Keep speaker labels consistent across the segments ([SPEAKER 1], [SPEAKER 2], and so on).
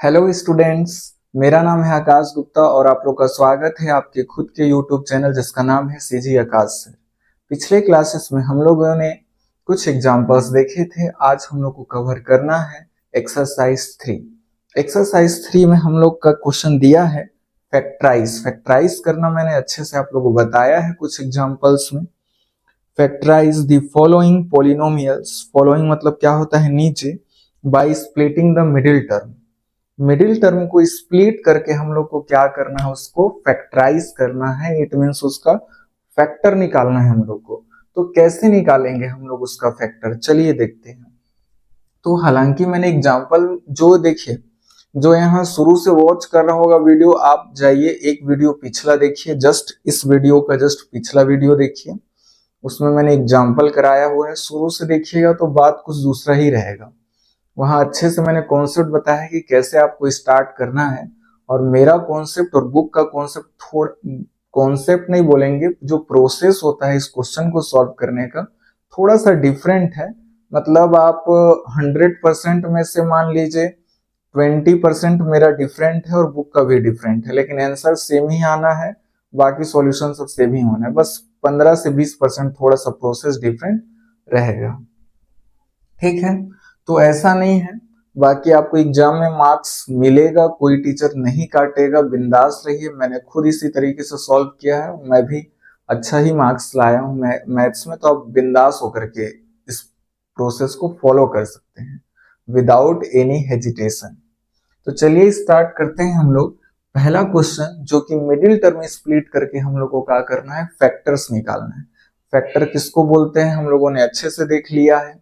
[SPEAKER 1] Hello students, मेरा नाम है आकाश गुप्ता और आप लोग का स्वागत है आपके खुद के यूट्यूब चैनल जिसका नाम है सीजी आकाश सर। पिछले क्लासेस में हम लोगों ने कुछ एग्जांपल्स देखे थे। आज हम लोग को कवर करना है एक्सरसाइज 3। एक्सरसाइज 3 में हम लोग का क्वेश्चन दिया है फैक्टराइज करना मैंने अच्छे से आप लोगों को बताया है कुछ एग्जाम्पल्स में। Factorise the following polynomials, following मतलब क्या होता है नीचे, by splitting the middle term. Middle term को स्प्लिट करके हम लोग को क्या करना है, उसको फैक्टराइज करना है। इट मीन्स उसका फैक्टर निकालना है हम लोग को। तो कैसे निकालेंगे हम लोग उसका फैक्टर, चलिए देखते हैं। तो हालांकि मैंने एग्जांपल जो देखिए, जो यहाँ शुरू से वॉच कर रहा होगा वीडियो, आप जाइए एक वीडियो पिछला देखिए, जस्ट इस वीडियो का जस्ट पिछला वीडियो देखिए, उसमें मैंने एग्जाम्पल कराया हुआ है। शुरू से देखिएगा तो बात कुछ दूसरा ही रहेगा। वहां अच्छे से मैंने कॉन्सेप्ट बताया कि कैसे आपको स्टार्ट करना है। और मेरा कॉन्सेप्ट और बुक का कॉन्सेप्ट थोड़ा, कॉन्सेप्ट नहीं बोलेंगे, जो प्रोसेस होता है इस क्वेश्चन को सॉल्व करने का थोड़ा सा डिफरेंट है। मतलब आप 100% में से मान लीजिए 20% मेरा डिफरेंट है और बुक का भी डिफरेंट है, लेकिन आंसर सेम ही आना है, बाकी सॉल्यूशन सब सेम ही होना है। बस 15 से 20% थोड़ा सा प्रोसेस डिफरेंट रहेगा, ठीक है। तो ऐसा नहीं है, बाकी आपको एग्जाम में मार्क्स मिलेगा, कोई टीचर नहीं काटेगा, बिंदास रहिए। मैंने खुद इसी तरीके से सॉल्व किया है, मैं भी अच्छा ही मार्क्स लाया हूँ मैथ्स में। तो आप बिंदास होकर के इस प्रोसेस को फॉलो कर सकते हैं विदाउट एनी हेजिटेशन। तो चलिए स्टार्ट करते हैं हम लोग। पहला क्वेश्चन जो कि मिडिल टर्म स्प्लिट करके हम लोग को क्या करना है, फैक्टर्स निकालना है। फैक्टर किसको बोलते हैं हम लोगों ने अच्छे से देख लिया है।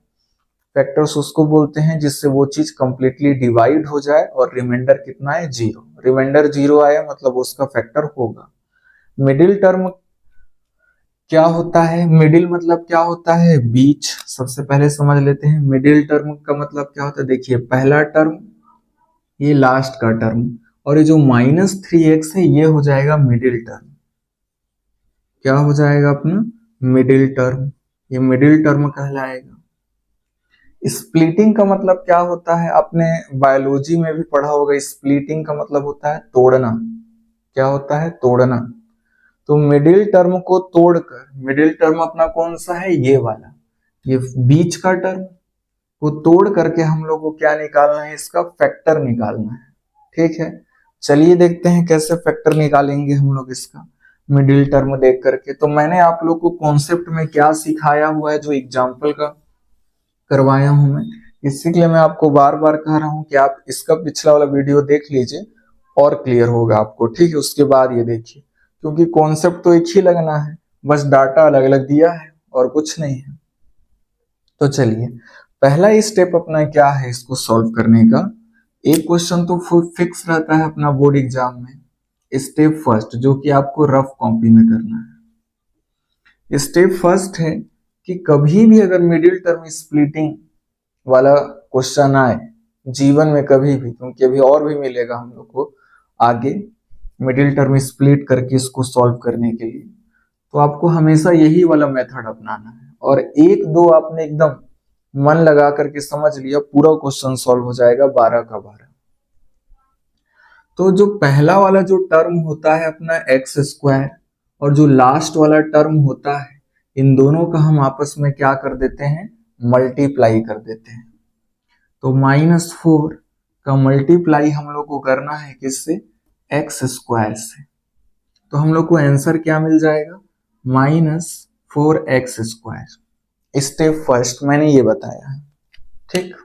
[SPEAKER 1] फैक्टर्स उसको बोलते हैं जिससे वो चीज कंप्लीटली डिवाइड हो जाए और रिमाइंडर कितना है, 0। रिमाइंडर 0 आया मतलब उसका फैक्टर होगा। मिडिल टर्म क्या होता है, मिडिल मतलब क्या होता है, बीच। सबसे पहले समझ लेते हैं मिडिल टर्म का मतलब क्या होता है। देखिए पहला टर्म, ये लास्ट का टर्म, और ये जो -3x है ये हो जाएगा मिडिल टर्म। क्या हो जाएगा अपना, मिडिल टर्म। ये मिडिल टर्म कहलाएगा। स्प्लिटिंग का मतलब क्या होता है, आपने बायोलॉजी में भी पढ़ा होगा। स्प्लिटिंग का मतलब होता है तोड़ना। क्या होता है, तोड़ना। तो मिडिल टर्म को तोड़कर, मिडिल टर्म अपना कौन सा है, ये वाला, ये बीच का टर्म को तोड़ करके हम लोग को क्या निकालना है, इसका फैक्टर निकालना है, ठीक है। चलिए देखते हैं कैसे फैक्टर निकालेंगे हम लोग इसका मिडिल टर्म देख करके। तो मैंने आप लोग को कॉन्सेप्ट में क्या सिखाया हुआ है, जो एग्जाम्पल का करवाया हूं मैं, इसी के लिए मैं आपको बार बार कह रहा हूं कि आप इसका पिछला वाला वीडियो देख लीजिए और क्लियर होगा आपको, ठीक है। उसके बाद ये देखिए, क्योंकि कॉन्सेप्ट तो एक ही लगना है, बस डाटा अलग अलग दिया है और कुछ नहीं है। तो चलिए पहला स्टेप अपना क्या है इसको सॉल्व करने का। एक क्वेश्चन तो फिक्स रहता है अपना बोर्ड एग्जाम में। स्टेप फर्स्ट जो कि आपको रफ कॉपी में करना है, स्टेप फर्स्ट है कि कभी भी अगर मिडिल टर्म स्प्लिटिंग वाला क्वेश्चन आए जीवन में कभी भी, क्योंकि अभी और भी मिलेगा हम लोग को आगे मिडिल टर्म स्प्लिट करके इसको सॉल्व करने के लिए, तो आपको हमेशा यही वाला मेथड अपनाना है। और एक दो आपने एकदम मन लगा करके समझ लिया, पूरा क्वेश्चन सॉल्व हो जाएगा 12 का 12। तो जो पहला वाला जो टर्म होता है अपना एक्स स्क्वायर, और जो लास्ट वाला टर्म होता है, इन दोनों का हम आपस में क्या कर देते हैं, मल्टीप्लाई कर देते हैं। तो -4 का मल्टीप्लाई हम लोग को करना है किससे, एक्स स्क्वायर से। तो हम लोग को आंसर क्या मिल जाएगा, -4x²। स्टेप फर्स्ट मैंने ये बताया है, ठीक।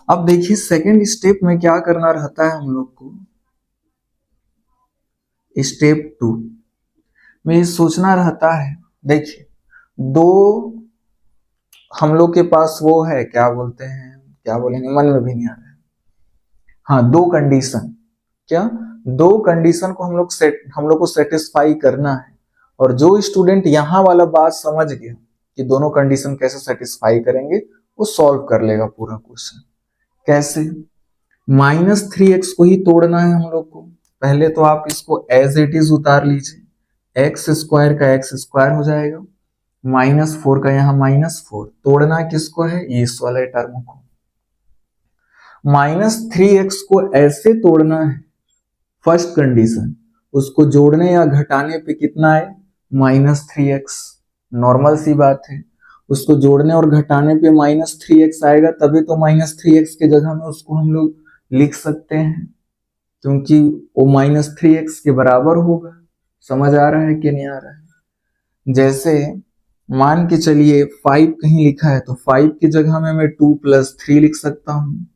[SPEAKER 1] अब देखिए सेकंड स्टेप में क्या करना रहता है हम लोग को। स्टेप 2 में ये सोचना रहता है, देखिए दो हम लोग के पास वो है, क्या बोलते हैं, क्या बोलेंगे, मन में भी नहीं आ रहा है। हाँ, दो कंडीशन, क्या, दो कंडीशन को हम लोग को सेटिस्फाई करना है। और जो स्टूडेंट यहाँ वाला बात समझ गया कि दोनों कंडीशन कैसे सेटिस्फाई करेंगे, वो सॉल्व कर लेगा पूरा क्वेश्चन। कैसे, -3x को ही तोड़ना है हम लोग को। पहले तो आप इसको एज इट इज उतार लीजिए, एक्स स्क्वायर का एक्स स्क्वायर हो जाएगा, -4 का यहाँ -4। तोड़ना किसको है, इस वाले टर्म को। -3x को ऐसे तोड़ना है, फर्स्ट कंडीशन, उसको जोड़ने या घटाने पे कितना है, -3x। नॉर्मल सी बात है, उसको जोड़ने और घटाने पे -3x आएगा, तभी तो -3x के जगह में उसको हम लोग लिख सकते हैं, क्योंकि वो -3x के बराबर होगा। समझ आ रहा है कि नहीं आ रहा है? जैसे मान के चलिए 5 कहीं लिखा है, तो 5 की जगह में मैं 2 + 3 लिख सकता हूँ।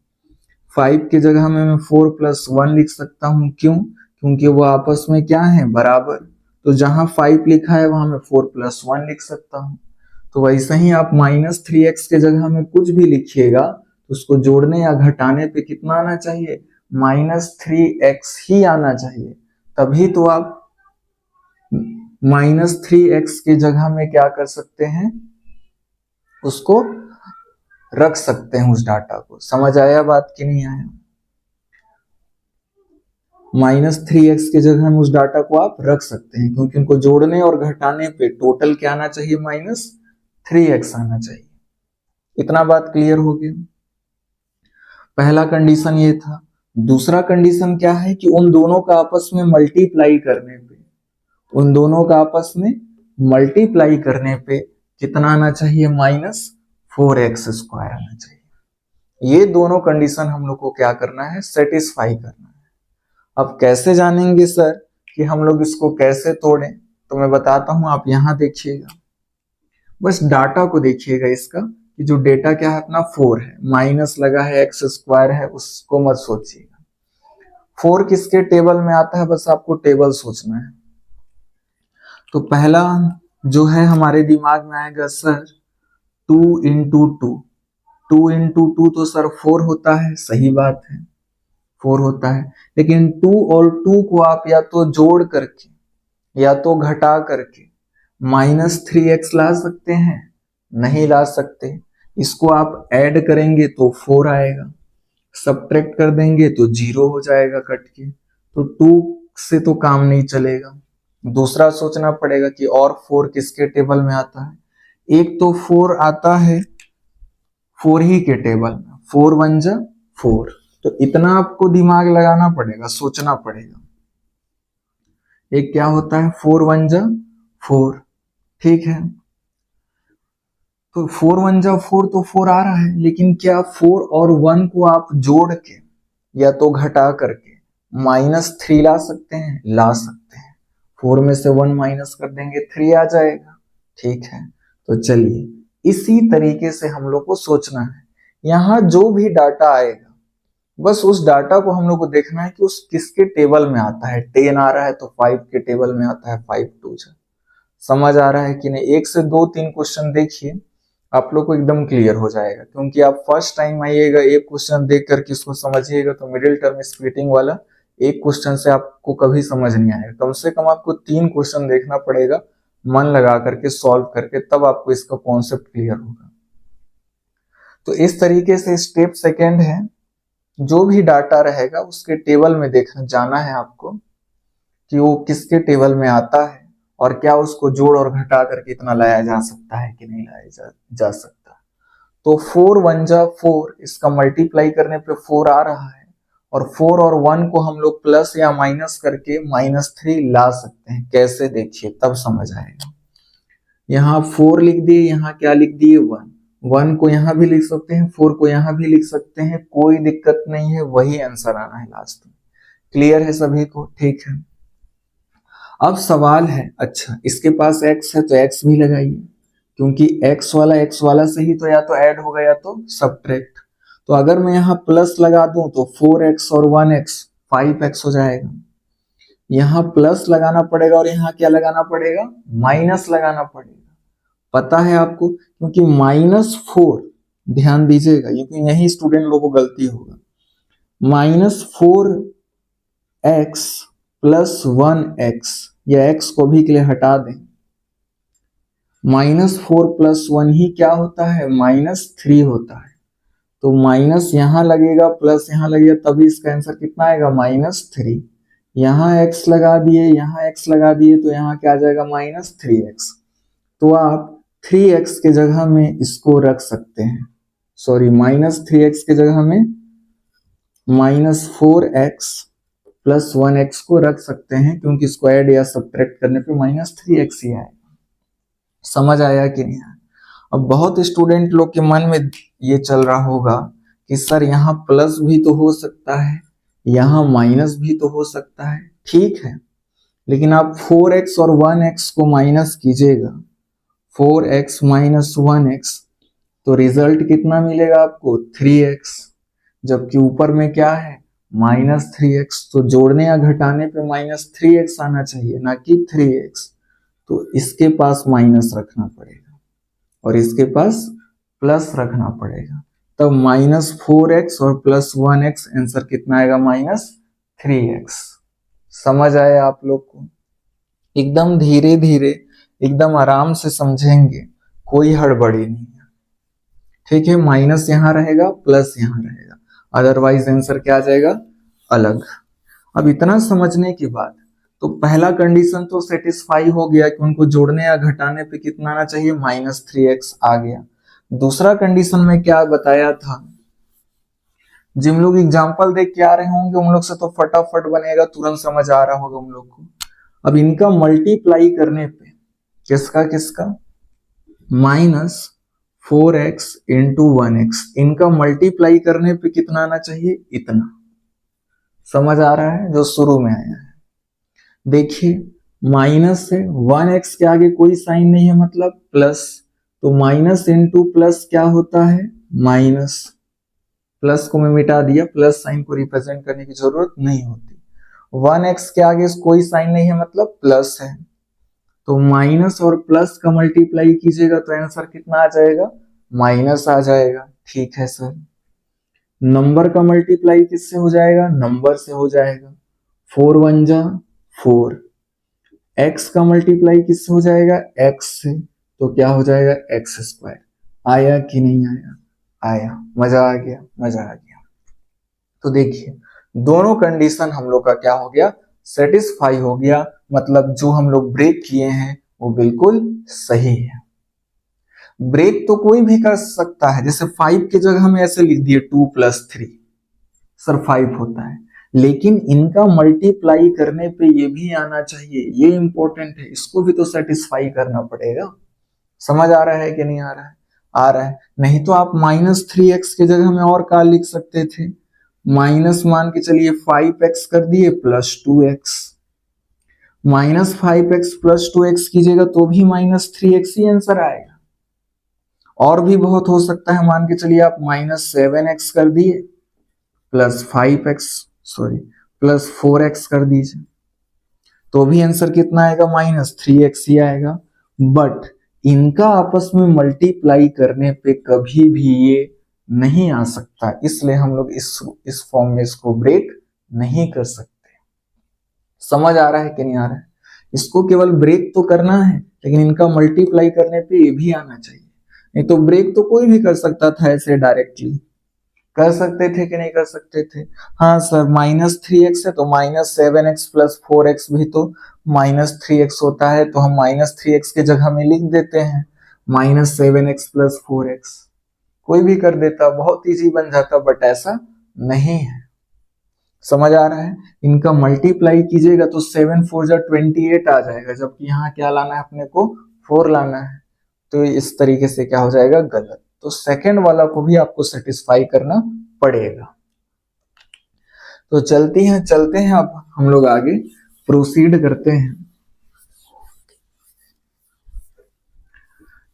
[SPEAKER 1] 5 की जगह में मैं 4 + 1 लिख सकता हूँ। क्यों? क्योंकि वो आपस में क्या है, बराबर। तो जहां 5 लिखा है वहां मैं 4 + 1 लिख सकता हूँ। तो वैसे ही आप -3x के जगह में कुछ भी लिखिएगा, तो उसको जोड़ने या घटाने पे कितना आना चाहिए, -3x ही आना चाहिए। तभी तो आप -3x के जगह में क्या कर सकते हैं, उसको रख सकते हैं, उस डाटा को। समझ आया बात कि नहीं आया? -3x के जगह में उस डाटा को आप रख सकते हैं, क्योंकि उनको जोड़ने और घटाने पे टोटल क्या आना चाहिए, -3x आना चाहिए। इतना बात क्लियर हो गया? पहला कंडीशन ये था। दूसरा कंडीशन क्या है कि उन दोनों का आपस में मल्टीप्लाई करने पे, उन दोनों का आपस में मल्टीप्लाई करने पे कितना आना चाहिए, -4x² आना चाहिए। ये दोनों कंडीशन हम लोग को क्या करना है, सेटिस्फाई करना है। अब कैसे जानेंगे सर कि हम लोग इसको कैसे तोड़ें? तो मैं बताता हूं, आप यहां देखिएगा, बस डाटा को देखिएगा इसका, कि जो डेटा क्या है अपना 4 है, माइनस लगा है, x² है, उसको मत सोचिएगा। 4 किसके टेबल में आता है, बस आपको टेबल सोचना है। तो पहला जो है हमारे दिमाग में आएगा सर 2 × 2। 2 × 2 तो सर 4 होता है, सही बात है, 4 होता है। लेकिन 2 और 2 को आप या तो जोड़ करके या तो घटा करके -3x ला सकते हैं, नहीं ला सकते। इसको आप ऐड करेंगे तो 4 आएगा, सब्ट्रैक्ट कर देंगे तो 0 हो जाएगा कट के। तो 2 से तो काम नहीं चलेगा, दूसरा सोचना पड़ेगा कि और 4 किसके टेबल में आता है। एक तो 4 आता है 4 ही के टेबल में, 4 × 1 = 4। तो इतना आपको दिमाग लगाना पड़ेगा, सोचना पड़ेगा। एक क्या होता है, 4 × 1 = 4, ठीक है। तो 4 × 1 = 4, तो 4 आ रहा है, लेकिन क्या 4 और 1 को आप जोड़ के या तो घटा करके -3 ला सकते हैं, ला सकते हैं। 4 में से 1 माइनस कर देंगे, 3 आ जाएगा, ठीक है। तो चलिए इसी तरीके से हम लोग को सोचना है। यहाँ जो भी डाटा आएगा, बस उस डाटा को हम लोग को देखना है कि उस किसके टेबल में आता है। 10 आ रहा है तो 5 के टेबल में आता है, 5 2 जा। समझ आ रहा है कि नहीं? 1 से 2 3 क्वेश्चन देखिए, आप लोग को एकदम क्लियर हो जाएगा। क्योंकि आप फर्स्ट टाइम आइएगा, एक क्वेश्चन देख करके इसको समझिएगा तो मिडिल टर्म स्प्लिटिंग वाला एक क्वेश्चन से आपको कभी समझ नहीं आएगा। कम से कम आपको 3 क्वेश्चन देखना पड़ेगा, मन लगा करके सॉल्व करके, तब आपको इसका कॉन्सेप्ट क्लियर होगा। तो इस तरीके से स्टेप सेकेंड है, जो भी डाटा रहेगा उसके टेबल में देखना जाना है आपको कि वो किसके टेबल में आता है, और क्या उसको जोड़ और घटा करके इतना लाया जा सकता है कि नहीं लाया जा सकता। तो 4 × 1 = 4, इसका मल्टीप्लाई करने पे 4 आ रहा है, और 4 और 1 को हम लोग प्लस या माइनस करके -3 ला सकते हैं। कैसे, देखिए तब समझ आएगा। यहाँ 4 लिख दिए, यहाँ क्या लिख दिए, 1। 1 को यहाँ भी लिख सकते हैं, 4 को यहाँ भी लिख सकते हैं, कोई दिक्कत नहीं है, वही आंसर आना है लास्ट में। क्लियर है सभी को? ठीक है। अब सवाल है, अच्छा इसके पास x है तो x भी लगाइए, क्योंकि x वाला से ही तो या तो ऐड होगा या तो सब्ट्रैक्ट। तो अगर मैं यहाँ प्लस लगा दूं तो 4x और 1x 5x हो जाएगा। यहाँ प्लस लगाना पड़ेगा और यहाँ क्या लगाना पड़ेगा, माइनस लगाना पड़ेगा। पता है आपको, क्योंकि -4, ध्यान दीजिएगा, क्योंकि यही स्टूडेंट लोगों को गलती होगा। -4x + 1x, या x को भी के लिए हटा दें, -4 + 1 ही क्या होता है, -3 होता है। तो माइनस यहाँ लगेगा, प्लस यहाँ लगेगा, तभी इसका आंसर कितना आएगा, -3। यहाँ x लगा दिए, यहाँ x लगा दिए, तो यहाँ क्या आ जाएगा, -3x। तो आप 3x के जगह में इसको रख सकते हैं, सॉरी -3x के जगह में -4x प्लस 1x को रख सकते हैं, क्योंकि स्क्वायर्ड या सब्ट्रैक्ट करने पे -3x ही आएगा। समझ आया कि नहीं आया? अब बहुत स्टूडेंट लोग के मन में ये चल रहा होगा कि सर यहाँ प्लस भी तो हो सकता है, यहाँ माइनस भी तो हो सकता है। ठीक है, लेकिन आप 4x और 1x को माइनस कीजिएगा, 4x माइनस 1x, तो रिजल्ट कितना मिलेगा आपको? 3x। जबकि ऊपर में क्या है? -3x। तो जोड़ने या घटाने पे -3x आना चाहिए, ना कि 3x। तो इसके पास माइनस रखना पड़ेगा और इसके पास प्लस रखना पड़ेगा, तब -4x और प्लस 1x, आंसर कितना आएगा? -3x। समझ आया आप लोग को? एकदम धीरे धीरे, एकदम आराम से समझेंगे, कोई हड़बड़ी नहीं है। ठीक है, माइनस यहाँ रहेगा, प्लस यहाँ रहेगा, अदरवाइज आंसर क्या आ जाएगा? अलग। अब इतना समझने के बाद तो पहला कंडीशन तो सेटिस्फाई हो गया कि उनको जोड़ने या घटाने पे कितना आना चाहिए? -3x आ गया। दूसरा कंडीशन में क्या बताया था? जिन लोग एग्जाम्पल देख के आ रहे होंगे उन लोग से तो फटाफट बनेगा, तुरंत समझ आ रहा होगा उन लोग को। अब इनका मल्टीप्लाई करने पे किसका किसका? -4x इंटू 1x, इनका मल्टीप्लाई करने पे कितना आना चाहिए? इतना। समझ आ रहा है? जो शुरू में आया है। देखिए, माइनस से 1x के आगे कोई साइन नहीं है, मतलब प्लस, तो माइनस इंटू प्लस क्या होता है? माइनस। प्लस को मैं मिटा दिया, प्लस साइन को रिप्रेजेंट करने की जरूरत नहीं होती। 1x के आगे कोई साइन नहीं है, मतलब प्लस है, तो माइनस और प्लस का मल्टीप्लाई कीजिएगा तो आंसर कितना आ जाएगा? माइनस आ जाएगा। ठीक है सर। नंबर का मल्टीप्लाई किससे हो जाएगा? नंबर से हो जाएगा। 4 1 जा 4। एक्स का मल्टीप्लाई किससे हो जाएगा? एक्स से, तो क्या हो जाएगा? X square. आया कि नहीं आया? आया। मजा आ गया? मजा आ गया। तो देखिए, दोनों कंडीशन हम लोग का क्या हो गया? सेटिस्फाई हो गया, मतलब जो हम लोग ब्रेक किए हैं वो बिल्कुल सही है। ब्रेक तो कोई भी कर सकता है, जैसे 5 की जगह हमें ऐसे लिख दिए 2 + 3, सर 5 होता है, लेकिन इनका मल्टीप्लाई करने पे ये भी आना चाहिए, ये इंपॉर्टेंट है, इसको भी तो सेटिस्फाई करना पड़ेगा। समझ आ रहा है कि नहीं आ रहा है? आ रहा है। नहीं तो आप -3x की जगह में और क्या लिख सकते थे? माइनस मान के चलिए 5x कर दिए plus 2x, -5x plus 2x कीजिएगा तो भी -3x ही आंसर आएगा। और भी बहुत हो सकता है, मान के चलिए आप -7x कर दिए plus 5x, sorry plus 4x कर दीजिए, तो भी आंसर कितना आएगा? -3x ही आएगा। बट इनका आपस में मल्टीप्लाई करने पे कभी भी ये नहीं आ सकता, इसलिए हम लोग इस फॉर्म में इसको ब्रेक नहीं कर सकते। समझ आ रहा है कि नहीं आ रहा है? इसको केवल ब्रेक तो करना है, लेकिन इनका मल्टीप्लाई करने पे ये भी आना चाहिए। नहीं तो ब्रेक तो कोई भी कर सकता था, ऐसे डायरेक्टली कर सकते थे कि नहीं कर सकते थे? हाँ सर, -3x है तो -7x प्लस 4x भी तो -3x होता है, तो हम -3x के जगह में लिख देते हैं -7x प्लस 4x। कोई भी कर देता, बहुत इजी बन जाता, बट ऐसा नहीं है। समझ आ रहा है? इनका मल्टीप्लाई कीजिएगा तो 7 4 जा 28 आ जाएगा, जबकि यहाँ क्या लाना है अपने को? 4 लाना है। तो इस तरीके से क्या हो जाएगा? गलत। तो सेकंड वाला को भी आपको सेटिस्फाई करना पड़ेगा। तो चलते हैं अब हम लोग आगे प्रोसीड करते हैं।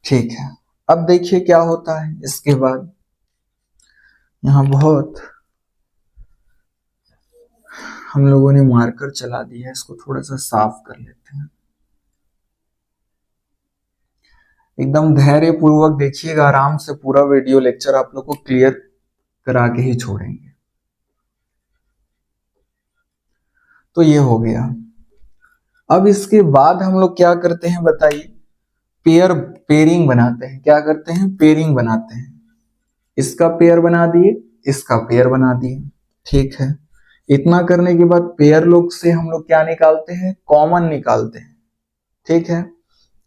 [SPEAKER 1] ठीक है, अब देखिए क्या होता है इसके बाद। यहाँ बहुत हम लोगों ने मार्कर चला दिया है, इसको थोड़ा सा साफ कर लेते हैं। एकदम धैर्य पूर्वक देखिएगा, आराम से पूरा वीडियो लेक्चर आप लोग को क्लियर करा के ही छोड़ेंगे। तो ये हो गया। अब इसके बाद हम लोग क्या करते हैं बताइए? पेयरिंग बनाते हैं। क्या करते हैं? पेयरिंग बनाते हैं। इसका पेयर बना दिए, इसका पेयर बना दिए। ठीक है, इतना करने के बाद पेयर लोग से हम लोग क्या निकालते हैं? कॉमन निकालते हैं। ठीक है,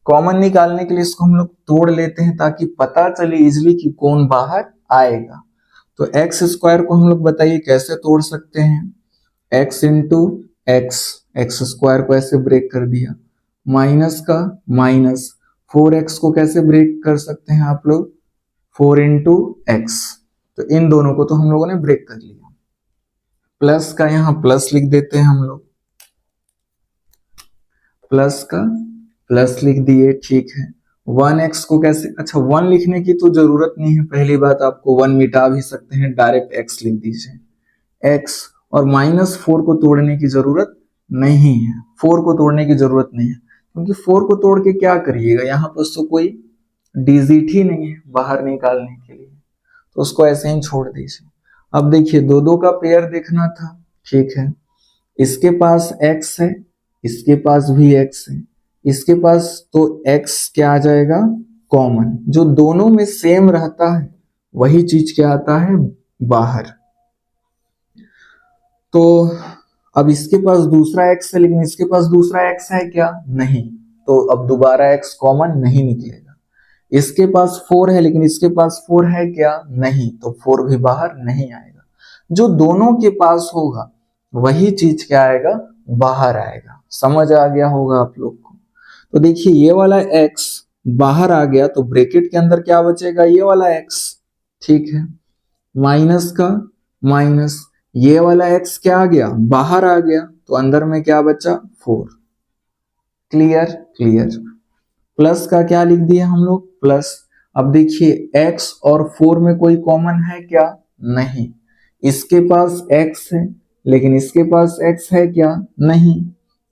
[SPEAKER 1] कॉमन निकालने के लिए इसको हम लोग तोड़ लेते हैं ताकि पता चले इजिली कि कौन बाहर आएगा। तो एक्स स्क्वायर को हम लोग बताइए कैसे तोड़ सकते हैं, x into x, x square को ऐसे ब्रेक कर दिया, माइनस का माइनस, 4x को कैसे ब्रेक कर सकते हैं आप लोग, 4 इंटू एक्स, तो इन दोनों को तो हम लोगों ने ब्रेक कर लिया। प्लस का यहाँ प्लस लिख देते हैं हम लोग, प्लस का प्लस लिख दिए, ठीक है। 1x को कैसे, अच्छा 1 लिखने की तो जरूरत नहीं है, पहली बात आपको 1 मिटा भी सकते हैं, डायरेक्ट x लिख दीजिए, x, और -4 को तोड़ने की जरूरत नहीं है, 4 को तोड़ने की जरूरत नहीं है, क्योंकि 4 को तोड़ के क्या करिएगा, यहाँ पर तो कोई डिजिट ही नहीं है बाहर निकालने के लिए, तो उसको ऐसे ही छोड़ दीजिए। अब देखिए दो दो का पेयर देखना था, ठीक है, इसके पास x है, इसके पास भी x है, इसके पास तो x क्या आ जाएगा, कॉमन, जो दोनों में सेम रहता है वही चीज क्या आता है, बाहर। तो अब इसके पास दूसरा x है, लेकिन इसके पास दूसरा x है क्या, नहीं, तो अब दोबारा x कॉमन नहीं निकलेगा। इसके पास 4 है, लेकिन इसके पास 4 है क्या, नहीं, तो 4 भी बाहर नहीं आएगा। जो दोनों के पास होगा वही चीज क्या आएगा, बाहर आएगा। समझ आ गया होगा आप लोग को। तो देखिए ये वाला x बाहर आ गया, तो ब्रैकेट के अंदर क्या बचेगा, ये वाला x, ठीक है, माइनस का माइनस, ये वाला x क्या आ गया, बाहर आ गया, तो अंदर में क्या बचा, 4। Clear, clear. प्लस का क्या लिख दिया हम लोग, प्लस। अब देखिए x और 4 में कोई कॉमन है क्या, नहीं, इसके पास x है, लेकिन इसके पास x है क्या, नहीं,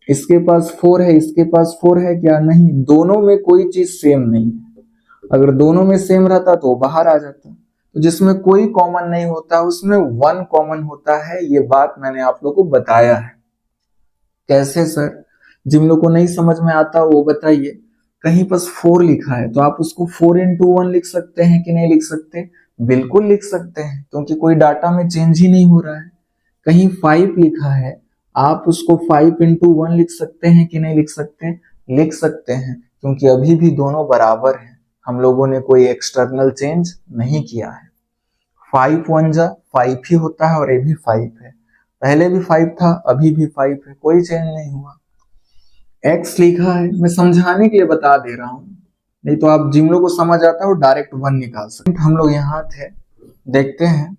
[SPEAKER 1] इसके पास 4 है, इसके पास 4 है क्या, नहीं, दोनों में कोई चीज सेम नहीं है। अगर दोनों में सेम रहता तो बाहर आ जाता, तो जिसमें कोई कॉमन नहीं होता उसमें 1 कॉमन होता है। ये बात मैंने आप लोग को बताया है। कैसे सर, जिन लोग को नहीं समझ में आता वो बताइए। कहीं पर 4 लिखा है तो आप उसको 4 इंटू 1 लिख सकते हैं कि नहीं लिख सकते, बिल्कुल लिख सकते हैं, क्योंकि कोई डाटा में चेंज ही नहीं हो रहा है। कहीं 5 लिखा है, आप उसको 5 इंटू 1 लिख सकते हैं कि नहीं लिख सकते, लिख सकते हैं, क्योंकि अभी भी दोनों बराबर हैं, हम लोगों ने कोई एक्सटर्नल चेंज नहीं किया है। 5 1 जा 5 ही होता है, और ये भी 5 है, पहले भी 5 था, अभी भी 5 है, कोई चेंज नहीं हुआ। x लिखा है, मैं समझाने के लिए बता दे रहा हूं, नहीं तो आप जिन लोगों को समझ आता है वो डायरेक्ट 1 निकाल सकते। हम लोग यहाँ थे, देखते हैं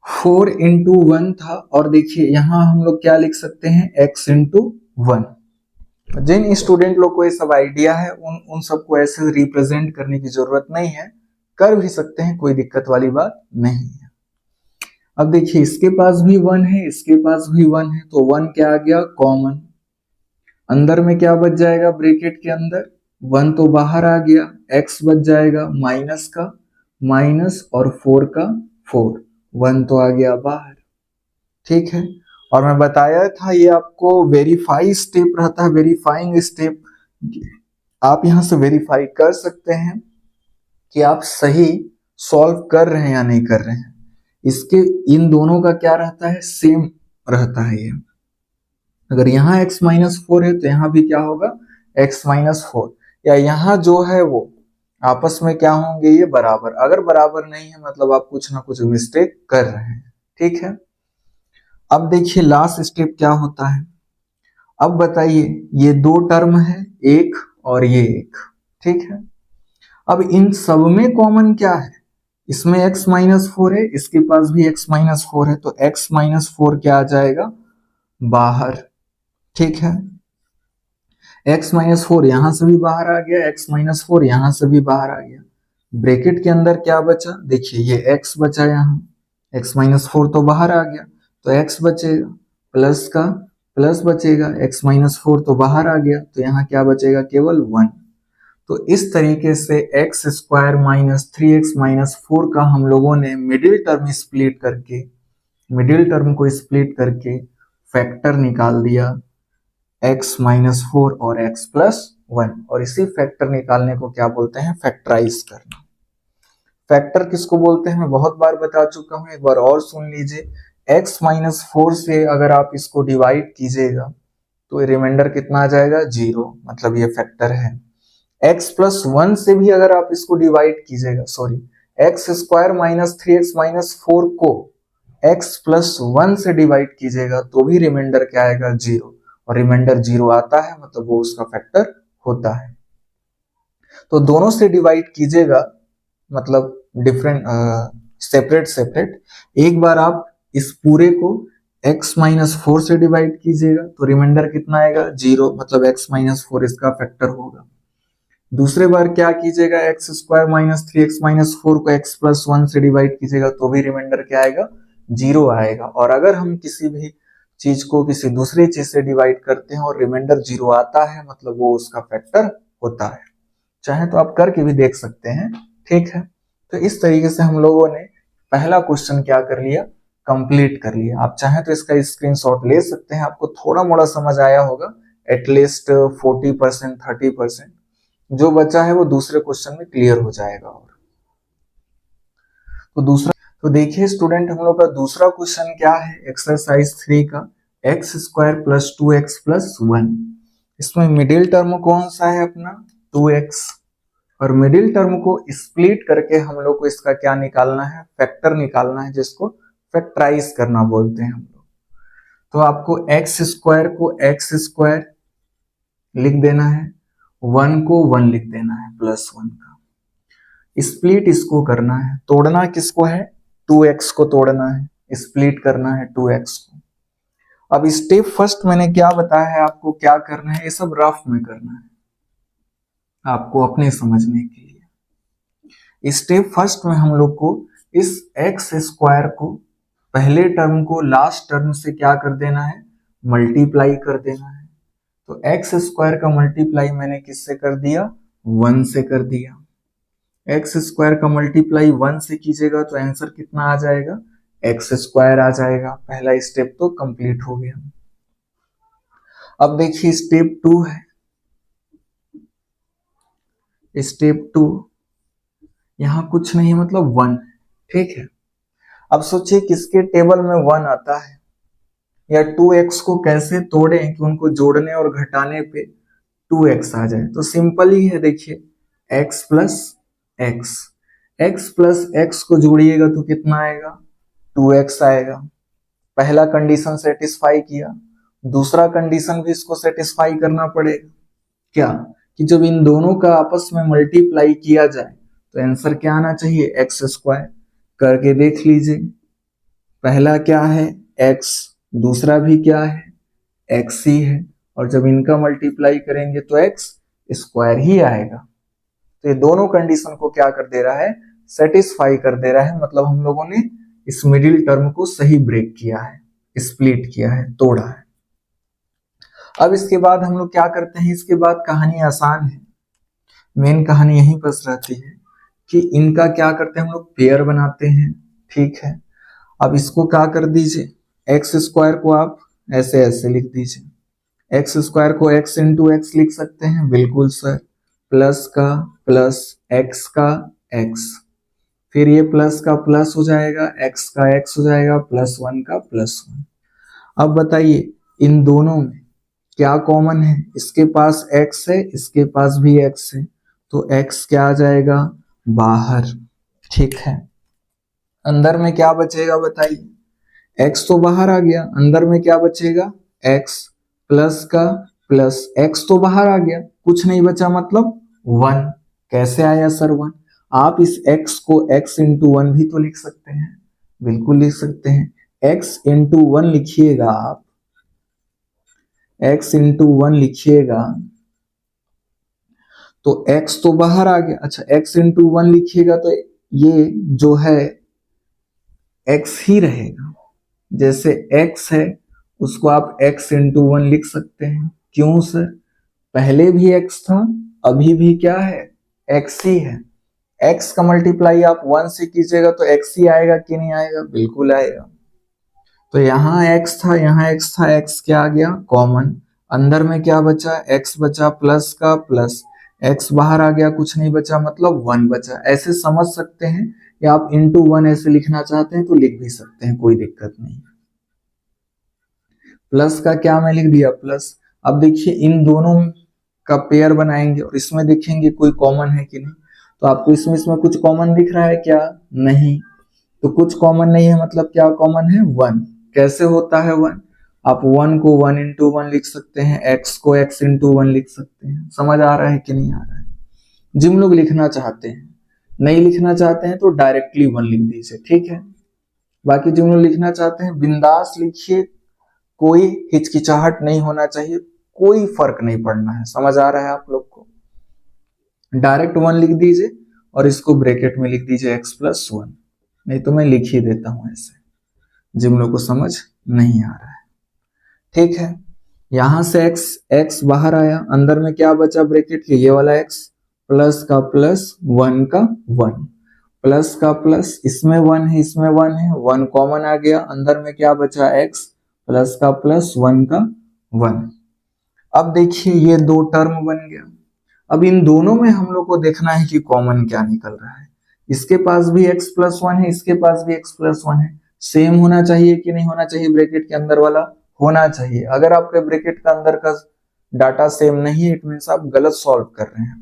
[SPEAKER 1] 4 इंटू 1 था, और देखिए यहाँ हम लोग क्या लिख सकते हैं, x इंटू 1। जिन स्टूडेंट लोग को ये सब आइडिया है उन सबको ऐसे रिप्रेजेंट करने की जरूरत नहीं है, कर भी सकते हैं, कोई दिक्कत वाली बात नहीं है। अब देखिए इसके पास भी 1 है, इसके पास भी 1 है, तो 1 क्या आ गया, कॉमन, अंदर में क्या बच जाएगा, ब्रैकेट के अंदर 1 तो बाहर आ गया, x बच जाएगा, माइनस का माइनस और 4 का 4, 1 तो आ गया बाहर, ठीक है। और मैं बताया था ये आपको वेरीफाई स्टेप रहता है, वेरीफाइंग स्टेप, आप यहां से वेरीफाई कर सकते हैं कि आप सही सॉल्व कर रहे हैं या नहीं कर रहे हैं। इसके इन दोनों का क्या रहता है, सेम रहता है। ये अगर यहाँ x माइनस 4 है तो यहाँ भी क्या होगा, x माइनस 4, या यहाँ जो है वो आपस में क्या होंगे, ये बराबर। अगर बराबर नहीं है मतलब आप कुछ ना कुछ मिस्टेक कर रहे हैं, ठीक है। अब देखिए लास्ट स्टेप क्या होता है। अब बताइए ये दो टर्म है, एक और ये एक, ठीक है। अब इन सब में कॉमन क्या है, इसमें x माइनस 4 है, इसके पास भी x माइनस 4 है, तो x माइनस 4 क्या आ जाएगा, बाहर, ठीक है। x माइनस 4 यहां से भी बाहर आ गया, x माइनस 4 यहां से भी बाहर आ गया। ब्रैकेट के अंदर क्या बचा, देखिए ये x बचा, यहाँ x माइनस 4 तो बाहर आ गया, तो x बचेगा, प्लस का प्लस बचेगा, x माइनस 4 तो बाहर आ गया, तो यहाँ क्या बचेगा, केवल 1। तो इस तरीके से x square minus 3x minus 4 का हम लोगों ने मिडिल टर्म स्प्लिट करके, मिडिल टर्म को स्प्लिट करके फैक्टर निकाल दिया, x माइनस 4 और x प्लस 1। और इसी फैक्टर निकालने को क्या बोलते हैं, फैक्टराइज करना। फैक्टर किसको बोलते हैं मैं बहुत बार बता चुका हूं, एक बार और सुन लीजिए। x माइनस 4 से अगर आप इसको डिवाइड कीजिएगा तो रिमाइंडर कितना आ जाएगा, 0, मतलब ये फैक्टर है। x प्लस 1 से भी अगर आप इसको डिवाइड कीजिएगा, sorry x square minus 3x minus 4 को x प्लस 1 से डिवाइड कीजिएगा तो भी रिमाइंडर क्या आएगा, 0। और रिमाइंडर 0 आता है मतलब वो उसका फैक्टर होता है। तो दोनों से डिवाइड कीजिएगा मतलब डिफरेंट सेपरेट सेपरेट। एक बार आप इस पूरे को x माइनस 4 से डिवाइड कीजिएगा तो रिमाइंडर कितना आएगा, 0, मतलब x माइनस 4 इसका फैक्टर होगा। दूसरे बार क्या कीजिएगा, x square minus 3x minus 4 को x प्लस 1 से डिवाइड कीजिएगा तो भी रिमाइंडर क्या आएगा, 0 आएगा। और अगर हम किसी भी चीज को किसी दूसरी चीज से डिवाइड करते हैं और रिमाइंडर 0 आता है मतलब वो उसका फैक्टर होता है। चाहे तो आप करके भी देख सकते हैं, ठीक है। तो इस तरीके से हम लोगों ने पहला क्वेश्चन क्या कर लिया, कंप्लीट कर लिया। आप चाहें तो इसका स्क्रीनशॉट ले सकते हैं, आपको थोड़ा मोड़ा समझ आया होगा, एटलीस्ट 40% 30%। जो बचा है वो दूसरे क्वेश्चन में क्लियर हो जाएगा। और तो दूसरा, तो देखिए स्टूडेंट, हम लोग का दूसरा क्वेश्चन क्या है, एक्सरसाइज 3 का, x square plus 2x plus 1। इसमें मिडिल टर्म कौन सा है अपना, 2x। और मिडिल टर्म को स्प्लिट करके हम लोग को इसका क्या निकालना है, फैक्टर निकालना है, जिसको फैक्टराइज करना बोलते हैं हम लोग। तो आपको एक्स स्क्वायर को एक्स स्क्वायर लिख देना है, 1 को 1 लिख देना है प्लस 1 का। स्प्लिट इसको करना है, तोड़ना किसको है, 2x को तोड़ना है, स्प्लिट करना है 2x को। अब स्टेप फर्स्ट मैंने क्या बताया है आपको, क्या करना है, ये सब रफ में करना है आपको अपने समझने के लिए। स्टेप फर्स्ट में हम लोग को इस एक्स स्क्वायर को पहले टर्म को लास्ट टर्म से क्या कर देना है, मल्टीप्लाई कर देना है। तो एक्स स्क्वायर का मल्टीप्लाई मैंने किससे कर दिया, 1 से कर दिया। एक्स स्क्वायर का मल्टीप्लाई 1 से कीजिएगा तो आंसर कितना आ जाएगा, एक्स स्क्वायर आ जाएगा। पहला स्टेप तो कंप्लीट हो गया। अब देखिए स्टेप 2 है, स्टेप 2 यहां कुछ नहीं मतलब 1, ठीक है। अब सोचिए किसके टेबल में 1 आता है, या 2x को कैसे तोड़ें कि उनको जोड़ने और घटाने पे 2x आ जाए। तो सिंपल ही है, देखिए x plus x, x plus x को जोड़िएगा तो कितना आएगा, 2x आएगा। पहला कंडीशन सेटिस्फाई किया, दूसरा कंडीशन भी इसको सेटिस्फाई करना पड़ेगा, क्या कि जब इन दोनों का आपस में मल्टीप्लाई किया जाए तो आंसर क्या आना चाहिए, एक्स स्क्वायर। करके देख लीजिए, पहला क्या है x, दूसरा भी क्या है x ही है, और जब इनका मल्टीप्लाई करेंगे तो x स्क्वायर ही आएगा। तो ये दोनों कंडीशन को क्या कर दे रहा है, सेटिस्फाई कर दे रहा है, मतलब हम लोगों ने इस मिडिल टर्म को सही ब्रेक किया है, स्प्लिट किया है, तोड़ा है। अब इसके बाद हम लोग क्या करते हैं, इसके बाद कहानी आसान है, मेन कहानी यहीं पर रहती है कि इनका क्या करते हैं हम लोग, पेयर बनाते हैं, ठीक है। अब इसको क्या कर दीजिए, एक्स स्क्वायर को आप ऐसे ऐसे लिख दीजिए, एक्स स्क्वायर को x इंटू एक्स लिख सकते हैं, बिल्कुल सर। प्लस का प्लस, एक्स का x, फिर ये प्लस का प्लस हो जाएगा, x का x हो जाएगा, प्लस 1 का प्लस 1। अब बताइए इन दोनों में क्या कॉमन है, इसके पास x है, इसके पास भी x है, तो x क्या आ जाएगा, बाहर, ठीक है। अंदर में क्या बचेगा बताइए, x तो बाहर आ गया, अंदर में क्या बचेगा, x प्लस का प्लस, x तो बाहर आ गया, कुछ नहीं बचा मतलब 1। कैसे आया सर 1, आप इस x को x इंटू 1 भी तो लिख सकते हैं, बिल्कुल लिख सकते हैं। x इंटू 1 लिखिएगा आप, x इंटू 1 लिखिएगा तो x तो बाहर आ गया, अच्छा x इंटू 1 लिखिएगा तो ये जो है x ही रहेगा, जैसे x है उसको आप x इंटू 1 लिख सकते हैं। क्यों सर, पहले भी x था, अभी भी क्या है, x ही है। x का मल्टीप्लाई आप 1 से कीजिएगा तो x ही आएगा कि नहीं आएगा, बिल्कुल आएगा। तो यहाँ x था, यहाँ x था, x क्या आ गया, कॉमन। अंदर में क्या बचा, x बचा प्लस का प्लस, x बाहर आ गया, कुछ नहीं बचा मतलब 1 बचा। ऐसे समझ सकते हैं, या आप इंटू 1 ऐसे लिखना चाहते हैं तो लिख भी सकते हैं, कोई दिक्कत नहीं। प्लस का क्या मैं लिख दिया, प्लस। अब देखिए इन दोनों का पेयर बनाएंगे और इसमें देखेंगे कोई कॉमन है कि नहीं, तो आपको इसमें कुछ कॉमन दिख रहा है क्या? नहीं। तो कुछ कॉमन नहीं है मतलब क्या कॉमन है? 1। कैसे होता है 1? आप 1 को 1 इंटू 1 लिख सकते हैं, x को x इंटू 1 लिख सकते हैं। समझ आ रहा है कि नहीं आ रहा है? जिन लोग लिखना चाहते हैं, नहीं लिखना चाहते हैं तो डायरेक्टली 1 लिख दीजिए, ठीक है। बाकी जिन लोग लिखना चाहते हैं बिंदास लिखिए, कोई हिचकिचाहट नहीं होना चाहिए, कोई फर्क नहीं पड़ना है। समझ आ रहा है आप लोग को? डायरेक्ट 1 लिख दीजिए और इसको ब्रैकेट में लिख दीजिए x प्लस 1। नहीं तो मैं लिख ही देता हूं ऐसे, जिन लोगों को समझ नहीं आ रहा है, ठीक है। यहां से x बाहर आया, अंदर में क्या बचा ब्रैकेट के? ये वाला x प्लस का प्लस 1 का 1 प्लस का प्लस, इसमें 1 है इसमें 1 है, 1 कॉमन आ गया, अंदर में क्या बचा? x प्लस का प्लस 1 का 1। अब देखिए ये दो टर्म बन गया। अब इन दोनों में हम लोग को देखना है कि कॉमन क्या निकल रहा है। इसके पास भी x प्लस 1 है, इसके पास भी x प्लस 1 है। सेम होना चाहिए कि नहीं होना चाहिए? ब्रैकेट के अंदर वाला होना चाहिए। अगर आपके ब्रैकेट का अंदर का डाटा सेम नहीं है, इट मींस आप गलत सॉल्व कर रहे हैं।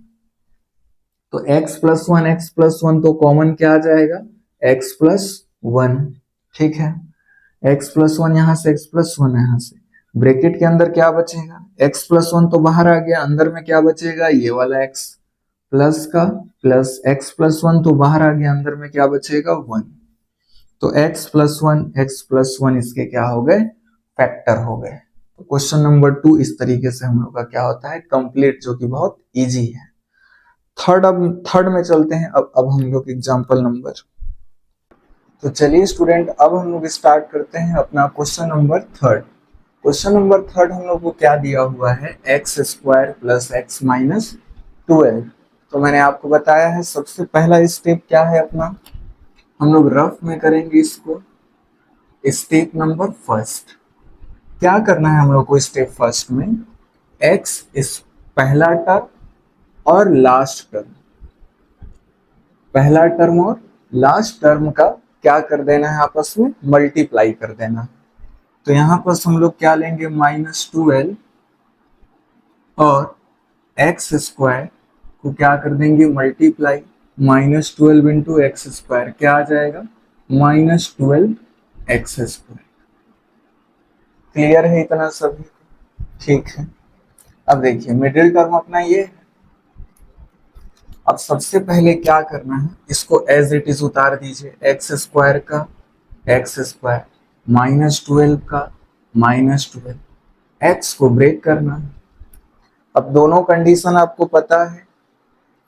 [SPEAKER 1] तो x प्लस 1 तो कॉमन क्या आ जाएगा? x प्लस 1, ठीक है। x प्लस 1 यहां से, x प्लस 1 यहां से, ब्रैकेट के अंदर क्या बचेगा? x प्लस 1 तो बाहर आ गया, अंदर में क्या बचेगा? ये वाला x प्लस का प्लस x प्लस 1 तो बाहर आ गया, अंदर में क्या बचेगा? 1। तो x प्लस 1 इसके क्या हो गए? फैक्टर हो गए। तो क्वेश्चन नंबर 2 इस तरीके से हम लोग का क्या होता है? कंप्लीट, जो कि बहुत इजी है। थर्ड में चलते हैं। अब हम लोग एग्जाम्पल नंबर, तो चलिए स्टूडेंट अब हम लोग स्टार्ट करते हैं अपना क्वेश्चन नंबर 3। क्वेश्चन नंबर 3 हम लोग को क्या दिया हुआ है? X square plus x minus 12। तो मैंने आपको बताया है सबसे पहला स्टेप क्या है अपना, हम लोग रफ में करेंगे इसको। स्टेप नंबर फर्स्ट क्या करना है हम लोग को? स्टेप फर्स्ट में एक्स इस पहला टर्म और लास्ट टर्म, पहला टर्म और लास्ट टर्म का क्या कर देना है? आपस में मल्टीप्लाई कर देना। तो यहां पर हम लोग क्या लेंगे? -12 और एक्स स्क्वायर को क्या कर देंगे? मल्टीप्लाई। -12 इंटू एक्स स्क्वायर क्या आ जाएगा? -12 एक्स स्क्वायर। क्लियर है इतना सभी? ठीक है। अब देखिए मिडिल टर्म अपना ये है। अब सबसे पहले क्या करना है? इसको एज इट इज उतार दीजिए। एक्स स्क्वायर का एक्स स्क्वायर, -12 का -12, एक्स को ब्रेक करना है। अब दोनों कंडीशन आपको पता है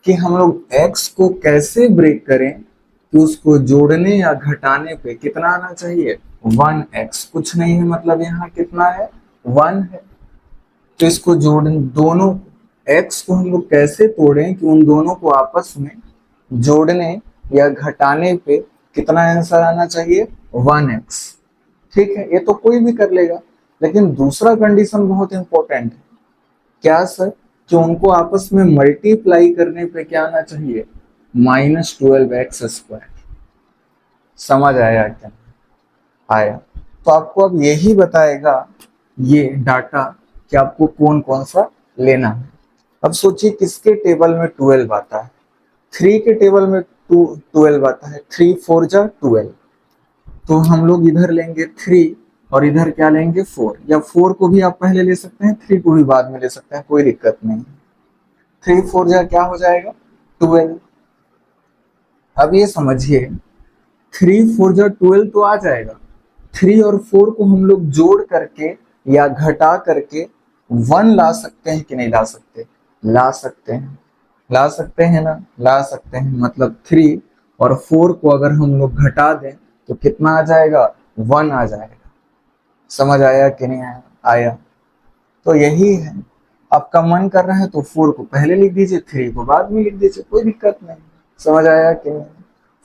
[SPEAKER 1] कि हम लोग एक्स को कैसे ब्रेक करें कि उसको जोड़ने या घटाने पे कितना आना चाहिए? 1x। कुछ नहीं है मतलब यहाँ कितना है? 1 है। तो इसको जोड़ने, दोनों x को हम लोग कैसे तोड़ें कि उन दोनों को आपस में जोड़ने या घटाने पे कितना आंसर आना चाहिए? 1x। ठीक है, ये तो कोई भी कर लेगा, लेकिन दूसरा कंडीशन बहुत इंपॉर्टेंट है। क्या सर? कि उनको आपस में मल्टीप्लाई करने पे क्या आना चाहिए? -12x square. समझ आया क्या? आया। तो आपको अब यही बताएगा ये डाटा कि आपको कौन कौन सा लेना है। अब सोचिए किसके टेबल में 12 आता है? 3 के टेबल में 12 आता है। 3 4 जा 12। तो हम लोग इधर लेंगे 3 और इधर क्या लेंगे? 4। या 4 को भी आप पहले ले सकते हैं, 3 को भी बाद में ले सकते हैं, कोई दिक्कत नहीं। 3 4 जा क्या हो जाएगा? 12। अब ये समझिए 3 4 जा 12 तो आ जाएगा। 3 और 4 को हम लोग जोड़ करके या घटा करके 1 ला सकते हैं कि नहीं ला सकते? ला सकते हैं। ला सकते हैं ना? ला सकते हैं। मतलब 3 और 4 को अगर हम लोग घटा दें तो कितना आ जाएगा? 1 आ जाएगा। समझ आया कि नहीं आया? आया। तो यही है, आपका मन कर रहा है तो 4 को पहले लिख दीजिए, 3 को बाद में लिख दीजिए, कोई दिक्कत नहीं। समझ आया कि नहीं?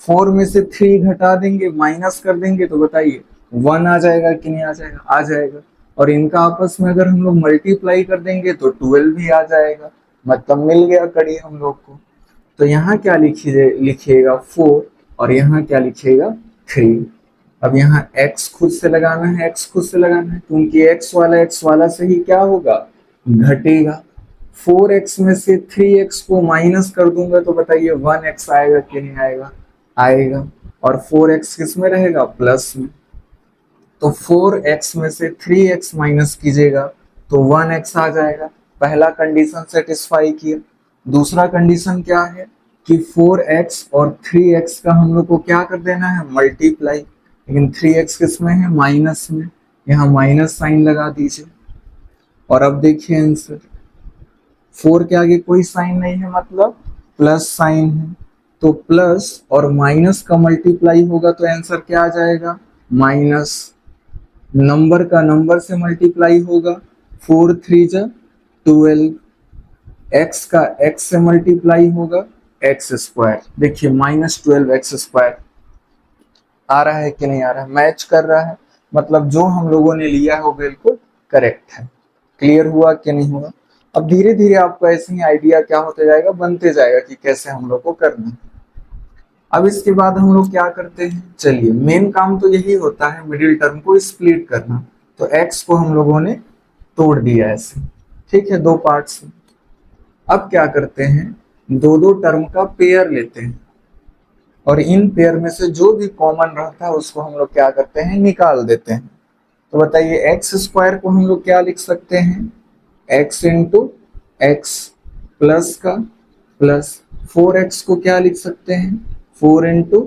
[SPEAKER 1] 4 में से 3 घटा देंगे, माइनस कर देंगे तो बताइए 1 आ जाएगा कि नहीं आ जाएगा? आ जाएगा। और इनका आपस में अगर हम लोग मल्टीप्लाई कर देंगे तो 12 भी आ जाएगा। मतलब मिल गया कड़ी हम लोग को। तो यहाँ क्या लिखिएगा? 4 और यहाँ क्या लिखिएगा? 3। अब यहाँ x खुद से लगाना है, x खुद से लगाना है, क्योंकि x वाला से ही क्या होगा? घटेगा। 4x में से 3x को माइनस कर दूंगा तो बताइए 1x आएगा कि नहीं आएगा? आएगा। और 4x किस में रहेगा? प्लस में। तो 4x में से 3x माइनस कीजिएगा तो 1x आ जाएगा। पहला कंडीशन सेटिस्फाई किया। दूसरा कंडीशन क्या है कि 4x और 3x का हम लोग को क्या कर देना है? मल्टीप्लाई। लेकिन 3x किस में है? माइनस में। यहाँ माइनस साइन लगा दीजिए। और अब देखिए आंसर, 4 के आगे कोई साइन नहीं है मतलब प्लस साइन है, तो प्लस और माइनस का मल्टीप्लाई होगा तो आंसर क्या आ जाएगा? माइनस। नंबर का नंबर से मल्टीप्लाई होगा, 4 3 जा 12। एक्स का एक्स से मल्टीप्लाई होगा, एक्स स्क्वायर। देखिए -12x² आ रहा है कि नहीं आ रहा है? मैच कर रहा है, मतलब जो हम लोगों ने लिया है वो बिल्कुल करेक्ट है। क्लियर हुआ कि नहीं हुआ? अब धीरे धीरे आपको ऐसे ही आइडिया क्या होते जाएगा, बनते जाएगा कि कैसे हम लोग को करना है। अब इसके बाद हम लोग क्या करते हैं? चलिए, मेन काम तो यही होता है मिडिल टर्म को स्प्लिट करना। तो x को हम लोगों ने तोड़ दिया ऐसे, ठीक है, दो पार्ट्स में। अब क्या करते हैं? दो दो टर्म का पेयर लेते हैं और इन पेयर में से जो भी कॉमन रहता है उसको हम लोग क्या करते हैं? निकाल देते हैं। तो बताइए x² को हम लोग क्या लिख सकते हैं? x इंटू एक्स प्लस का प्लस 4x को क्या लिख सकते हैं? 4 इंटू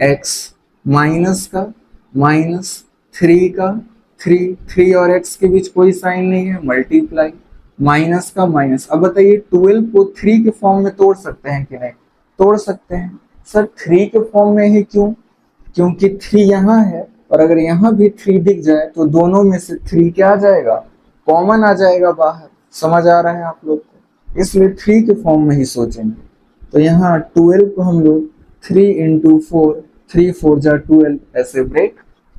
[SPEAKER 1] एक्स माइनस का माइनस 3 का 3 और x के बीच कोई साइन नहीं है, मल्टीप्लाई माइनस का माइनस। अब बताइए 12 को 3 के फॉर्म में तोड़ सकते हैं कि नहीं? तोड़ सकते हैं। सर 3 के फॉर्म में ही क्यों? क्योंकि 3 यहाँ है और अगर यहाँ भी 3 दिख जाए तो दोनों में से 3 क्या आ जाएगा? कॉमन आ जाएगा बाहर। समझ आ रहा है आप लोग को? इसलिए 3 के फॉर्म में ही सोचेंगे। तो यहाँ 12 को हम लोग 3 इंटू 4, 3 4 जा 12 ऐसे ब्रेक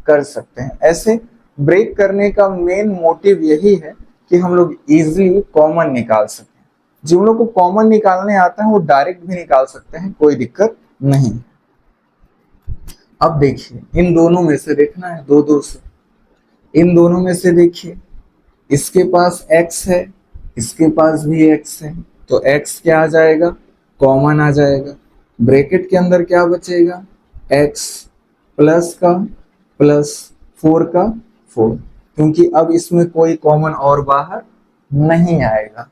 [SPEAKER 1] कर सकते हैं। ऐसे ब्रेक करने का मेन मोटिव यही है कि हम लोग इजीली कॉमन निकाल सकें। जिन लोग को कॉमन निकालने आता है वो डायरेक्ट भी निकाल सकते हैं, कोई दिक्कत नहीं। अब देखिए, इन दोनों में से देखना है, दो दो से, इन दोनों में से देखिए, इसके पास x है, इसके पास भी x है, तो x क्या आ जाएगा? कॉमन आ जाएगा। ब्रैकेट के अंदर क्या बचेगा? x प्लस का प्लस 4 का 4, क्योंकि अब इसमें कोई कॉमन और बाहर नहीं आएगा,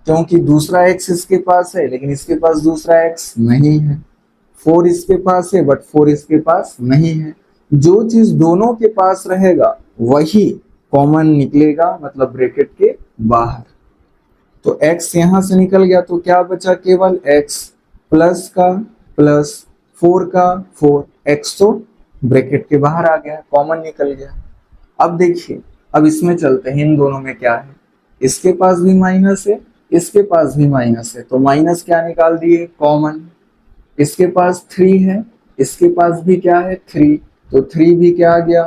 [SPEAKER 1] क्योंकि दूसरा x इसके पास है लेकिन इसके पास दूसरा x नहीं है। 4 इसके पास है बट 4 इसके पास नहीं है। जो चीज दोनों के पास रहेगा वही कॉमन निकलेगा, मतलब ब्रैकेट के बाहर। तो x यहां से निकल गया तो क्या बचा? केवल x प्लस का प्लस 4 का 4, x तो ब्रैकेट के बाहर आ गया, कॉमन निकल गया। अब देखिए, अब इसमें चलते हैं, इन दोनों में क्या है? इसके पास भी माइनस है, इसके पास भी माइनस है, तो माइनस क्या निकाल दिए? कॉमन। इसके पास 3 है, इसके पास भी क्या है? 3, तो 3 भी क्या आ गया?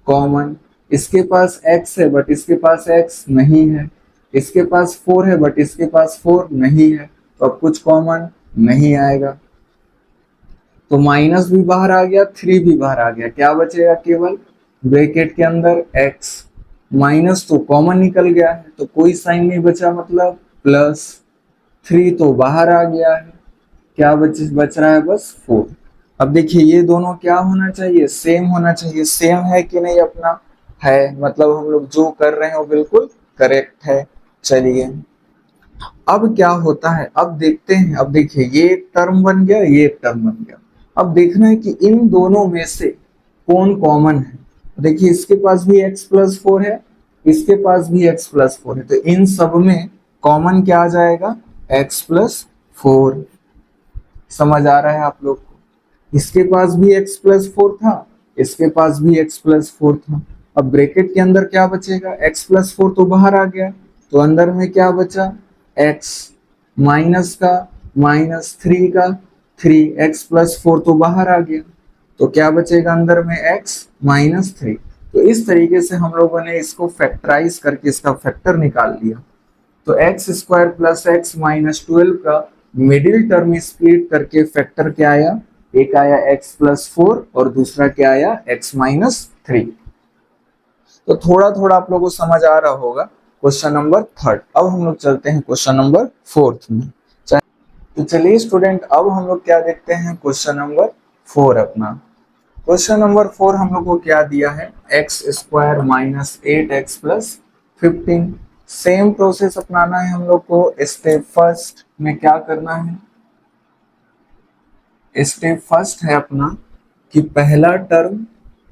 [SPEAKER 1] कॉमन। इसके पास x है बट इसके पास x नहीं है, इसके पास 4 है बट इसके पास 4 नहीं है, तो अब कुछ कॉमन नहीं आएगा। तो माइनस भी बाहर आ गया, 3 भी बाहर आ गया, क्या बचेगा? केवल ब्रैकेट के अंदर x। माइनस तो कॉमन निकल गया है तो कोई साइन नहीं बचा, मतलब प्लस। 3 तो बाहर आ गया है, क्या बच रहा है? बस 4। अब देखिए, ये दोनों क्या होना चाहिए? सेम होना चाहिए। सेम है कि नहीं? अपना है, मतलब हम लोग जो कर रहे हैं वो बिल्कुल करेक्ट है। चलिए, अब क्या होता है? अब देखते हैं। अब देखिए, ये एक टर्म बन गया, ये एक टर्म बन गया। अब देखना है कि इन दोनों में से कौन कॉमन है। देखिए, इसके पास भी x प्लस 4 है, इसके पास भी x प्लस 4 है, तो इन सब में कॉमन क्या आ जाएगा? x plus 4। समझ आ रहा है आप लोग को? इसके पास भी x प्लस 4 था, इसके पास भी x प्लस 4 था। अब ब्रैकेट के अंदर क्या बचेगा? x प्लस 4 तो बाहर आ गया, तो अंदर में क्या बचा? x माइनस का माइनस 3 का 3, x प्लस 4 तो बाहर आ गया, तो क्या बचेगा अंदर में? x minus 3। तो इस तरीके से हम लोगों ने इसको फैक्टराइज करके इसका फैक्टर निकाल लिया। तो x² प्लस x माइनस 12 का मिडिल टर्म स्प्लिट करके फैक्टर क्या आया? एक आया x प्लस 4 और दूसरा क्या आया? x minus 3। तो थोड़ा थोड़ा आप लोगों को समझ आ रहा होगा। Question number third. अब हम लोग चलते हैं क्वेश्चन नंबर फोर्थ में। तो चलिए स्टूडेंट, अब हम लोग क्या देखते हैं, क्वेश्चन नंबर फोर अपना। क्वेश्चन नंबर फोर हम लोग को क्या दिया है, x square minus 8x plus 15। Same process अपनाना है हम लोग को। स्टेप फर्स्ट में क्या करना है, स्टेप फर्स्ट है अपना कि पहला टर्म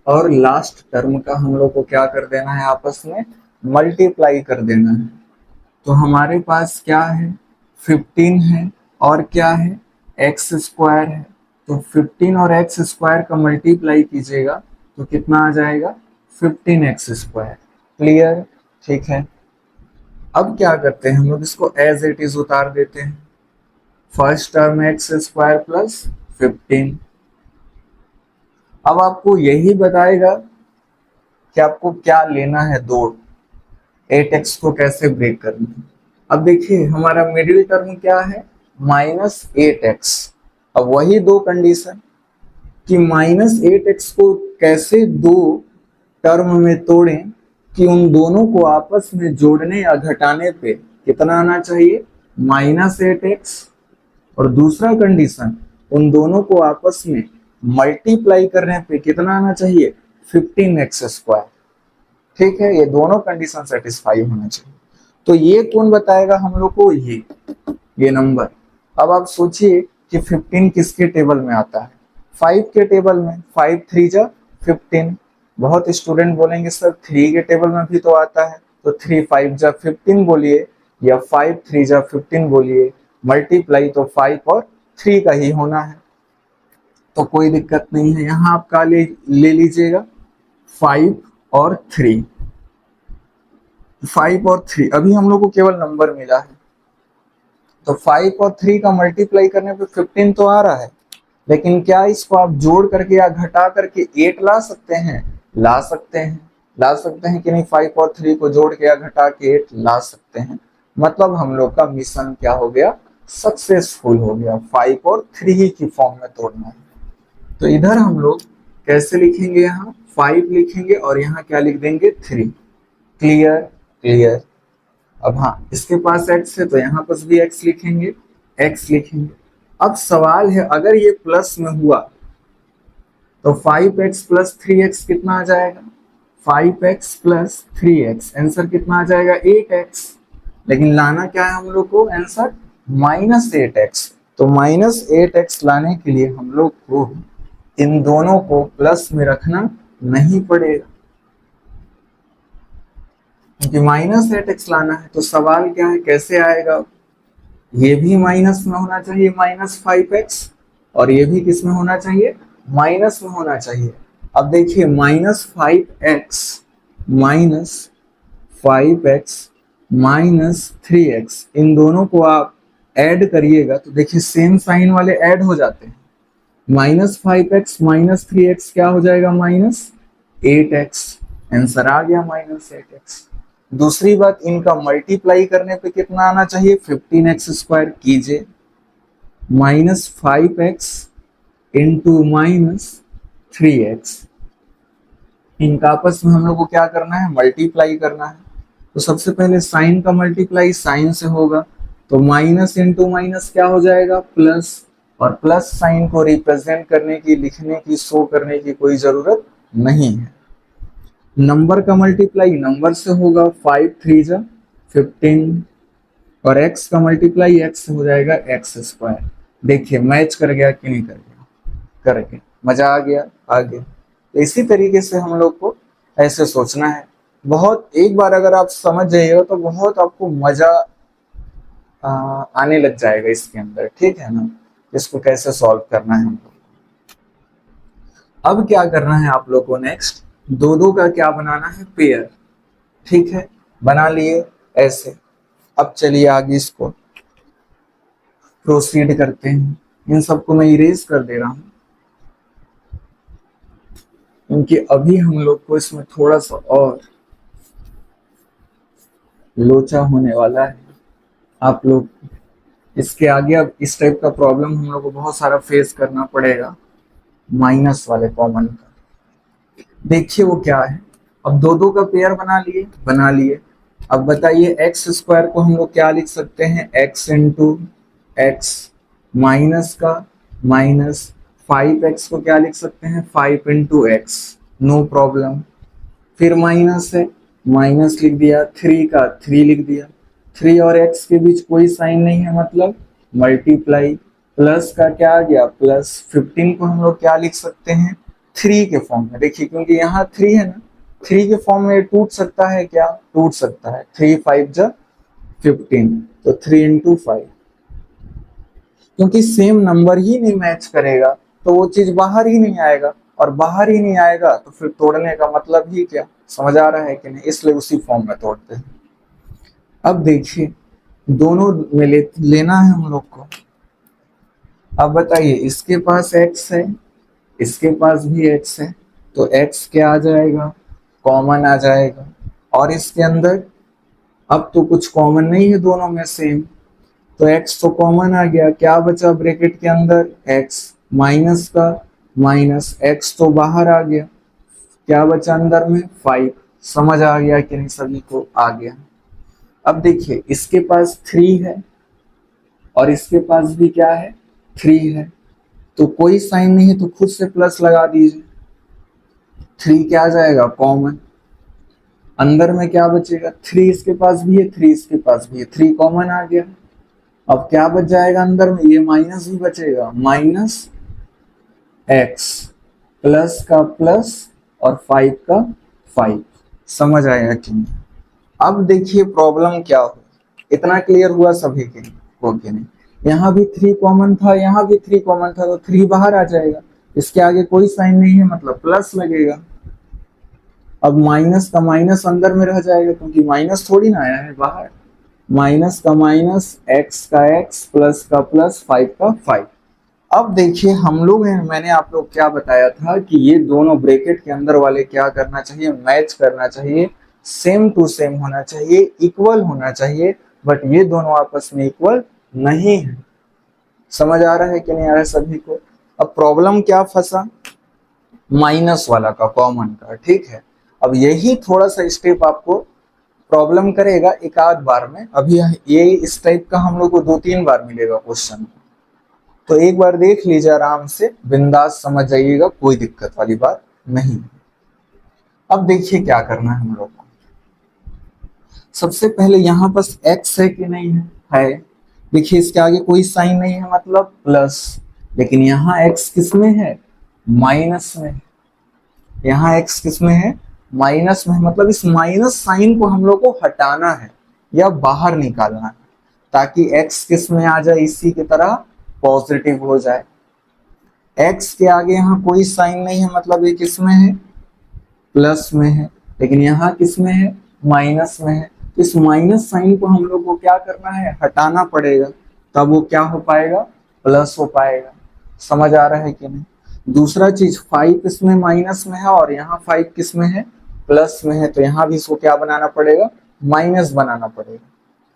[SPEAKER 1] और लास्ट टर्म का हम लोग को क्या कर देना है, आपस में मल्टीप्लाई कर देना है। तो हमारे पास क्या है, 15 है और क्या है, एक्स स्क्वायर है। तो 15 और एक्स स्क्वायर का मल्टीप्लाई कीजिएगा तो कितना आ जाएगा, 15x स्क्वायर। क्लियर, ठीक है। अब क्या करते हैं हम लोग, इसको एज इट इज उतार देते हैं। First term x square plus 15। अब आपको यही बताएगा कि आपको क्या लेना है, दो 8x को कैसे ब्रेक करना है। अब देखिए हमारा मिडिल टर्म क्या है, -8x। अब वही दो कंडीशन कि -8x को कैसे दो टर्म में तोड़ें कि उन दोनों को आपस में जोड़ने या घटाने पे कितना आना चाहिए, -8x। और दूसरा कंडीशन, उन दोनों को आपस में मल्टीप्लाई करने पे कितना आना चाहिए, 15x स्क्वायर। ठीक है, ये दोनों कंडीशन सेटिस्फाई होना चाहिए। तो ये कौन बताएगा हम लोग को, ये नंबर। अब आप सोचिए कि 15 किसके टेबल में आता है, 5 के टेबल में। 5 3 जा 15। बहुत स्टूडेंट बोलेंगे सर 3 के टेबल में भी तो आता है, तो 3 5 जा 15 बोलिए या 5 3 जा 15 बोलिए। मल्टीप्लाई तो 5 और 3 का ही होना है, तो कोई दिक्कत नहीं है। यहाँ आप का ले लीजिएगा 5 और 3। 5 और 3 अभी हम लोग को केवल नंबर मिला है, तो 5 और 3 का मल्टीप्लाई करने पे 15 तो आ रहा है, लेकिन क्या इसको आप जोड़ करके या घटा करके 8 ला सकते हैं, ला सकते हैं, ला सकते हैं कि नहीं। 5 और 3 को जोड़ के या घटा के 8 ला सकते हैं। मतलब हम लोग का मिशन क्या हो गया, सक्सेसफुल हो गया। 5 और 3 की फॉर्म में तोड़ना है। तो इधर हम लोग कैसे लिखेंगे, यहाँ 5 लिखेंगे और यहाँ क्या लिख देंगे, 3। Clear, clear. अब हाँ, इसके पास x है तो यहाँ पर भी x लिखेंगे, x लिखेंगे। अब सवाल है, अगर ये प्लस में हुआ तो 5x प्लस 3x कितना आ जाएगा, 5x प्लस 3x। आंसर कितना आ जाएगा, 8x। लेकिन लाना क्या है हम लोग को, आंसर -8x। तो -8x लाने के लिए हम लोग को इन दोनों को प्लस में रखना नहीं पड़ेगा, क्योंकि -8x लाना है। तो सवाल क्या है, कैसे आएगा, ये भी माइनस में होना चाहिए -5x, और ये भी किस में होना चाहिए, माइनस में होना चाहिए। अब देखिए -5x -3x, इन दोनों को आप ऐड करिएगा तो देखिए सेम साइन वाले ऐड हो जाते हैं। -5x -3x क्या हो जाएगा, -8x। आंसर आ गया -8x। दूसरी बात, इनका मल्टीप्लाई करने पे कितना आना चाहिए, 15x स्क्वायर कीजिए। -5x इंटू -3x, इनका आपस में हम लोग को क्या करना है, मल्टीप्लाई करना है। तो सबसे पहले साइन का मल्टीप्लाई साइन से होगा, तो माइनस इंटू माइनस क्या हो जाएगा, प्लस। और प्लस साइन को रिप्रेजेंट करने की, लिखने की, शो करने की कोई जरूरत नहीं है। नंबर का मल्टीप्लाई नंबर से होगा, 5 3 जा 15, और x का मल्टीप्लाई x से हो जाएगा x स्क्वायर। देखिए मैच कर गया कि नहीं कर गया, कर गया। मजा आ गया, आ गया। तो इसी तरीके से हम लोग को ऐसे सोचना है। बहुत, एक बार अगर आप समझ जाइएगा तो बहुत आपको मजा आने लग जाएगा इसके अंदर, ठीक है ना। इसको कैसे सॉल्व करना है हम लोग। अब क्या करना है आप लोग को, नेक्स्ट दो दो का क्या बनाना है, पेयर। ठीक है, बना लिए ऐसे। अब चलिए आगे इसको प्रोसीड करते हैं। इन सबको मैं इरेज कर दे रहा हूं, क्योंकि अभी हम लोग को इसमें थोड़ा सा और लोचा होने वाला है। आप लोग इसके आगे अब इस टाइप का प्रॉब्लम हम लोग को बहुत सारा फेस करना पड़ेगा, माइनस वाले कॉमन का। देखिए वो क्या है। अब दो दो का पेयर बना लिए, अब बताइए एक्स स्क्वायर को हम लोग क्या लिख सकते हैं, एक्स इंटू एक्स माइनस का माइनस 5x को क्या लिख सकते हैं, 5 इंटू एक्स, नो प्रॉब्लम। फिर माइनस है, माइनस लिख दिया, 3 का 3 लिख दिया, 3 और x के बीच कोई साइन नहीं है मतलब मल्टीप्लाई, प्लस का क्या आ गया प्लस, 15 को हम लोग क्या लिख सकते हैं 3 के फॉर्म में। देखिए क्योंकि यहाँ 3 है ना, 3 के फॉर्म में टूट सकता है, क्या टूट सकता है, 3 5 जा 15, तो 3 इंटू 5। क्योंकि सेम नंबर ही नहीं मैच करेगा तो वो चीज बाहर ही नहीं आएगा, और बाहर ही नहीं आएगा तो फिर तोड़ने का मतलब ही क्या, समझ आ रहा है कि नहीं, इसलिए उसी फॉर्म में तोड़ते हैं। अब देखिए दोनों में लेना है हम लोग को। अब बताइए इसके पास x है, इसके पास भी x है, तो x क्या आ जाएगा, कॉमन आ जाएगा, और इसके अंदर अब तो कुछ कॉमन नहीं है दोनों में सेम, तो x तो कॉमन आ गया, क्या बचा ब्रैकेट के अंदर x माइनस का माइनस, x तो बाहर आ गया, क्या बचा अंदर में 5। समझ आ गया कि नहीं, सभी को आ गया। अब देखिए इसके पास 3 है और इसके पास भी क्या है 3 है, तो कोई साइन नहीं है तो खुद से प्लस लगा दीजिए, 3 क्या आ जाएगा कॉमन, अंदर में क्या बचेगा 3 इसके पास भी है 3 इसके पास भी है, 3 कॉमन आ गया। अब क्या बच जाएगा अंदर में, ये माइनस भी बचेगा, माइनस एक्स प्लस का प्लस और 5 का 5। समझ आएगा कि नहीं। अब देखिए प्रॉब्लम क्या हो, इतना क्लियर हुआ सभी के को कि नहीं, यहाँ भी 3 कॉमन था, यहाँ भी 3 कॉमन था, तो 3 बाहर आ जाएगा, इसके आगे कोई साइन नहीं है मतलब प्लस लगेगा। अब माइनस का माइनस अंदर में रह जाएगा क्योंकि माइनस थोड़ी ना आया है बाहर, माइनस का माइनस एक्स का एक्स प्लस का प्लस 5 का 5। अब देखिए हम लोग हैं, मैंने आप लोग क्या बताया था कि ये दोनों ब्रैकेट के अंदर वाले क्या करना चाहिए, मैच करना चाहिए, सेम टू सेम होना चाहिए, इक्वल होना चाहिए, बट ये दोनों आपस में इक्वल नहीं है। समझ आ रहा है कि नहीं आ रहा है सभी को। अब प्रॉब्लम क्या फंसा, माइनस वाला का कॉमन का, ठीक है। अब यही थोड़ा सा स्टेप आपको प्रॉब्लम करेगा एक आध बार में, अभी ये इस टाइप का हम लोग को 2-3 बार मिलेगा क्वेश्चन, तो एक बार देख लीजिए आराम से, बिंदास समझ जाइएगा, कोई दिक्कत वाली बात नहीं। अब देखिए क्या करना है हम लोग को, सबसे पहले यहाँ पास x है कि नहीं है, देखिए इसके आगे कोई साइन नहीं है मतलब प्लस, लेकिन यहाँ x किस में है माइनस में, यहाँ x किस में है माइनस में, मतलब इस माइनस साइन को हम लोग को हटाना है या बाहर निकालना है, ताकि x किस में आ जाए इसी की तरह पॉजिटिव हो जाए। x के आगे यहाँ कोई साइन नहीं है मतलब ये किस में है प्लस में है, लेकिन यहाँ किस में है माइनस में है, तो इस माइनस साइन को हम लोग को क्या करना है हटाना पड़ेगा, तब वो क्या हो पाएगा प्लस हो पाएगा। समझ आ रहा है कि नहीं। दूसरा चीज 5 इसमें माइनस में है और यहाँ 5 किस में है प्लस में है, तो यहाँ भी इसको क्या बनाना पड़ेगा माइनस बनाना पड़ेगा।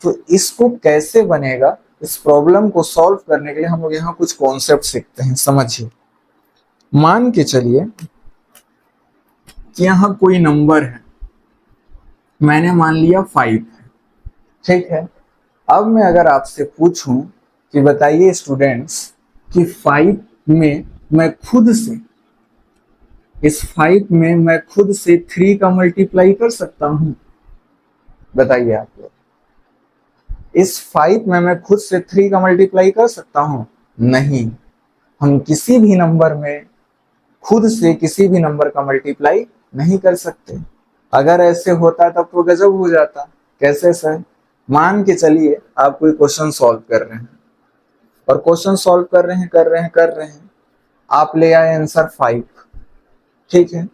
[SPEAKER 1] तो इसको कैसे बनेगा, इस प्रॉब्लम को सॉल्व करने के लिए हम लोग यहाँ कुछ कॉन्सेप्ट सीखते हैं। समझिए, मान के चलिए कि यहाँ कोई नंबर है, मैंने मान लिया 5 है, ठीक है। अब मैं अगर आपसे पूछूं कि बताइए स्टूडेंट्स कि 5 में मैं खुद से, इस 5 में मैं खुद से 3 का मल्टीप्लाई कर सकता हूं, बताइए आप लोग, इस 5 में मैं खुद से 3 का मल्टीप्लाई कर सकता हूं, नहीं। हम किसी भी नंबर में खुद से किसी भी नंबर का मल्टीप्लाई नहीं कर सकते। अगर ऐसे होता तब तो गजब हो जाता। कैसे सर, मान के चलिए आप कोई क्वेश्चन सॉल्व कर रहे हैं और क्वेश्चन सॉल्व कर रहे हैं, आप ले आए आंसर 5, ठीक है,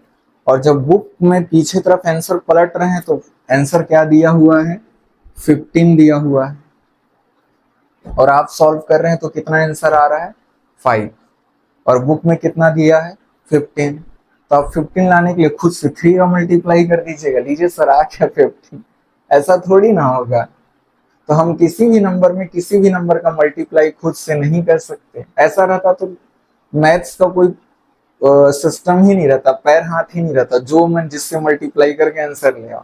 [SPEAKER 1] और जब बुक में पीछे तरफ आंसर पलट रहे हैं तो आंसर क्या दिया हुआ है 15 दिया हुआ है, और आप सॉल्व कर रहे हैं तो कितना आंसर आ रहा है 5, और बुक में कितना दिया है 15, तो आप 15 लाने के लिए खुद से 3 का मल्टीप्लाई कर दीजिएगा, लीजिए सर आ गया 15। ऐसा थोड़ी ना होगा। तो हम किसी भी नंबर में किसी भी नंबर का मल्टीप्लाई खुद से नहीं कर सकते। ऐसा रहता तो मैथ्स का कोई सिस्टम ही नहीं रहता, पैर हाथ ही नहीं रहता, जो मन जिससे मल्टीप्लाई करके आंसर ले आओ।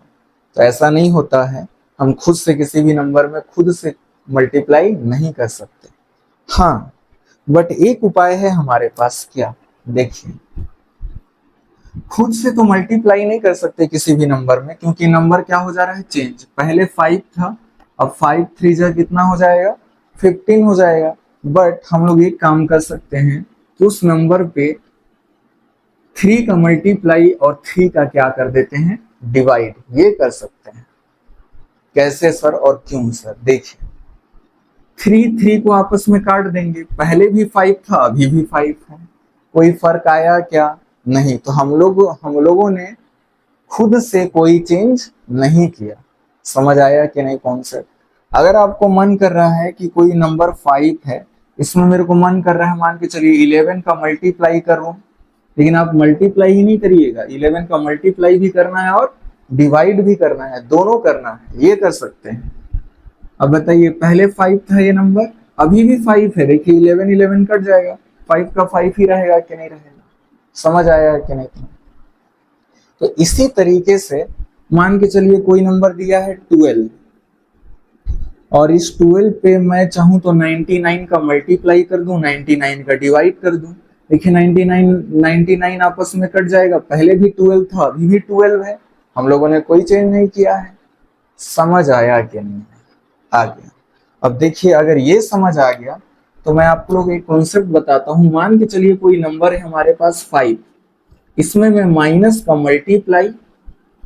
[SPEAKER 1] तो ऐसा नहीं होता है, हम खुद से किसी भी नंबर में खुद से मल्टीप्लाई नहीं कर सकते। हाँ, बट एक उपाय है हमारे पास। क्या? देखिए, खुद से तो मल्टीप्लाई नहीं कर सकते किसी भी नंबर में, क्योंकि नंबर क्या हो जा रहा है, चेंज। पहले 5 था, अब 5 3 जा कितना हो जाएगा, 15 हो जाएगा। बट हम लोग एक काम कर सकते हैं कि उस नंबर पे 3 का मल्टीप्लाई और 3 का क्या कर देते हैं, डिवाइड। ये कर सकते हैं। कैसे सर और क्यों सर? देखिए, 3 को आपस में काट देंगे। पहले भी 5 था, अभी भी 5 है। कोई फर्क आया क्या? नहीं। तो हम लोगों ने खुद से कोई चेंज नहीं किया। समझ आया कि नहीं कॉन्सेप्ट? अगर आपको मन कर रहा है कि कोई नंबर 5 है, इसमें मेरे को मन कर रहा है, मान के चलिए 11 का मल्टीप्लाई करूं, लेकिन आप मल्टीप्लाई ही नहीं करिएगा, 11 का मल्टीप्लाई भी करना है और डिवाइड भी करना है, दोनों करना है। ये कर सकते हैं। अब बताइए, पहले 5 था ये नंबर, अभी भी 5 है। देखिए 11 11 कट जाएगा, 5 का 5 ही रहेगा कि नहीं रहेगा? समझ आया कि नहीं? तो इसी तरीके से मान के चलिए कोई नंबर दिया है 12, और इस 12 पे मैं चाहूं तो 99 का मल्टीप्लाई कर दूं, 99 का डिवाइड कर दूं। देखिए 99 आपस में कट जाएगा। पहले भी 12 था, अभी भी 12 है। हम लोगों ने कोई चेंज नहीं किया है। समझ आया कि नहीं? आ गया। अब देखिए, अगर ये समझ आ गया तो मैं आप लोग एक कॉन्सेप्ट बताता हूं। मान के चलिए कोई नंबर है हमारे पास 5, इसमें मैं माइनस का मल्टीप्लाई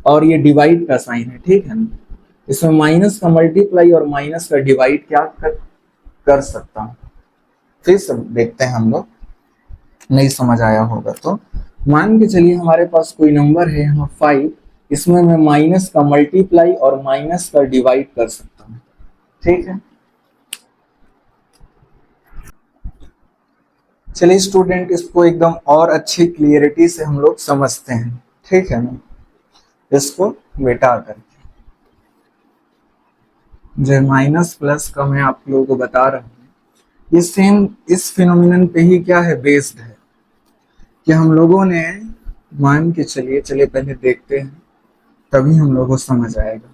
[SPEAKER 1] और ये डिवाइड का साइन है, ठीक है ना? इसमें माइनस का मल्टीप्लाई और माइनस का डिवाइड क्या कर सकता हूं। फिर से देखते हैं हम लोग, नहीं समझ आया होगा तो। मान के चलिए हमारे पास कोई नंबर है यहाँ 5, इसमें मैं माइनस का मल्टीप्लाई और माइनस का डिवाइड कर सकता हूँ, ठीक है? चलिए स्टूडेंट, इसको एकदम और अच्छी क्लियरिटी से हम लोग समझते हैं, ठीक है ना? इसको बेटा करके जो माइनस प्लस का मैं आप लोगों को बता रहा हूँ, ये सेम इस फिनोमिनन पे ही क्या है, बेस्ड है। कि हम लोगों ने मान के चलिए पहले देखते हैं, तभी हम लोगों को समझ आएगा।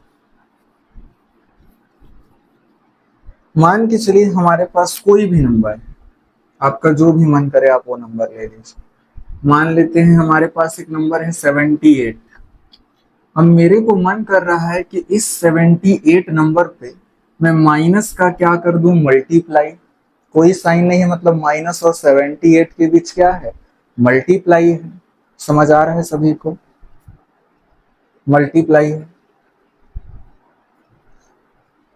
[SPEAKER 1] मान के चलिए हमारे पास कोई भी नंबर है, आपका जो भी मन करे आप वो नंबर ले लीजिए। मान लेते हैं हमारे पास एक नंबर है 78। अब मेरे को मन कर रहा है कि इस 78 नंबर पे मैं माइनस का क्या कर दूं, मल्टीप्लाई। कोई साइन नहीं है, मतलब माइनस और 78 के बीच क्या है, मल्टीप्लाई है। समझ आ रहा है सभी को? मल्टीप्लाई है।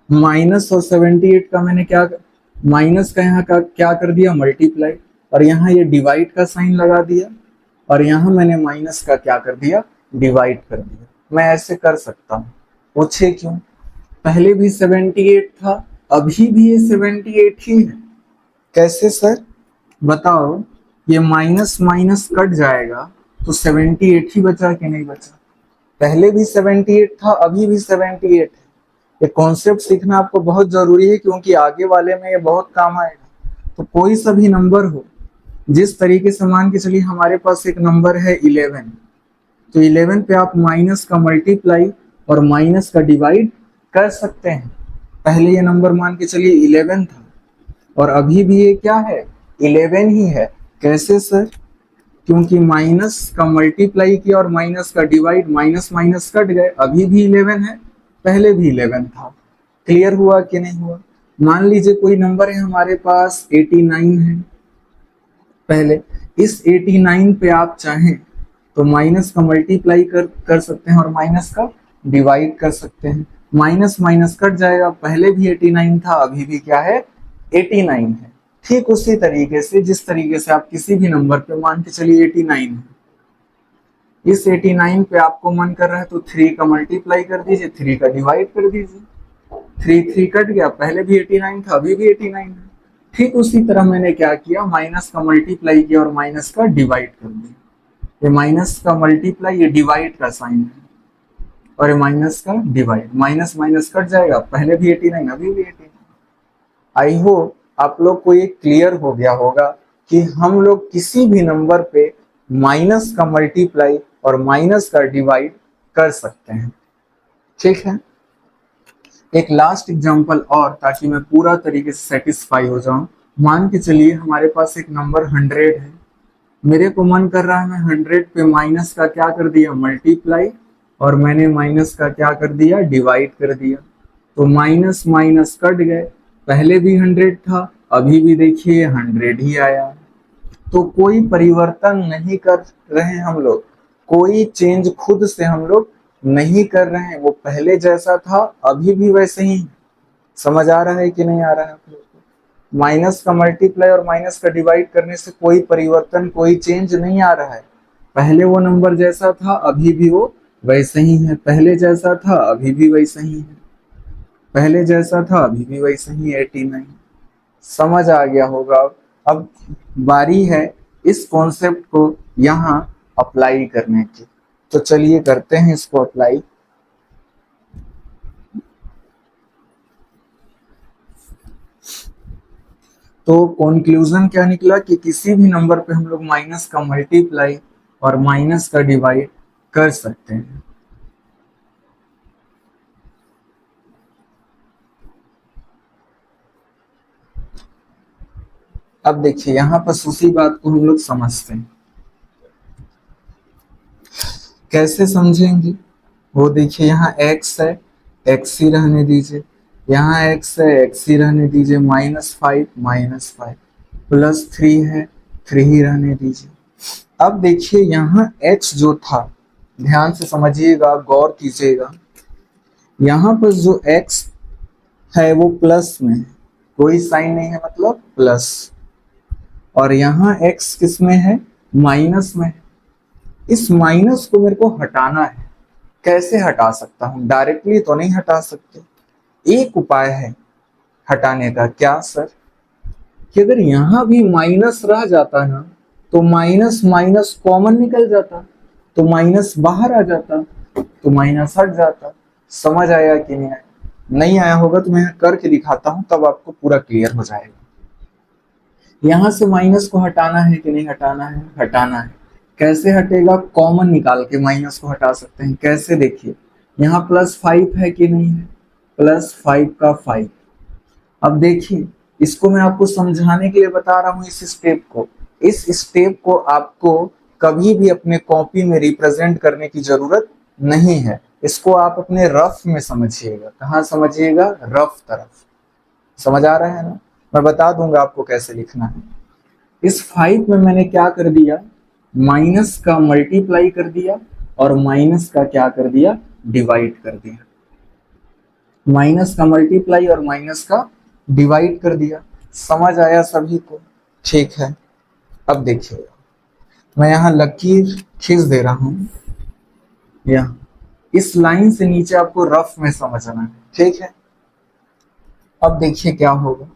[SPEAKER 1] माइनस और 78 का मैंने क्या, माइनस का यहाँ का क्या कर दिया, मल्टीप्लाई, और यहाँ ये डिवाइड का साइन लगा दिया, और यहाँ मैंने माइनस का क्या कर दिया, डिवाइड कर दिया। मैं ऐसे कर सकता हूँ। पूछे क्यों? पहले भी 78 था, अभी भी ये 78 ही है। कैसे सर बताओ? ये माइनस माइनस कट जाएगा तो 78 ही बचा कि नहीं बचा? पहले भी 78 था, अभी भी 78 है। ये कॉन्सेप्ट सीखना आपको बहुत जरूरी है, क्योंकि आगे वाले में ये बहुत काम आएगा। तो कोई सा भी नंबर हो, जिस तरीके से मान के चलिए हमारे पास एक नंबर है 11, तो 11 पे आप माइनस का मल्टीप्लाई और माइनस का डिवाइड कर सकते हैं। पहले ये नंबर मान के चलिए 11 था, और अभी भी ये क्या है, 11 ही है। कैसे सर? क्योंकि माइनस का मल्टीप्लाई किया और माइनस का डिवाइड, माइनस माइनस कट गए, अभी भी 11 है, पहले भी 11 था। क्लियर हुआ कि नहीं हुआ? मान लीजिए कोई नंबर है हमारे पास 89 है। पहले इस 89 पे आप चाहें तो माइनस का मल्टीप्लाई कर सकते हैं और माइनस का डिवाइड कर सकते हैं। माइनस माइनस कट जाएगा, पहले भी 89 था, अभी भी क्या है, 89 है। ठीक उसी तरीके से जिस तरीके से आप किसी भी नंबर पे मान के चलिए 89 है, इस 89 पे आपको मन कर रहा है तो 3 का मल्टीप्लाई कर दीजिए, 3 का डिवाइड कर दीजिए। 3 3 कट गया, पहले भी 89 था, अभी भी 89 है। ठीक उसी तरह मैंने क्या किया, माइनस का मल्टीप्लाई किया और माइनस का डिवाइड कर दिया। ये माइनस का मल्टीप्लाई, ये डिवाइड का साइन है, और ये माइनस का डिवाइड, माइनस माइनस कट जाएगा, पहले भी 89 अभी भी 89। आई होप आप लोग को ये क्लियर हो गया होगा कि हम लोग किसी भी नंबर पे माइनस का मल्टीप्लाई और माइनस का डिवाइड कर सकते हैं। ठीक है? एक लास्ट एग्जांपल और, ताकि मैं पूरा तरीके से सेटिस्फाई हो जाऊं। मान के चलिए हमारे पास एक नंबर 100 है, मेरे को मन कर रहा है मैं 100 पे माइनस का क्या कर दिया, मल्टीप्लाई, और मैंने माइनस का क्या कर दिया, डिवाइड कर दिया। तो माइनस माइनस कट गए, पहले भी 100 था, अभी भी देखिए 100 ही आया। तो कोई परिवर्तन नहीं कर रहे हम लोग, कोई चेंज खुद से हम लोग नहीं कर रहे हैं, वो पहले जैसा था अभी भी वैसे ही। समझ आ रहा है कि नहीं आ रहा है आप लोग को? माइनस का मल्टीप्लाई और माइनस का डिवाइड करने से कोई परिवर्तन, कोई चेंज नहीं आ रहा है। पहले वो नंबर जैसा था अभी भी वो वैसे ही है, पहले जैसा था अभी भी वैसा ही है, पहले जैसा था अभी भी वैसा ही 89। समझ आ गया होगा। अब बारी है इस कॉन्सेप्ट को यहाँ अप्लाई करने की, तो चलिए करते हैं इसको अप्लाई। तो कंक्लूजन क्या निकला कि किसी भी नंबर पे हम लोग माइनस का मल्टीप्लाई और माइनस का डिवाइड कर सकते हैं। अब देखिए यहाँ पर उसी बात को हम लोग समझते हैं। कैसे समझेंगे वो देखिए, यहाँ x है, x ही रहने दीजिए, यहाँ x है, x ही रहने दीजिए, -5 -5, +3 है, 3 ही रहने दीजिए। अब देखिए यहाँ x जो था, ध्यान से समझिएगा, गौर कीजिएगा, यहाँ पर जो x है वो प्लस में है, कोई साइन नहीं है मतलब प्लस, और यहाँ x किस में है, माइनस में है। इस माइनस को मेरे को हटाना है। कैसे हटा सकता हूं, डायरेक्टली तो नहीं हटा सकते। एक उपाय है हटाने का, क्या सर, कि अगर यहां भी माइनस रह जाता ना, तो माइनस माइनस कॉमन निकल जाता, तो माइनस बाहर आ जाता, तो माइनस हट जाता। समझ आया कि नहीं आया? नहीं आया होगा तो मैं करके दिखाता हूं, तब आपको पूरा क्लियर हो जाएगा। यहां से माइनस को हटाना है कि नहीं हटाना है, हटाना है। कैसे हटेगा, कॉमन निकाल के माइनस को हटा सकते हैं। कैसे, देखिए यहाँ +5 है कि नहीं है, +5 का 5। अब देखिए इसको मैं आपको समझाने के लिए बता रहा हूँ, इस स्टेप को। इस स्टेप को आपको कभी भी अपने कॉपी में रिप्रेजेंट करने की जरूरत नहीं है। इसको आप अपने रफ में समझिएगा। कहाँ समझिएगा, रफ तरफ। समझ आ रहा है ना? मैं बता दूंगा आपको कैसे लिखना है। इस 5 में मैंने क्या कर दिया, माइनस का मल्टीप्लाई कर दिया और माइनस का क्या कर दिया, डिवाइड कर दिया। माइनस का मल्टीप्लाई और माइनस का डिवाइड कर दिया। समझ आया सभी को? ठीक है। अब देखिए मैं यहाँ लकीर खींच दे रहा हूं, यहाँ इस लाइन से नीचे आपको रफ में समझना है, ठीक है। अब देखिए क्या होगा,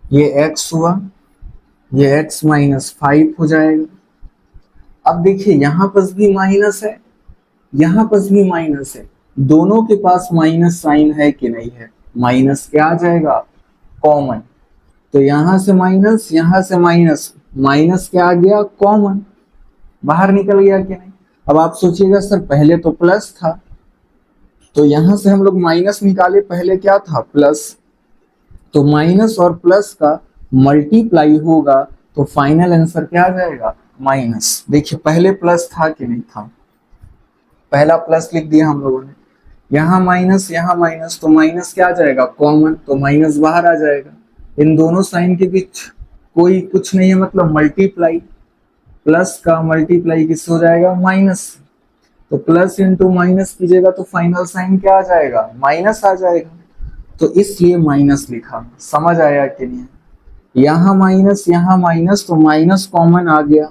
[SPEAKER 1] ये x हुआ, ये x -5 हो जाएगा। अब देखिए यहाँ पर भी माइनस है, यहाँ पर भी माइनस है, दोनों के पास माइनस साइन है कि नहीं है, माइनस क्या आ जाएगा, कॉमन। तो यहाँ से माइनस, यहाँ से माइनस, माइनस क्या आ गया, कॉमन, बाहर निकल गया कि नहीं। अब आप सोचिएगा सर पहले तो प्लस था, तो यहाँ से हम लोग माइनस निकाले, पहले क्या था, प्लस। तो माइनस और प्लस का मल्टीप्लाई होगा तो फाइनल आंसर क्या आ जाएगा, माइनस। देखिए पहले प्लस था कि नहीं था, पहला प्लस लिख दिया हम लोगों ने, यहाँ माइनस, तो माइनस क्या आ जाएगा, कॉमन, तो माइनस बाहर आ जाएगा। इन दोनों साइन के बीच कोई कुछ नहीं है, मतलब मल्टीप्लाई, प्लस का मल्टीप्लाई किससे हो जाएगा, माइनस। तो प्लस इंटू माइनस कीजिएगा तो फाइनल साइन क्या आ जाएगा, माइनस आ जाएगा। तो इसलिए माइनस लिखा। समझ आया कि नहीं? यहाँ माइनस, तो माइनस कॉमन आ गया।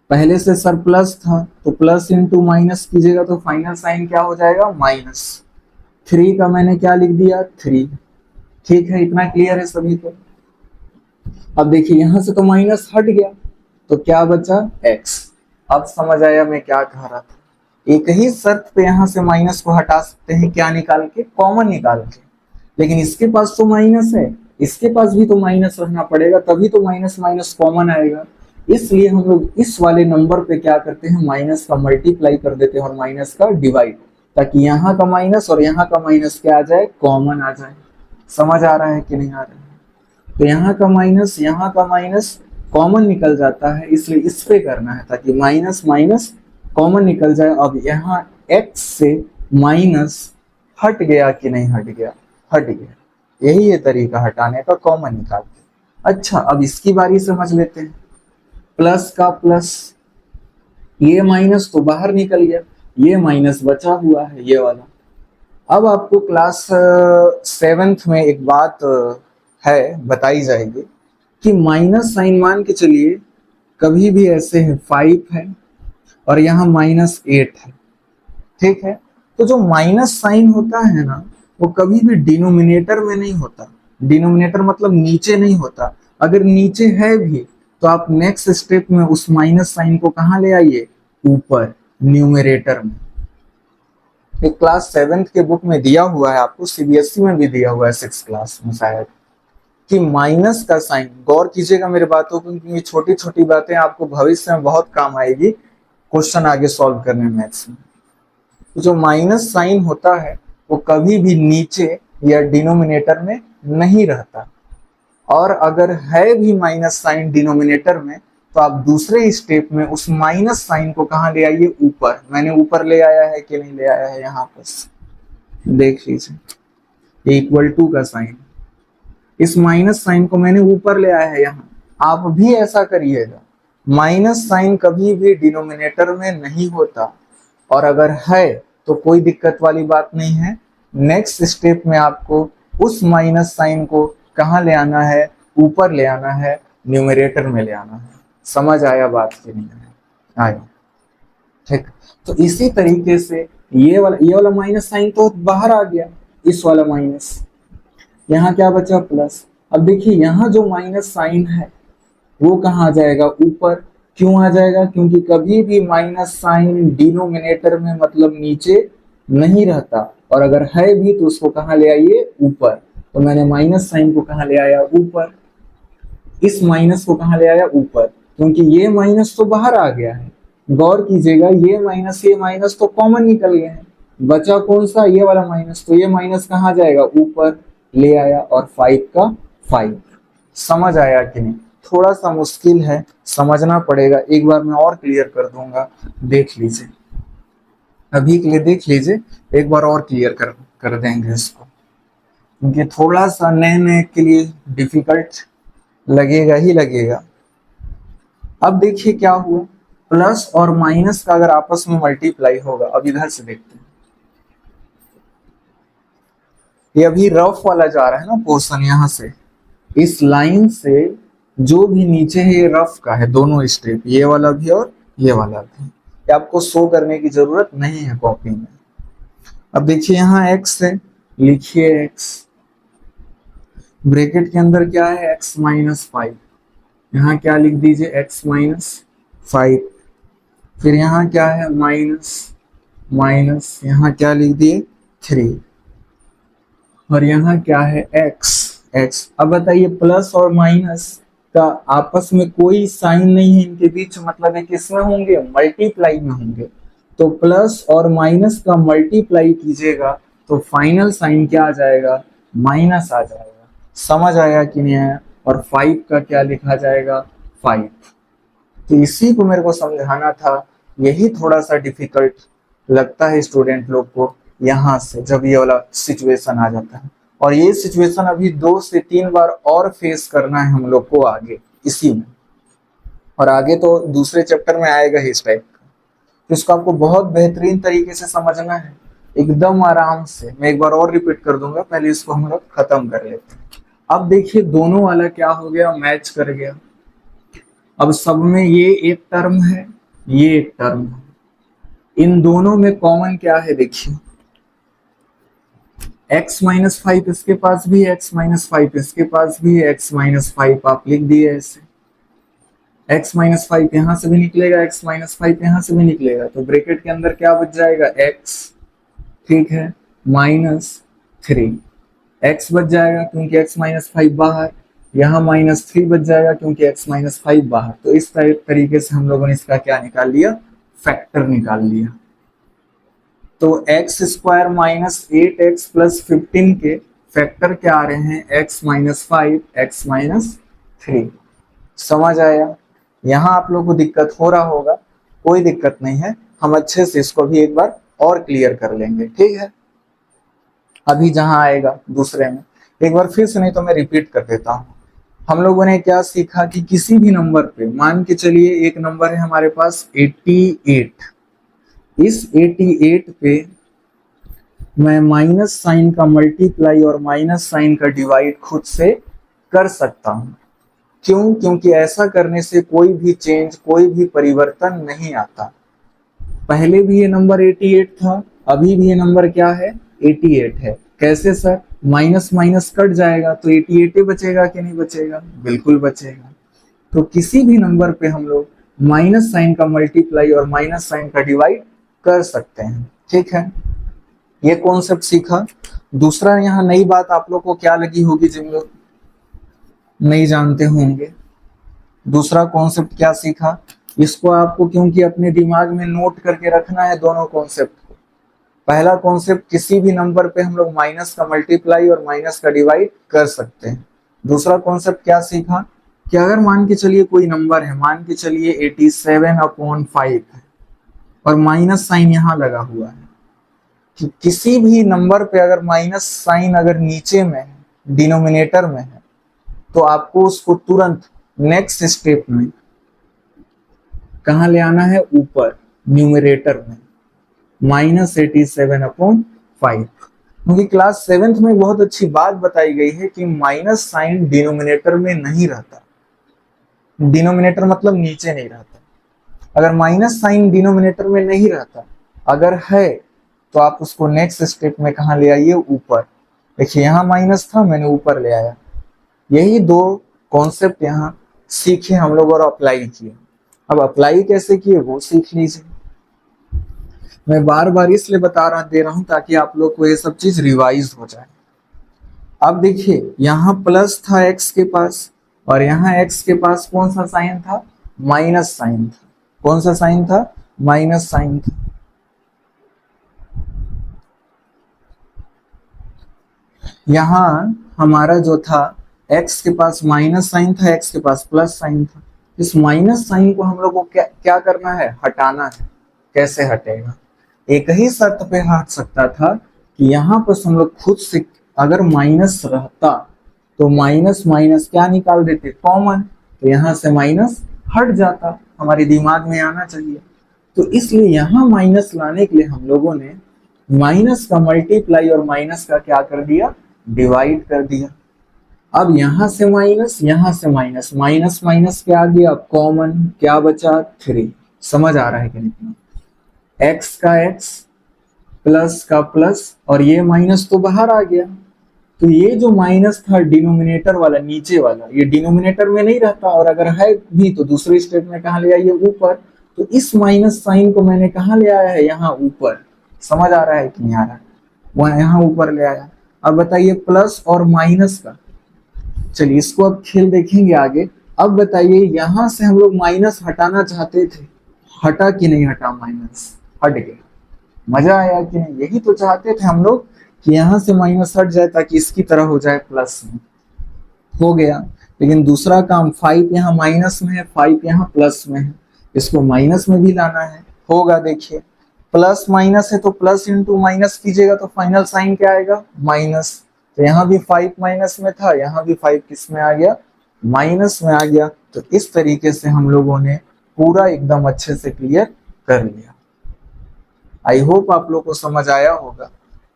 [SPEAKER 1] पहले से सर प्लस था, तो प्लस इंटू माइनस कीजिएगा तो फाइनल साइन क्या हो जाएगा, माइनस। 3 का मैंने क्या लिख दिया, 3। ठीक है, इतना क्लियर है सभी को? अब देखिए यहां से तो माइनस हट गया, तो क्या बचा, x। अब समझ आया मैं क्या कह रहा था। एक ही शर्त पे यहां से माइनस को हटा सकते हैं, क्या निकाल के, कॉमन निकाल के। लेकिन इसके पास तो माइनस है, इसके पास भी तो माइनस रहना पड़ेगा, तभी तो माइनस माइनस कॉमन आएगा। इसलिए हम लोग इस वाले नंबर पे क्या करते हैं, माइनस का मल्टीप्लाई कर देते हैं और माइनस का डिवाइड। ताकि यहाँ का माइनस और यहाँ का माइनस क्या आ जाए, कॉमन आ जाए। समझ आ रहा है कि नहीं आ रहा है? तो यहाँ का माइनस कॉमन निकल जाता है, इसलिए इस पे करना है ताकि माइनस माइनस कॉमन निकल जाए। अब यहाँ x से माइनस हट गया कि नहीं हट गया, हट गया। यही है तरीका हटाने का, कॉमन निकाल के। अच्छा, अब इसकी बारी समझ लेते हैं। प्लस का प्लस, ये माइनस तो बाहर निकल गया, ये माइनस बचा हुआ है, ये वाला। अब आपको क्लास 7th में एक बात है बताई जाएगी कि माइनस साइन मान के चलिए कभी भी ऐसे है 5 है और यहाँ -8 है, ठीक है। तो जो माइनस साइन होता है ना, वो कभी भी डिनोमिनेटर में नहीं होता। डिनोमिनेटर मतलब नीचे नहीं होता। अगर नीचे है भी तो आप नेक्स्ट स्टेप में उस माइनस साइन को कहाँ ले आइए, ऊपर, न्यूमरेटर में। एक क्लास 7th के बुक में दिया हुआ है, आपको सीबीएसई में भी दिया हुआ है 6th क्लास में शायद, कि माइनस का साइन, गौर कीजिएगा मेरे बातों को, क्योंकि ये छोटी छोटी बातें आपको भविष्य में बहुत काम आएगी क्वेश्चन आगे सॉल्व करने में मैथ्स में। तो जो माइनस साइन होता है वो कभी भी नीचे या डिनोमिनेटर में नहीं रहता। और अगर है भी माइनस साइन डिनोमिनेटर में, तो आप दूसरे स्टेप में उस माइनस साइन को कहाँ ले आइए, ऊपर। मैंने ऊपर ले आया है कि नहीं ले आया है, यहाँ पर देख लीजिए, इक्वल टू का साइन, इस माइनस साइन को मैंने ऊपर ले आया है यहाँ। आप भी ऐसा करिएगा, माइनस साइन कभी भी डिनोमिनेटर में नहीं होता, और अगर है तो कोई दिक्कत वाली बात नहीं है। नेक्स्ट स्टेप में आपको उस माइनस साइन को कहाँ ले आना है, ऊपर ले आना है, न्यूमरेटर में ले आना है। समझ आया बात की नहीं आया? ठीक। तो इसी तरीके से ये वाला माइनस साइन तो बाहर आ गया, इस वाला माइनस, यहाँ क्या बचा, प्लस। अब देखिए यहाँ जो माइनस साइन है वो कहाँ आ जाएगा, ऊपर। क्यों आ जाएगा, क्योंकि कभी भी माइनस साइन डिनोमिनेटर में मतलब नीचे नहीं रहता, और अगर है भी तो उसको कहाँ ले आइए, ऊपर। तो मैंने माइनस साइन को कहाँ ले आया, ऊपर। इस माइनस को कहाँ ले आया, ऊपर, क्योंकि ये माइनस तो बाहर आ गया है। गौर कीजिएगा, ये माइनस तो कॉमन निकल गए हैं, बचा कौन सा, ये वाला माइनस। तो ये माइनस कहाँ जाएगा, ऊपर ले आया, और 5 का 5। समझ आया कि नहीं? थोड़ा सा मुश्किल है, समझना पड़ेगा। एक बार मैं और क्लियर कर दूंगा, देख लीजिए, अभी के लिए देख लीजिए, एक बार और क्लियर कर देंगे इसको, क्योंकि थोड़ा सा नए नए के लिए डिफिकल्ट लगेगा ही लगेगा। अब देखिए क्या हुआ, प्लस और माइनस का अगर आपस में मल्टीप्लाई होगा, अब इधर से देखते हैं, ये अभी रफ वाला जा रहा है ना पोर्शन, यहाँ से इस लाइन से जो भी नीचे है ये रफ का है, दोनों स्टेप, ये वाला भी और ये वाला भी। ये आपको शो करने की जरूरत नहीं है कॉपी में। अब देखिए यहाँ x है, लिखिए x, ब्रैकेट के अंदर क्या है, x माइनस 5, यहाँ क्या लिख दीजिए, x माइनस 5। फिर यहाँ क्या है, माइनस माइनस, यहाँ क्या लिख दिए, 3, और यहाँ क्या है, x x। अब बताइए, प्लस और माइनस का आपस में कोई साइन नहीं है इनके बीच, मतलब है किसमें होंगे, मल्टीप्लाई में होंगे। तो प्लस और माइनस का मल्टीप्लाई कीजिएगा तो फाइनल साइन क्या आ जाएगा, माइनस आ जाएगा। समझ आया कि नहीं आया? और 5 का क्या लिखा जाएगा, 5। तो इसी को मेरे को समझाना था, यही थोड़ा सा डिफिकल्ट लगता है स्टूडेंट लोग को यहाँ से, जब ये वाला सिचुएशन आ जाता है। और ये सिचुएशन अभी 2 से 3 बार और फेस करना है हम लोग को आगे इसी में, और आगे तो दूसरे चैप्टर में आएगा ही इस टाइप का। तो इसको आपको बहुत बेहतरीन तरीके से समझना है, एकदम आराम से। मैं एक बार और रिपीट कर दूंगा, पहले इसको हम लोग खत्म कर लेते हैं। अब देखिए दोनों वाला क्या हो गया, मैच कर गया। अब सब में ये एक टर्म है, ये एक टर्म है, इन दोनों में कॉमन क्या है, देखिए x माइनस 5 इसके पास भी है, x माइनस 5 इसके पास भी है, x माइनस 5 आप लिख दिए ऐसे। x माइनस 5 यहाँ से भी निकलेगा, x माइनस 5 यहाँ से भी निकलेगा, तो ब्रैकेट के अंदर क्या बच जाएगा, x, ठीक है, माइनस 3, x बच जाएगा क्योंकि x माइनस 5 बाहर, यहाँ माइनस 3 बच जाएगा क्योंकि x माइनस 5 बाहर। तो इस तरीके से हम लोगों ने इसका क्या निकाल लिया, फैक्टर निकाल लिया। तो x square minus 8x plus 15 के फैक्टर क्या आ रहे हैं, x माइनस 5, x माइनस 3। समझ आया? यहाँ आप लोग को दिक्कत हो रहा होगा, कोई दिक्कत नहीं है, हम अच्छे से इसको भी एक बार और क्लियर कर लेंगे, ठीक है। अभी जहां आएगा दूसरे में एक बार फिर से, नहीं तो मैं रिपीट कर देता हूँ। हम लोगों ने क्या सीखा कि किसी भी नंबर पे, मान के चलिए एक नंबर है हमारे पास 88, इस 88 पे मैं माइनस साइन का मल्टीप्लाई और माइनस साइन का डिवाइड खुद से कर सकता हूं। क्यों? क्योंकि ऐसा करने से कोई भी चेंज, कोई भी परिवर्तन नहीं आता। पहले भी ये नंबर 88 था, अभी भी ये नंबर क्या है, 88 है। कैसे सर? माइनस माइनस कट जाएगा तो 88 ही बचेगा कि नहीं बचेगा? बिल्कुल बचेगा। तो किसी भी नंबर पे हम लोग माइनस साइन का मल्टीप्लाई और माइनस साइन का डिवाइड कर सकते हैं, ठीक है। ये कॉन्सेप्ट सीखा। दूसरा यहाँ नई बात आप लोग को क्या लगी होगी, जिन लोग नहीं जानते होंगे, दूसरा कॉन्सेप्ट क्या सीखा, इसको आपको क्योंकि अपने दिमाग में नोट करके रखना है दोनों कॉन्सेप्ट को। पहला कॉन्सेप्ट, किसी भी नंबर पे हम लोग माइनस का मल्टीप्लाई और माइनस का डिवाइड कर सकते हैं। दूसरा कॉन्सेप्ट क्या सीखा कि अगर मान के चलिए कोई नंबर है, मान के चलिए 87/5 है और माइनस साइन यहाँ लगा हुआ है, कि किसी भी नंबर पे अगर माइनस साइन अगर नीचे में है, डिनोमिनेटर में है, तो आपको उसको तुरंत नेक्स्ट स्टेप में कहाँ ले आना है, ऊपर न्यूमरेटर में, -87/5। क्योंकि क्लास 7th में बहुत अच्छी बात बताई गई है कि माइनस साइन डिनोमिनेटर में नहीं रहता। डिनोमिनेटर मतलब नीचे नहीं रहता। अगर माइनस साइन डिनोमिनेटर में नहीं रहता, अगर है तो आप उसको नेक्स्ट स्टेप में कहाँ ले आइए, ऊपर। देखिए यहाँ माइनस था, मैंने ऊपर ले आया। यही दो कॉन्सेप्ट यहाँ सीखे हम लोग और अप्लाई किए। अब अप्लाई कैसे किए वो सीख लीजिए। मैं बार बार इसलिए दे रहा हूं ताकि आप लोग को ये सब चीज रिवाइज हो जाए। अब देखिए यहाँ प्लस था एक्स के पास, और यहाँ एक्स के पास कौन सा साइन था, माइनस साइन था। कौन सा साइन था, माइनस साइन था। यहाँ हमारा जो था, एक्स के पास माइनस साइन था, एक्स के पास प्लस साइन था। इस माइनस साइन को हम लोग को क्या करना है, हटाना है। कैसे हटेगा? एक ही शर्त पे हट सकता था कि यहाँ पर हम लोग खुद से, अगर माइनस रहता तो माइनस माइनस क्या निकाल देते, कॉमन, तो यहाँ से माइनस हट जाता। हमारे दिमाग में आना चाहिए। तो इसलिए यहाँ माइनस लाने के लिए हम लोगों ने माइनस का मल्टीप्लाई और माइनस का क्या कर दिया, डिवाइड कर दिया। अब यहाँ से माइनस, यहाँ से माइनस, माइनस माइनस क्या आ गया, कॉमन, क्या बचा, 3। समझ आ रहा है कि नहीं? एक्स का एक्स, प्लस का प्लस, और ये माइनस तो बाहर आ गया। तो ये जो माइनस था डिनोमिनेटर वाला, नीचे वाला, ये डिनोमिनेटर में नहीं रहता, और अगर है भी तो दूसरे स्टेप में कहाँ ले आइए, ऊपर। तो इस माइनस साइन को मैंने कहाँ ले आया है, यहाँ ऊपर। समझ आ रहा है कि नहीं आ रहा है? वह यहाँ ऊपर ले आया। अब बताइए प्लस और माइनस का, चलिए इसको अब खेल देखेंगे आगे। अब बताइए यहाँ से हम लोग माइनस हटाना चाहते थे, हटा कि नहीं हटा, माइनस हट गया। मजा आया कि नहीं? यही तो चाहते थे हम लोग कि यहाँ से माइनस हट जाए ताकि इसकी तरह हो जाए प्लस में। हो गया। लेकिन दूसरा काम, 5 यहाँ माइनस में है, 5 यहाँ प्लस में है, इसको माइनस में भी लाना है। होगा, देखिए प्लस माइनस है तो प्लस इंटू माइनस कीजिएगा तो फाइनल साइन क्या आएगा, माइनस। तो यहाँ भी 5 माइनस में था, यहाँ भी 5 किस में आ गया, माइनस में आ गया। तो इस तरीके से हम लोगों ने पूरा एकदम अच्छे से क्लियर कर लिया। आई होप आप लोग को समझ आया होगा,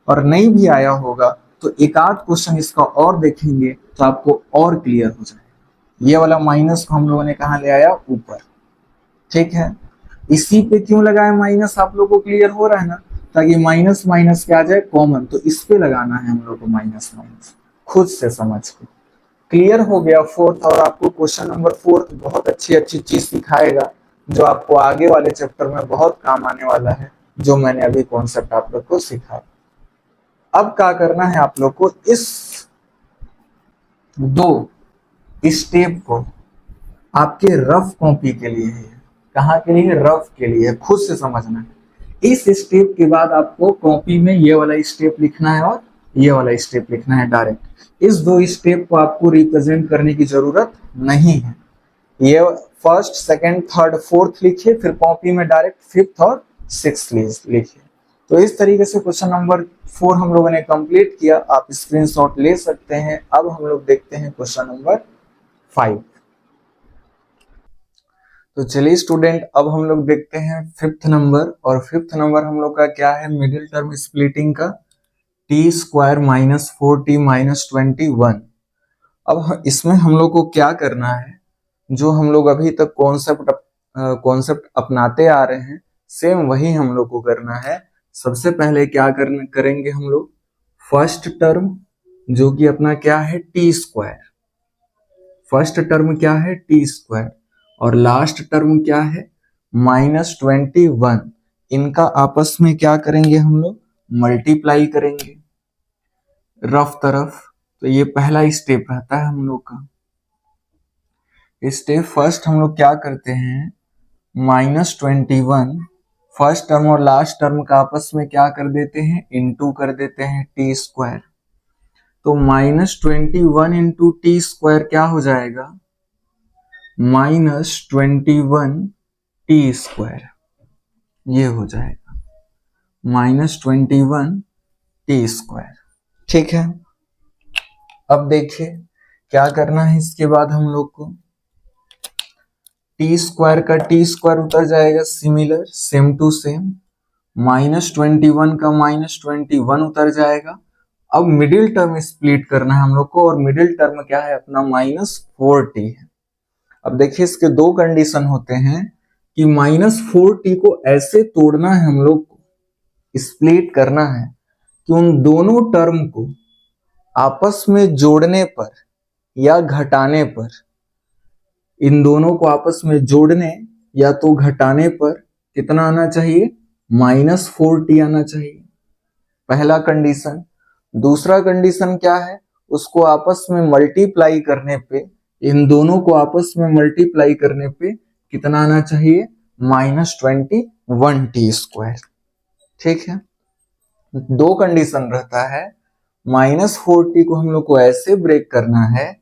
[SPEAKER 1] और नहीं भी आया होगा तो एक आध क्वेश्चन इसका और देखेंगे तो आपको और क्लियर हो जाएगा। ये वाला माइनस को हम लोगों ने कहाँ ले आया, ऊपर। ठीक है, इसी पे क्यों लगाया माइनस, आप लोग को क्लियर हो रहा है ना, ताकि माइनस माइनस क्या आ जाए, कॉमन। तो इस पे लगाना है हम लोग को माइनस माइनस, खुद से समझ के। क्लियर हो गया फोर्थ। और आपको क्वेश्चन नंबर 4 बहुत अच्छी अच्छी चीज सिखाएगा, जो आपको आगे वाले चैप्टर में बहुत काम आने वाला है, जो मैंने अभी कॉन्सेप्ट आप लोग को सिखाया। अब क्या करना है आप लोग को, इस 2 स्टेप को आपके रफ कॉपी के लिए है। कहाँ के लिए, रफ के लिए, खुद से समझना है। इस स्टेप के बाद आपको कॉपी में ये वाला स्टेप लिखना है और ये वाला स्टेप लिखना है डायरेक्ट। इस दो स्टेप को आपको रिप्रेजेंट करने की जरूरत नहीं है। ये फर्स्ट, सेकंड, थर्ड, फोर्थ लिखिए, फिर कॉपी में डायरेक्ट फिफ्थ और सिक्स्थ लिखिए। तो इस तरीके से क्वेश्चन नंबर 4 हम लोगों ने कंप्लीट किया। आप स्क्रीनशॉट ले सकते हैं। अब हम लोग देखते हैं क्वेश्चन नंबर 5। तो चलिए स्टूडेंट, अब हम लोग देखते हैं 5th नंबर। और 5th नंबर हम लोग का क्या है, मिडिल टर्म स्प्लिटिंग का T square minus 4t minus 21। अब इसमें हम लोग को क्या करना है, जो हम लोग अभी तक कॉन्सेप्ट अपनाते आ रहे हैं, सेम वही हम लोग को करना है। सबसे पहले क्या करेंगे हम लोग, फर्स्ट टर्म जो कि अपना क्या है टी स्क्वायर, फर्स्ट टर्म क्या है टी स्क्वायर, और लास्ट टर्म क्या है माइनस 21, इनका आपस में क्या करेंगे हम लोग, मल्टीप्लाई करेंगे रफ तरफ। तो ये पहला स्टेप रहता है हम लोग का। स्टेप फर्स्ट हम लोग क्या करते हैं, माइनस 21 फर्स्ट टर्म और लास्ट टर्म का आपस में क्या कर देते हैं, इनटू कर देते हैं टी स्क्वायर। तो माइनस 21 इंटू टी स्क्वायर क्या हो जाएगा, माइनस 21 टी स्क्वायर, ये हो जाएगा माइनस 21 टी स्क्वायर। ठीक है, अब देखिए क्या करना है इसके बाद हम लोग को, टी स्क्वायर का टी स्क्वायर उतर जाएगा, similar same to same, minus 21 का माइनस 21 उतर जाएगा। अब मिडिल टर्म स्प्लिट करना है हम लोग को, और मिडिल टर्म क्या है अपना माइनस 4t है। अब देखिए इसके दो कंडीशन होते हैं कि माइनस 4t को ऐसे तोड़ना है हम लोग को, स्प्लिट करना है कि उन दोनों टर्म को आपस में जोड़ने पर या घटाने पर, इन दोनों को आपस में जोड़ने या तो घटाने पर कितना आना चाहिए, माइनस 4t आना चाहिए, पहला कंडीशन। दूसरा कंडीशन क्या है, उसको आपस में मल्टीप्लाई करने पे, इन दोनों को आपस में मल्टीप्लाई करने पे कितना आना चाहिए, माइनस 21t स्क्वायर। ठीक है, दो कंडीशन रहता है, माइनस 4t को हम लोग को ऐसे ब्रेक करना है,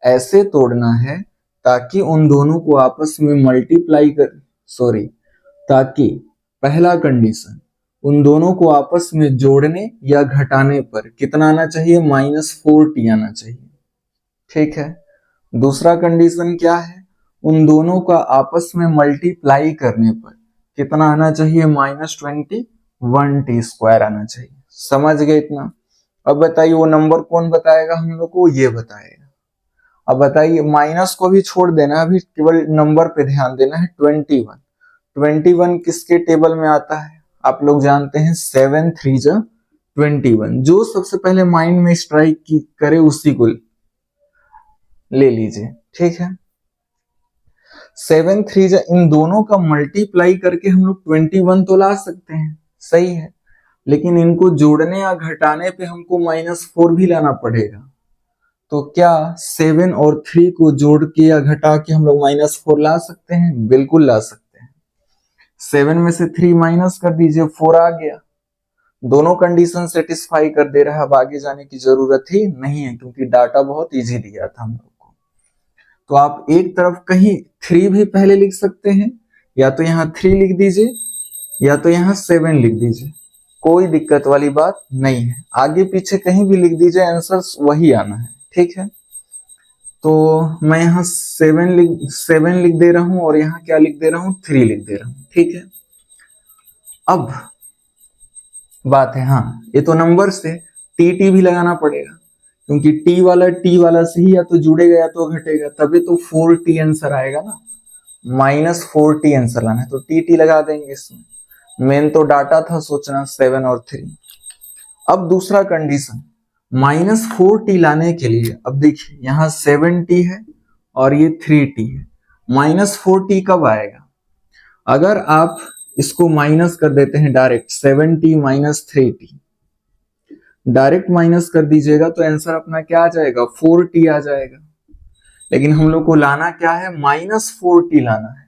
[SPEAKER 1] ऐसे तोड़ना है ताकि उन दोनों को आपस में मल्टीप्लाई ताकि पहला कंडीशन, उन दोनों को आपस में जोड़ने या घटाने पर कितना आना चाहिए, माइनस 4t आना चाहिए। ठीक है, दूसरा कंडीशन क्या है, उन दोनों का आपस में मल्टीप्लाई करने पर कितना आना चाहिए, माइनस 21t स्क्वायर आना चाहिए। समझ गए इतना? अब बताइए वो नंबर कौन बताएगा हम लोग को, ये बताएगा। अब बताइए, माइनस को भी छोड़ देना, अभी केवल नंबर पे ध्यान देना है। 21 किसके टेबल में आता है, आप लोग जानते हैं 7 3 जा 21। जो सबसे पहले माइंड में स्ट्राइक करे उसी को ले लीजिए। ठीक है, 7 3 जा, इन दोनों का मल्टीप्लाई करके हम लोग 21 तो ला सकते हैं, सही है, लेकिन इनको जोड़ने या घटाने पे हमको -4 भी लाना पड़ेगा। तो क्या 7 और 3 को जोड़ के या घटा के हम लोग -4 ला सकते हैं? बिल्कुल ला सकते हैं। 7 में से 3 माइनस कर दीजिए, 4 आ गया। दोनों कंडीशन सेटिस्फाई कर दे रहा है, अब आगे जाने की जरूरत ही नहीं है क्योंकि डाटा बहुत इजी दिया था हम लोग को। तो आप एक तरफ कहीं 3 भी पहले लिख सकते हैं, या तो यहाँ 3 लिख दीजिए या तो यहाँ 7 लिख दीजिए, कोई दिक्कत वाली बात नहीं है। आगे पीछे कहीं भी लिख दीजिए, आंसर वही आना है। ठीक है, तो मैं यहाँ 7 लिख दे रहा हूं और यहाँ क्या लिख दे रहा हूं, 3 लिख दे रहा हूं। ठीक है, अब बात है, हाँ ये तो नंबर से टी भी लगाना पड़ेगा क्योंकि टी वाला से ही या तो जुड़ेगा या तो घटेगा, तभी तो 4t आंसर आएगा ना। -4t आंसर लाना है तो टी लगा देंगे इसमें। मेन तो डाटा था सोचना 7 और 3। अब दूसरा कंडीशन, -4t लाने के लिए, अब देखिए यहाँ 7t है और ये 3t है, -4t कब आएगा, अगर आप इसको माइनस कर देते हैं direct, 7t minus 3t direct minus कर दीजिएगा तो आंसर अपना क्या आ जाएगा, 4t आ जाएगा। लेकिन हम लोग को लाना क्या है, -4t लाना है।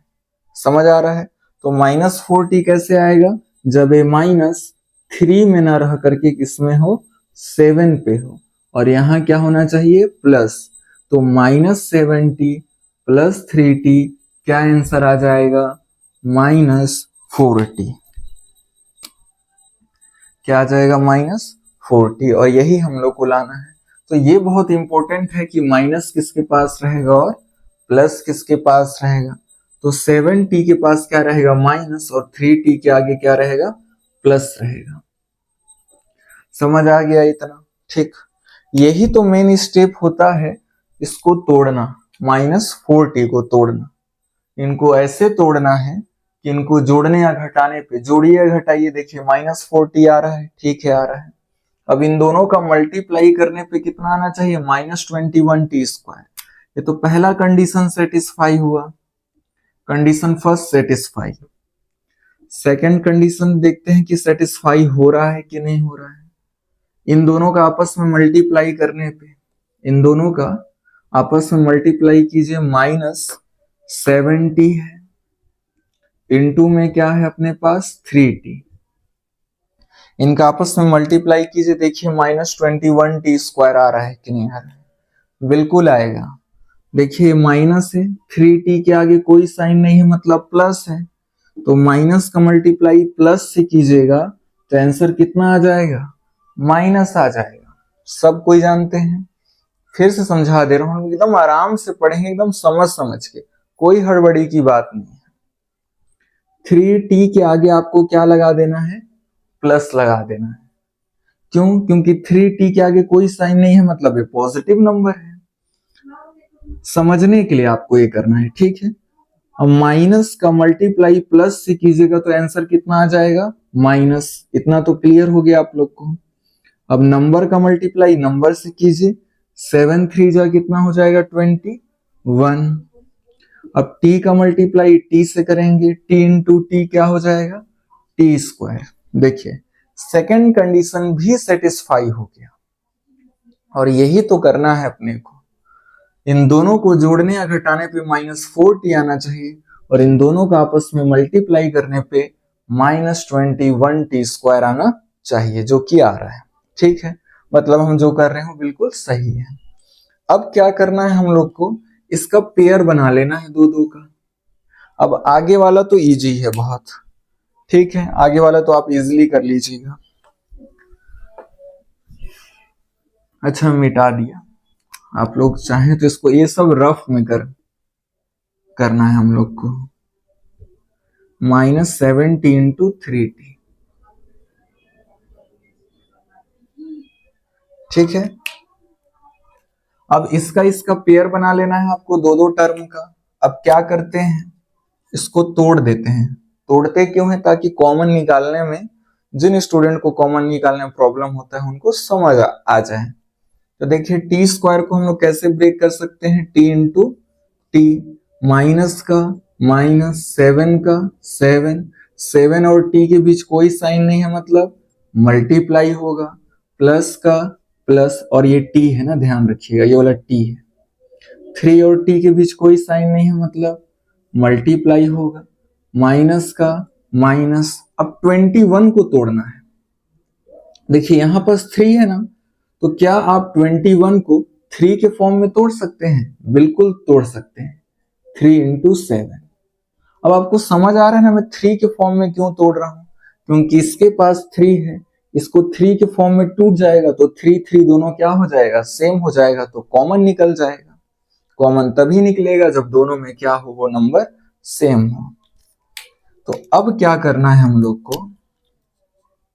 [SPEAKER 1] समझ आ रहा है? तो -4t कैसे आएगा, जब ये -3 में ना रह करके किसमें हो, 7 पे हो, और यहाँ क्या होना चाहिए, प्लस। तो -70 + 3t क्या आंसर आ जाएगा, -40। क्या आ जाएगा, -40, और यही हम लोग को लाना है। तो ये बहुत इंपॉर्टेंट है कि माइनस किसके पास रहेगा और प्लस किसके पास रहेगा। तो 7t के पास क्या रहेगा, माइनस, और 3t के आगे क्या रहेगा, प्लस रहेगा। समझ आ गया इतना, ठीक। यही तो मेन स्टेप होता है इसको तोड़ना, -4t को तोड़ना। इनको ऐसे तोड़ना है कि इनको जोड़ने या घटाने पे, जोड़िए या घटाइए, देखिए -4t आ रहा है, ठीक है, आ रहा है। अब इन दोनों का मल्टीप्लाई करने पे कितना आना चाहिए, -21t²। ये तो पहला कंडीशन सेटिस्फाई हुआ, condition first satisfy. Second condition देखते हैं कि सेटिस्फाई हो रहा है कि नहीं हो रहा है। इन दोनों का आपस में मल्टीप्लाई करने पे, इन दोनों का आपस में मल्टीप्लाई कीजिए, -70 है, इनटू में क्या है अपने पास, 3t। इनका आपस में मल्टीप्लाई कीजिए, देखिए -21t² आ रहा है कि नहीं आ रहा है, बिल्कुल आएगा। देखिए माइनस है, 3t के आगे कोई साइन नहीं है, मतलब प्लस है, तो माइनस का मल्टीप्लाई प्लस से कीजिएगा तो आंसर कितना आ जाएगा, माइनस आ जाएगा। सब कोई जानते हैं। फिर से समझा दे रहा हूं, एकदम आराम से पढ़ेंगे, एकदम समझ समझ के, कोई हड़बड़ी की बात नहीं है। 3t के आगे आपको क्या लगा देना है, प्लस लगा देना है। क्यों, क्योंकि 3t के आगे कोई साइन नहीं है, मतलब ये पॉजिटिव नंबर है। समझने के लिए आपको ये करना है, ठीक है। अब माइनस का मल्टीप्लाई प्लस से कीजिएगा तो आंसर कितना आ जाएगा, माइनस। इतना तो क्लियर हो गया आप लोग को। अब नंबर का मल्टीप्लाई नंबर से कीजिए, 7 3 जा कितना हो जाएगा, 21। अब t का मल्टीप्लाई t से करेंगे, t इंटू टी क्या हो जाएगा, t²। देखिए सेकंड कंडीशन भी सेटिस्फाई हो गया, और यही तो करना है अपने को। इन दोनों को जोड़ने या घटाने पे -4t आना चाहिए, और इन दोनों का आपस में मल्टीप्लाई करने पे -21t² आना चाहिए, जो कि आ रहा है, ठीक है। मतलब हम जो कर रहे हैं बिल्कुल सही है। अब क्या करना है हम लोग को, इसका पेयर बना लेना है दो दो का। अब आगे वाला तो इजी है बहुत, ठीक है, आगे वाला तो आप इजीली कर लीजिएगा। अच्छा मिटा दिया, आप लोग चाहें तो इसको ये सब रफ में करना है हम लोग को, -70 इंटू 3t, ठीक है। अब इसका पेयर बना लेना है आपको, दो दो टर्म का। अब क्या करते हैं, इसको तोड़ देते हैं। तोड़ते क्यों है, ताकि कॉमन निकालने में, जिन स्टूडेंट को कॉमन निकालने में प्रॉब्लम होता है उनको समझ आ जाए। तो देखिए t² को हम लोग कैसे ब्रेक कर सकते हैं, t इंटू टी, माइनस का -7 का 7 और t के बीच कोई साइन नहीं है, मतलब मल्टीप्लाई होगा, प्लस का प्लस, और ये t है ना, ध्यान रखिएगा ये वाला t है। 3 और t के बीच कोई साइन नहीं है, मतलब मल्टीप्लाई होगा, माइनस का माइनस। अब 21 को तोड़ना है। देखिए यहां पास 3 है ना, तो क्या आप 21 को 3 के फॉर्म में तोड़ सकते हैं, बिल्कुल तोड़ सकते हैं, 3 इंटू 7। अब आपको समझ आ रहा है ना मैं 3 के फॉर्म में क्यों तोड़ रहा हूं, क्योंकि इसके पास 3 है, इसको 3 के फॉर्म में टूट जाएगा तो 3 3 दोनों क्या हो जाएगा, सेम हो जाएगा, तो कॉमन निकल जाएगा। कॉमन तभी निकलेगा जब दोनों में क्या हो, वो नंबर सेम हो। तो अब क्या करना है हम लोग को,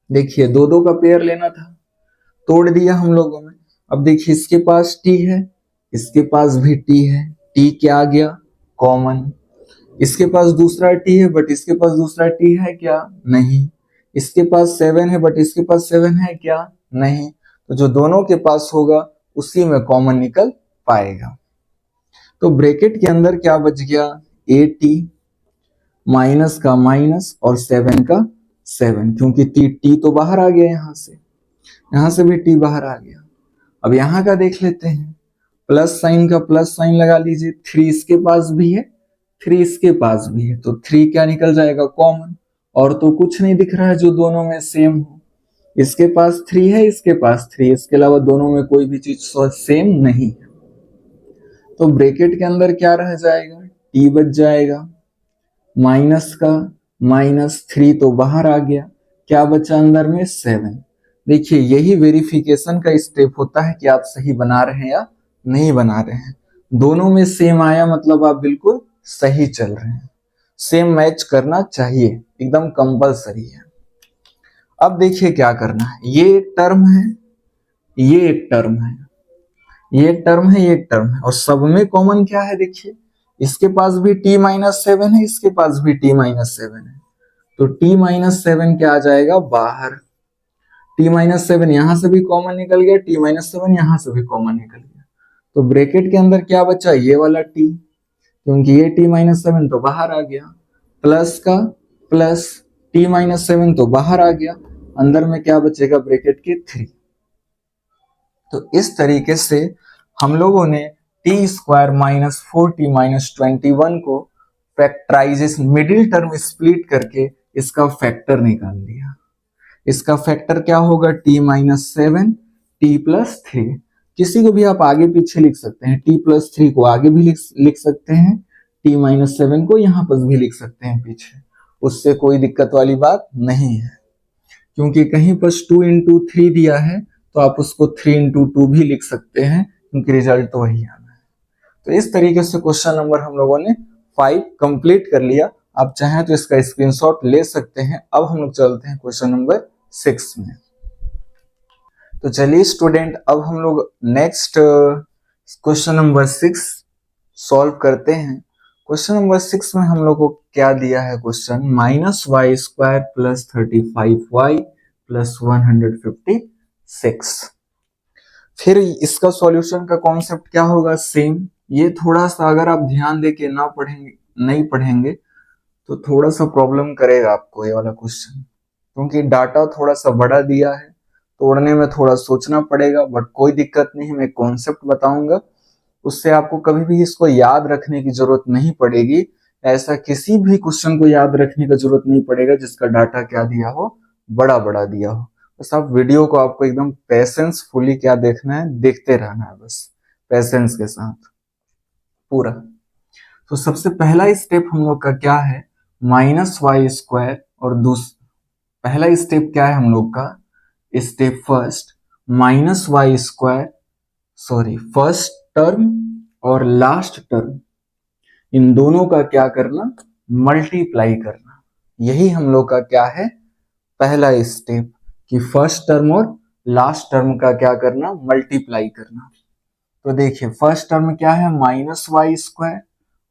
[SPEAKER 1] देखिए दो दो का पेयर लेना था, तोड़ दिया हम लोगों में। अब देखिए इसके पास t है, इसके पास भी t है, t क्या आ गया, कॉमन। इसके पास दूसरा t है, बट इसके पास दूसरा t है क्या, नहीं। इसके पास 7 है, बट इसके पास 7 है क्या, नहीं। तो जो दोनों के पास होगा उसी में कॉमन निकल पाएगा। तो ब्रैकेट के अंदर क्या बच गया, 8t, माइनस का माइनस और 7 का 7, क्योंकि t तो बाहर आ गया, यहां से भी t बाहर आ गया। अब यहां का देख लेते हैं, प्लस साइन का प्लस साइन लगा लीजिए, 3 इसके पास भी है, 3 इसके पास भी है, तो 3 क्या निकल जाएगा, कॉमन, और तो कुछ नहीं दिख रहा है जो दोनों में सेम हो। इसके पास 3 है, इसके पास 3, इसके अलावा दोनों में कोई भी चीज सेम नहीं है। तो ब्रैकेट के अंदर क्या रह जाएगा, t बच जाएगा, माइनस का -3 तो बाहर आ गया, क्या बचा अंदर में 7। देखिए यही वेरिफिकेशन का स्टेप होता है कि आप सही बना रहे हैं या नहीं बना रहे हैं। दोनों में सेम आया मतलब आप बिल्कुल सही चल रहे हैं। सेम मैच करना चाहिए, एकदम कंपलसरी है। अब देखिए क्या करना है, ये एक टर्म है, ये एक टर्म है, ये एक टर्म है, ये एक टर्म है, और सब में कॉमन क्या है, देखिए इसके पास भी t-7 है, इसके पास भी t-7 है, तो t-7 क्या आ जाएगा बाहर, t-7 यहां से भी कॉमन निकल गया, t-7 यहां से भी कॉमन निकल गया, तो ब्रैकेट के अंदर क्या बचा, ये वाला t, क्योंकि ये t-7 तो बाहर आ गया, प्लस का प्लस t-7 तो बाहर आ गया, अंदर में क्या बचेगा ब्रैकेट के 3। तो इस तरीके से हम लोगों ने t² - 4t - 21 को फैक्टराइजेशन मिडिल टर्म स्प्लिट करके इसका फैक्टर निकाल लिया। इसका फैक्टर क्या होगा, t-7 t+3। किसी को भी आप आगे पीछे लिख सकते हैं, t+3 को आगे भी लिख सकते हैं, t-7 को यहां पर भी लिख सकते हैं पीछे, उससे कोई दिक्कत वाली बात नहीं है, क्योंकि कहीं पर 2 × 3 दिया है तो आप उसको 3 × 2 भी लिख सकते हैं, क्योंकि रिजल्ट तो वही आना है। तो इस तरीके से क्वेश्चन नंबर हम लोगों ने 5 कंप्लीट कर लिया। आप चाहें तो इसका स्क्रीनशॉट ले सकते हैं। अब हम लोग चलते हैं क्वेश्चन नंबर 6 में। तो चलिए स्टूडेंट, अब हम लोग नेक्स्ट क्वेश्चन नंबर 6 सॉल्व करते हैं। क्वेश्चन नंबर 6 में हम लोग को क्या दिया है क्वेश्चन, -y² + 35y + 156। फिर इसका सॉल्यूशन का कॉन्सेप्ट क्या होगा, सेम। ये थोड़ा सा अगर आप ध्यान दे के नहीं पढ़ेंगे तो थोड़ा सा प्रॉब्लम करेगा आपको ये वाला क्वेश्चन, क्योंकि डाटा थोड़ा सा बड़ा दिया है, तोड़ने में थोड़ा सोचना पड़ेगा, बट कोई दिक्कत नहीं, मैं कॉन्सेप्ट बताऊंगा, उससे आपको कभी भी इसको याद रखने की जरूरत नहीं पड़ेगी। ऐसा किसी भी क्वेश्चन को याद रखने की जरूरत नहीं पड़ेगा जिसका डाटा क्या दिया हो, बड़ा बड़ा दिया हो। बस आप वीडियो को आपको एकदम पेशेंसफुली क्या देखना है, देखते रहना है, बस पेशेंस के साथ पूरा। तो सबसे पहला स्टेप हम लोग का क्या है, -y², और पहला स्टेप क्या है हम लोग का, स्टेप फर्स्ट, फर्स्ट टर्म और लास्ट टर्म, इन दोनों का क्या करना, मल्टीप्लाई करना। यही हम लोग का क्या है, पहला स्टेप, कि फर्स्ट टर्म और लास्ट टर्म का क्या करना, मल्टीप्लाई करना। तो देखिए फर्स्ट टर्म क्या है, -y²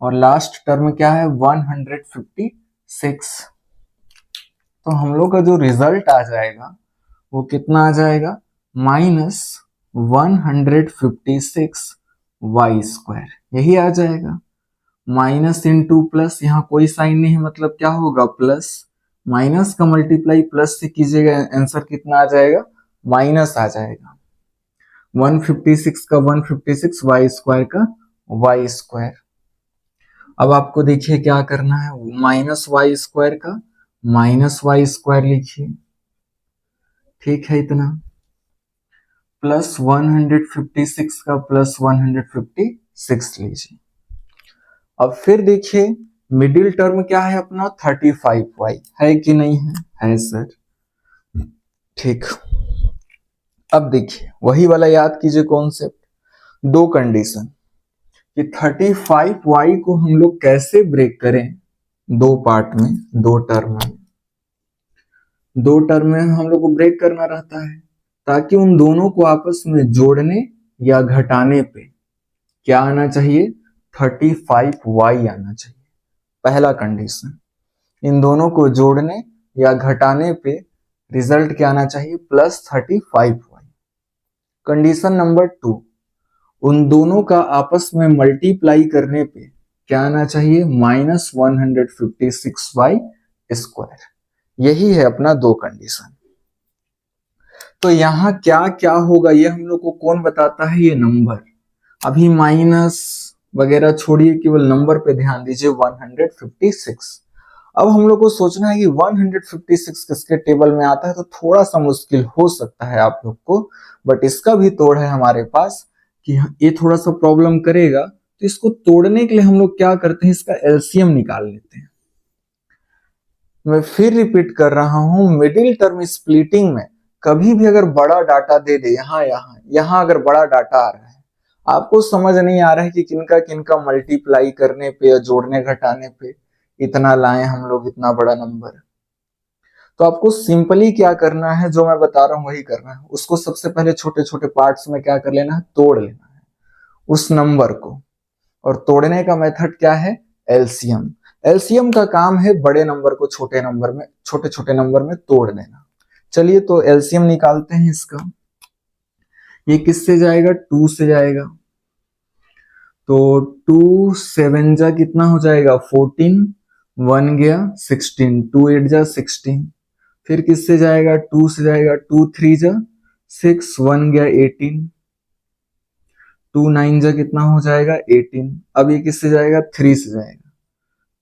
[SPEAKER 1] और लास्ट टर्म क्या है, 156। तो हम लोग का जो रिजल्ट आ जाएगा वो कितना आ जाएगा, -156y², यही आ जाएगा। माइनस इंटू प्लस, यहाँ कोई साइन नहीं है, मतलब क्या होगा, प्लस। माइनस का मल्टीप्लाई प्लस से कीजिएगा, आंसर कितना आ जाएगा, माइनस आ जाएगा। 156 का 156, y² का y²। अब आपको देखिए क्या करना है, -y² का -y² लिखिए, ठीक है इतना, प्लस 156 का प्लस 156 लीजिए। अब फिर देखिए मिडिल टर्म क्या है अपना, 35y है कि नहीं है सर, ठीक। अब देखिए वही वाला याद कीजिए कॉन्सेप्ट, दो कंडीशन, कि 35y को हम लोग कैसे ब्रेक करें, दो पार्ट में, दो टर्म में हम लोग को ब्रेक करना रहता है, ताकि उन दोनों को आपस में जोड़ने या घटाने पे क्या आना चाहिए, 35y आना चाहिए, पहला कंडीशन। इन दोनों को जोड़ने या घटाने पे रिजल्ट क्या आना चाहिए, +35y। कंडीशन नंबर 2, उन दोनों का आपस में मल्टीप्लाई करने पे क्या आना चाहिए, -156y²। यही है अपना दो कंडीशन। तो यहाँ क्या क्या होगा ये हम लोग को कौन बताता है, ये नंबर। अभी माइनस वगैरह छोड़िए, केवल नंबर पे ध्यान दीजिए, 156। अब हम लोग को सोचना है कि 156 किसके टेबल में आता है, तो थोड़ा सा मुश्किल हो सकता है आप लोग को, बट इसका भी तोड़ है हमारे पास कि ये थोड़ा सा प्रॉब्लम करेगा। तो इसको तोड़ने के लिए हम लोग क्या करते हैं, इसका एलसीएम निकाल लेते हैं। मैं फिर रिपीट कर रहा हूं, मिडिल टर्म स्प्लिटिंग में कभी भी अगर बड़ा डाटा दे दे, यहां अगर बड़ा डाटा आ रहा है, आपको समझ नहीं आ रहा है कि किनका किनका मल्टीप्लाई करने पे या जोड़ने घटाने पे इतना लाएं हम लोग इतना बड़ा नंबर, तो आपको सिंपली क्या करना है, जो मैं बता रहा हूं वही करना है। उसको सबसे पहले छोटे छोटे पार्ट्स में क्या कर लेना है, तोड़ लेना है उस नंबर को। और तोड़ने का मेथड क्या है, एलसीएम। एलसीएम का काम है बड़े नंबर को छोटे नंबर में, छोटे छोटे नंबर में तोड़ देना। चलिए तो एलसीएम निकालते हैं इसका। ये किससे जाएगा, 2 से जाएगा, तो 2 7 जा कितना हो जाएगा 14, 1 गया 16, 2 8 जा 16। फिर किससे जाएगा, 2 से जाएगा, 2 3 जा 6, 1 गया 18, 2 9 जा कितना हो जाएगा 18। अब ये किससे जाएगा, 3 से जाएगा,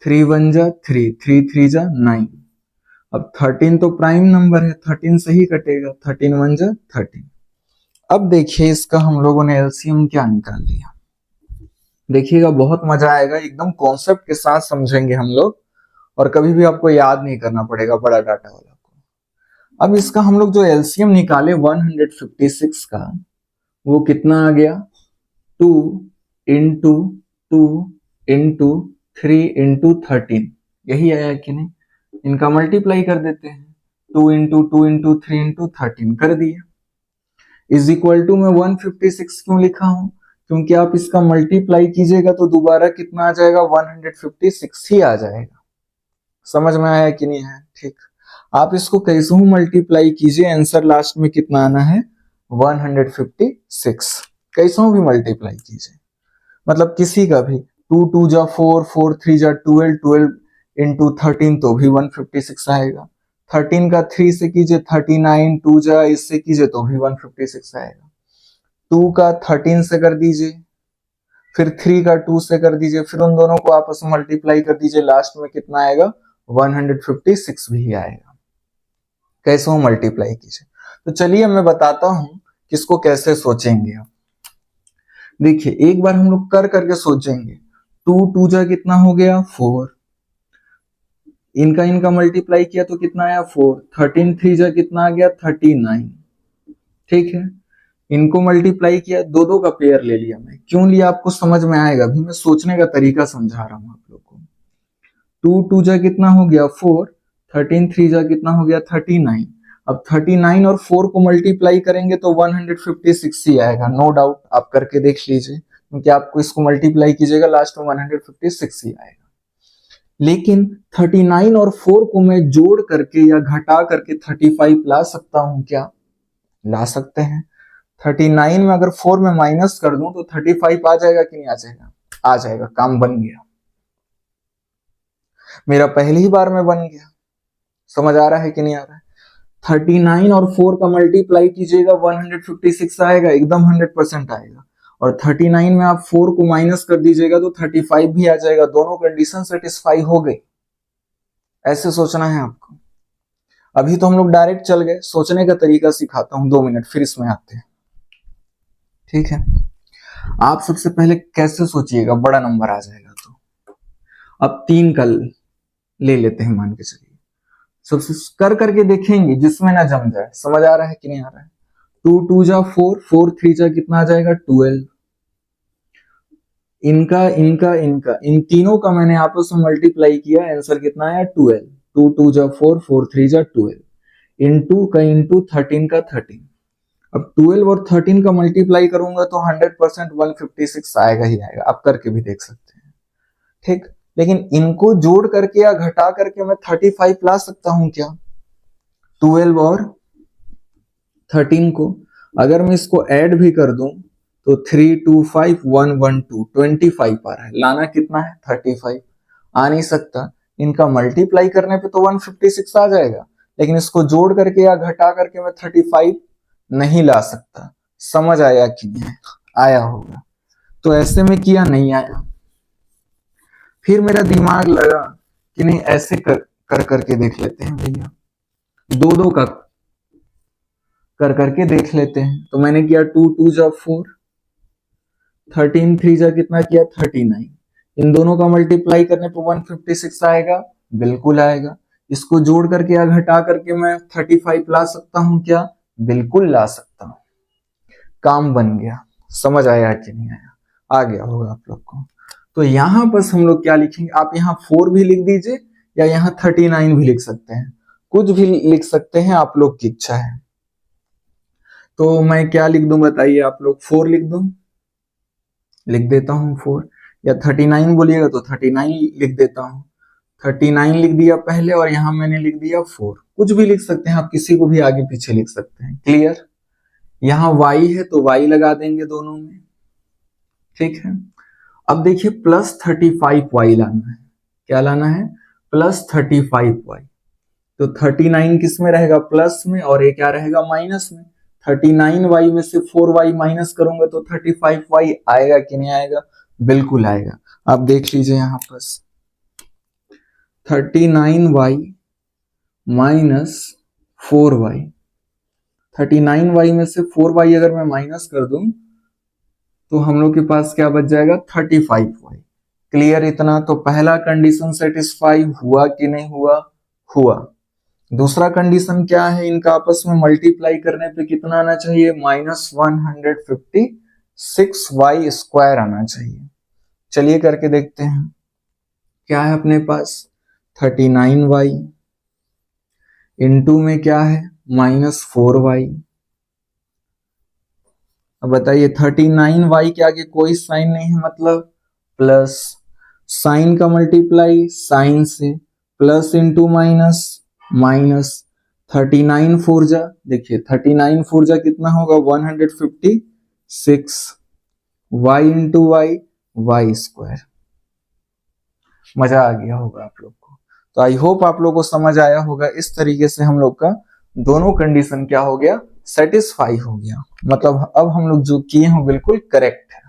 [SPEAKER 1] 3 1 जा 3, 3 3 जा 9। अब 13 तो प्राइम नंबर है, 13 से ही कटेगा, 13 1 जा 13। अब देखिए इसका हम लोगों ने एलसीएम क्या निकाल लिया। देखिएगा बहुत मजा आएगा, एकदम कॉन्सेप्ट के साथ समझेंगे हम लोग, और कभी भी आपको याद नहीं करना पड़ेगा बड़ा डाटा वाला को। अब इसका हम लोग जो एलसीएम निकाले 156 का, वो कितना आ गया, 2 इंटू 2 इंटू 3 इंटू 13, यही आया कि नहीं। इनका मल्टीप्लाई कर देते हैं, 2 इंटू 2 इंटू 3 इंटू 13 कर दिया। इज इक्वल टू में 156 क्यों लिखा हूं, क्योंकि आप इसका मल्टीप्लाई कीजिएगा तो दोबारा कितना आ जाएगा, 156 ही आ जाएगा। समझ में आया कि नहीं है, ठीक। आप इसको कैसे हूं मल्टीप्लाई कीजिए, आंसर लास्ट में कितना आना है, 156। कैसे भी मल्टीप्लाई कीजिए, मतलब किसी का भी, 2 2 जा 4, 4 3 जा 12, 12 इंटू 13 तो भी 156 आएगा। 13 का 3 से कीजिए 39, 2 जा इससे कीजिए तो भी 156 आएगा। 2 का 13 से कर दीजिए, फिर 3 का 2 से कर दीजिए, फिर उन दोनों को आपस में मल्टीप्लाई कर दीजिए, लास्ट में कितना आएगा, 156 भी आएगा। कैसे हो मल्टीप्लाई कीजिए। तो चलिए मैं बताता हूं किसको कैसे सोचेंगे आप। देखिए एक बार हम लोग कर करके सोचेंगे, 2 2 जा कितना हो गया 4, इनका इनका मल्टीप्लाई किया तो कितना आया 4, 13 3 जा कितना आ गया 39, ठीक है। इनको मल्टीप्लाई किया, दो दो का पेयर ले लिया। मैं क्यों लिया आपको समझ में आएगा, अभी मैं सोचने का तरीका समझा रहा हूं आप लोग को। 2 2 जा कितना हो गया 4, 13 3 जा कितना हो गया 39। अब 39 और 4 को मल्टीप्लाई करेंगे तो 156 ही आएगा, नो डाउट। आप करके देख लीजिए, क्योंकि आपको इसको मल्टीप्लाई कीजिएगा लास्ट में 156 ही आएगा। लेकिन 39 और 4 को मैं जोड़ करके या घटा करके 35 ला सकता हूं क्या, ला सकते हैं। 39 में अगर 4 में माइनस कर दूं तो 35 आ जाएगा कि नहीं आ जाएगा, आ जाएगा। काम बन गया, मेरा पहली ही बार में बन गया। समझ आ रहा है कि नहीं आ रहा है। 39 और 4 का मल्टीप्लाई कीजिएगा 156 आएगा, एकदम 100% आएगा। और 39 में आप 4 को माइनस कर दीजिएगा तो 35 भी आ जाएगा, दोनों कंडीशन सेटिस्फाई हो गई। ऐसे सोचना है आपको। अभी तो हम लोग डायरेक्ट चल गए, सोचने का तरीका सिखाता हूं 2 मिनट, फिर इसमें आते हैं, ठीक है। आप सबसे पहले कैसे सोचिएगा, बड़ा नंबर आ जाएगा तो अब 3 का ले लेते हैं, मान के चलिए। सबसे कर करके देखेंगे जिसमें ना जम जाए। समझ आ रहा है कि नहीं आ रहा है। 2 2 जा 4, 4 3 जा कितना आ जाएगा 12। इनका इनका इनका इन तीनों का मैंने आपस में मल्टीप्लाई किया, आंसर कितना आया 12। 2 2 जा 4, 4 3 जा 12, इंटू का इंटू 13 का 13। अब 12 और 13 का मल्टीप्लाई करूंगा तो 100% 156 आएगा ही आएगा। आप करके भी देख सकते हैं, ठीक। लेकिन इनको जोड़ करके या घटा करके मैं 35 ला सकता हूं क्या, 12 और 13 को अगर मैं इसको ऐड भी कर दूं तो 3 2 5 1 1 2 25 आ रहा है। लाना कितना है 35, आ नहीं सकता। इनका मल्टीप्लाई करने पे तो 156 आ जाएगा, लेकिन इसको जोड़ करके या घटा करके मैं 35 नहीं ला सकता। समझ आया कि नहीं आया होगा। तो ऐसे में किया, नहीं आया। फिर मेरा दिमाग लगा कि नहीं, ऐसे कर करके देख लेते हैं भैया, दो दो का कर करके देख लेते हैं। तो मैंने किया 2 2 जा 4, 13 3 जा कितना किया 39, इन दोनों का मल्टीप्लाई करने पर 156 आएगा, बिल्कुल आएगा। इसको जोड़ करके या घटा करके मैं 35 ला सकता हूं क्या, बिल्कुल ला सकता हूं। काम बन गया। समझ आया कि नहीं आया, आ गया होगा आप लोग को। तो यहां पर हम लोग क्या लिखेंगे, आप यहाँ 4 भी लिख दीजिए या यहाँ 39 भी लिख सकते हैं, कुछ भी लिख सकते हैं, आप लोग की इच्छा है। तो मैं क्या लिख दूं बताइए आप लोग, 4 लिख दूं, लिख देता हूं 4, या 39 बोलिएगा तो 39 लिख देता हूं। 39 लिख दिया पहले और यहां मैंने लिख दिया 4, कुछ भी लिख सकते हैं आप, किसी को भी आगे पीछे लिख सकते हैं। क्लियर। यहाँ y है तो y लगा देंगे दोनों में, ठीक है। अब देखिए +35y लाना है, क्या लाना है, +35y। तो 39 किस में रहेगा, प्लस में, और ये क्या रहेगा, माइनस में। 39y में से 4y माइनस करूंगा तो 35y आएगा कि नहीं आएगा, बिल्कुल आएगा। आप देख लीजिए यहाँ पर 39y माइनस 4y, 39y में से 4y अगर मैं माइनस कर दूं तो हम लोग के पास क्या बच जाएगा, 35y। क्लियर इतना। तो पहला कंडीशन सेटिस्फाई हुआ कि नहीं हुआ, हुआ। दूसरा कंडीशन क्या है, इनका आपस में मल्टीप्लाई करने पे कितना आना चाहिए, -156y² आना चाहिए। चलिए करके देखते हैं, क्या है अपने पास 39y, इंटू में क्या है -4y। अब बताइए 39y के आगे कोई साइन नहीं है, मतलब प्लस, साइन का मल्टीप्लाई साइन से, प्लस इंटू माइनस, माइनस। 39 4 जा, देखिए 39 4 जा कितना होगा 156, y इंटू वाई, y²। मजा आ गया होगा आप लोग को। तो आई होप आप लोग को समझ आया होगा। इस तरीके से हम लोग का दोनों कंडीशन क्या हो गया, सेटिस्फाई हो गया। मतलब अब हम लोग जो किए हैं बिल्कुल करेक्ट है,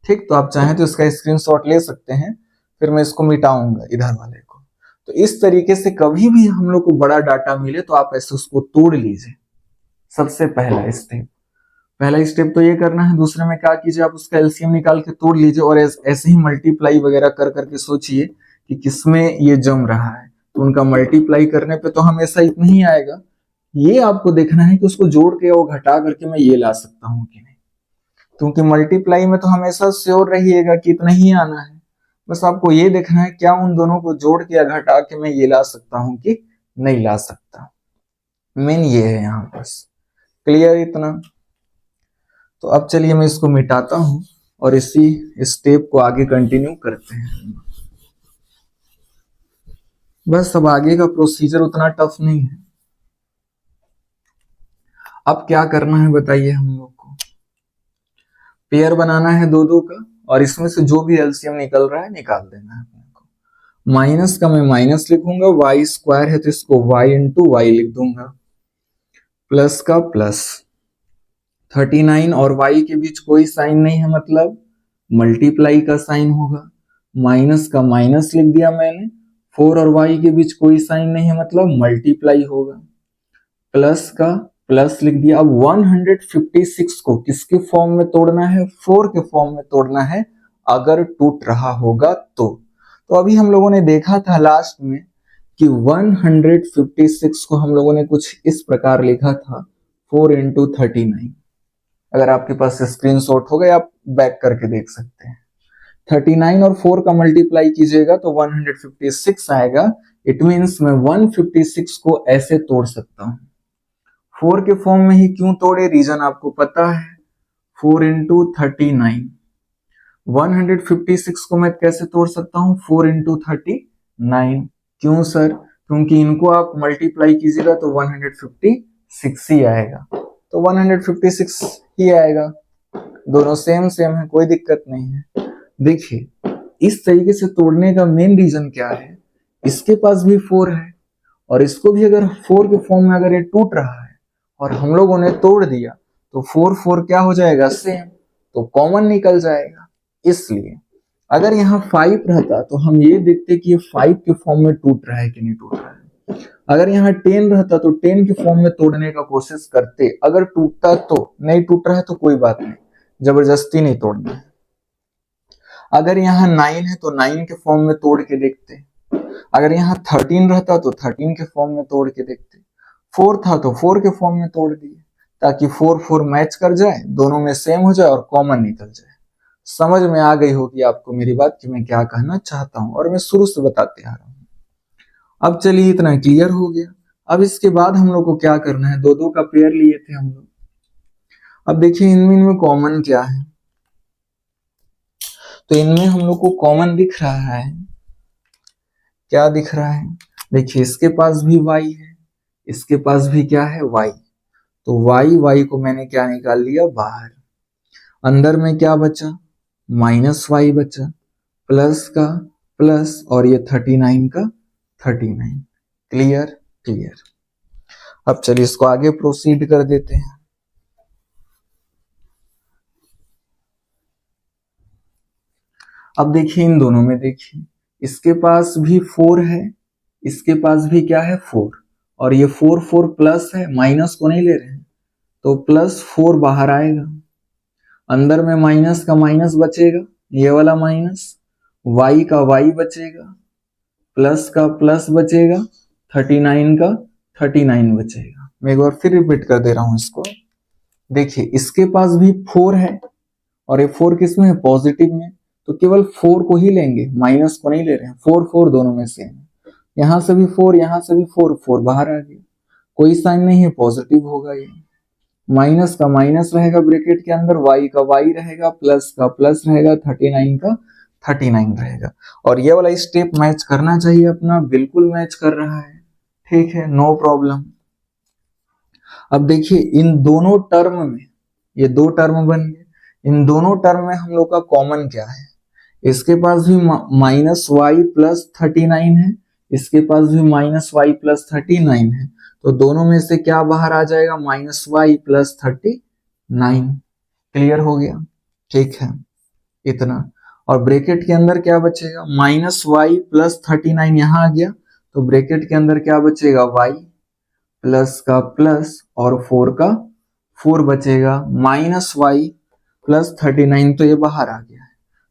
[SPEAKER 1] ठीक। तो आप चाहें तो इसका स्क्रीनशॉट ले सकते हैं, फिर मैं इसको मिटाऊंगा इधर वाले को। तो इस तरीके से कभी भी हम लोग को बड़ा डाटा मिले तो आप ऐसे उसको तोड़ लीजिए। सबसे पहला स्टेप तो ये करना है। दूसरे में क्या कीजिए, आप उसका एलसीएम निकाल के तोड़ लीजिए और ऐसे ही मल्टीप्लाई वगैरह कर करके सोचिए कि किसमें ये जम रहा है। तो उनका मल्टीप्लाई करने पे तो हमेशा इतना ही आएगा। ये आपको देखना है कि उसको जोड़ के और घटा करके मैं ये ला सकता हूँ कि नहीं, क्योंकि मल्टीप्लाई में तो हमेशा श्योर रहिएगा कि इतना ही आना है। बस आपको ये देखना है क्या उन दोनों को जोड़ के या घटा के मैं ये ला सकता हूँ कि नहीं ला सकता। मेन ये है यहाँ पर। क्लियर इतना। तो अब चलिए मैं इसको मिटाता हूं और इसी स्टेप को आगे कंटिन्यू करते हैं। बस अब आगे का प्रोसीजर उतना टफ नहीं है। अब क्या करना है बताइए, हम लोग को पेयर बनाना है दो दो का, और इसमें से जो भी एलसीएम निकल रहा है निकाल देना है अपने को। माइनस का मैं माइनस लिखूंगा, y² है तो इसको y इंटू वाई लिख दूंगा, प्लस का प्लस। 39 और y के बीच कोई साइन नहीं है, मतलब मल्टीप्लाई का साइन होगा। माइनस का माइनस लिख दिया मैंने, 4 और y के बीच कोई साइन नहीं है, मतलब मल्टीप्लाई होगा। प्लस का प्लस लिख दिया। अब 156 को किसके फॉर्म में तोड़ना है, 4 के फॉर्म में तोड़ना है, अगर टूट रहा होगा तो अभी हम लोगों ने देखा था लास्ट में कि 156 को हम लोगों ने कुछ इस प्रकार लिखा था 4 इंटू 39। अगर आपके पास स्क्रीनशॉट हो गया आप बैक करके देख सकते हैं। 39 और 4 का मल्टीप्लाई कीजिएगा तो 156 आएगा। इट मीन्स मैं 156 को ऐसे तोड़ सकता हूं। 4 के फॉर्म में ही क्यों तोड़े, रीजन आपको पता है। 4 इंटू 39, 156 को मैं कैसे तोड़ सकता हूं, 4 इंटू 39। क्यों सर, क्योंकि इनको आप मल्टीप्लाई कीजिएगा तो 156 ही आएगा, तो 156 ही आएगा। दोनों सेम है, कोई दिक्कत नहीं है। देखिए इस तरीके से तोड़ने का मेन रीजन क्या है, इसके पास भी 4 है और इसको भी अगर 4 के फॉर्म में अगर ये टूट रहा है और हम लोगों ने तोड़ दिया तो 4 4 क्या हो जाएगा, सेम, तो कॉमन निकल जाएगा। इसलिए अगर यहाँ 5 रहता तो हम ये देखते कि ये 5 के फॉर्म में टूट रहा है कि नहीं टूट रहा है। अगर यहाँ 10 रहता तो 10 के फॉर्म में तोड़ने का कोशिश करते, अगर टूटता तो, नहीं टूट रहा है तो कोई बात नहीं, जबरदस्ती नहीं तोड़ना है। अगर यहाँ 9 है तो 9 के फॉर्म में तोड़ के देखते। अगर यहाँ 13 रहता तो 13 के फॉर्म में तोड़ के देखते। 4 था तो 4 के फॉर्म में तोड़ दिए, ताकि 4 4 मैच कर जाए, दोनों में सेम हो जाए और कॉमन निकल जाए। समझ में आ गई होगी आपको मेरी बात कि मैं क्या कहना चाहता हूं, और मैं शुरू से बताते आ रहा हूं। अब चलिए, इतना क्लियर हो गया। अब इसके बाद हम लोग को क्या करना है, दो दो का पेयर लिए थे हम लोग। अब देखिए इनमें कॉमन क्या है, तो इनमें हम लोग को कॉमन दिख रहा है, क्या दिख रहा है, देखिए इसके पास भी y है, इसके पास भी क्या है, y। तो y को मैंने क्या निकाल लिया बाहर। अंदर में क्या बचा, -y बचा, प्लस का प्लस, और ये 39 का 39। Clear clear. अब चलिए इसको आगे प्रोसीड कर देते हैं। अब देखिए इन दोनों में, देखिए इसके पास भी 4 है, इसके पास भी क्या है 4, और ये 4 4 प्लस है, माइनस को नहीं ले रहे हैं, तो +4 बाहर आएगा। अंदर में माइनस का माइनस बचेगा, ये वाला माइनस, y का y बचेगा, प्लस का प्लस बचेगा, 39 का 39 बचेगा। मैं एक बार फिर रिपीट कर दे रहा हूं इसको। देखिए इसके पास भी 4 है, और ये 4 किस में है, पॉजिटिव में, तो केवल 4 को ही लेंगे, माइनस को नहीं ले रहे हैं। 4 4 दोनों में सेम है, यहां से भी 4, यहां से भी 4 4 बाहर आ गया, कोई साइन नहीं है, पॉजिटिव होगा ये। माइनस का माइनस रहेगा ब्रैकेट के अंदर, y का y रहेगा, प्लस का प्लस रहेगा, 39 का 39 रहेगा। और ये वाला स्टेप मैच करना चाहिए अपना, बिल्कुल मैच कर रहा है, ठीक है, नो प्रॉब्लम। अब देखिए इन दोनों टर्म में, ये दो टर्म बन गए, इन दोनों टर्म में हम लोग का कॉमन क्या है, इसके पास भी -y प्लस 39 है, इसके पास भी -y प्लस 39 है, तो दोनों में से क्या बाहर आ जाएगा, -y प्लस 39। क्लियर हो गया, ठीक है, इतना। और ब्रैकेट के अंदर क्या बचेगा, -y प्लस 39 यहां आ गया, तो ब्रैकेट के अंदर क्या बचेगा, y प्लस का प्लस और 4 का 4 बचेगा, -y प्लस 39, तो ये बाहर आ गया है।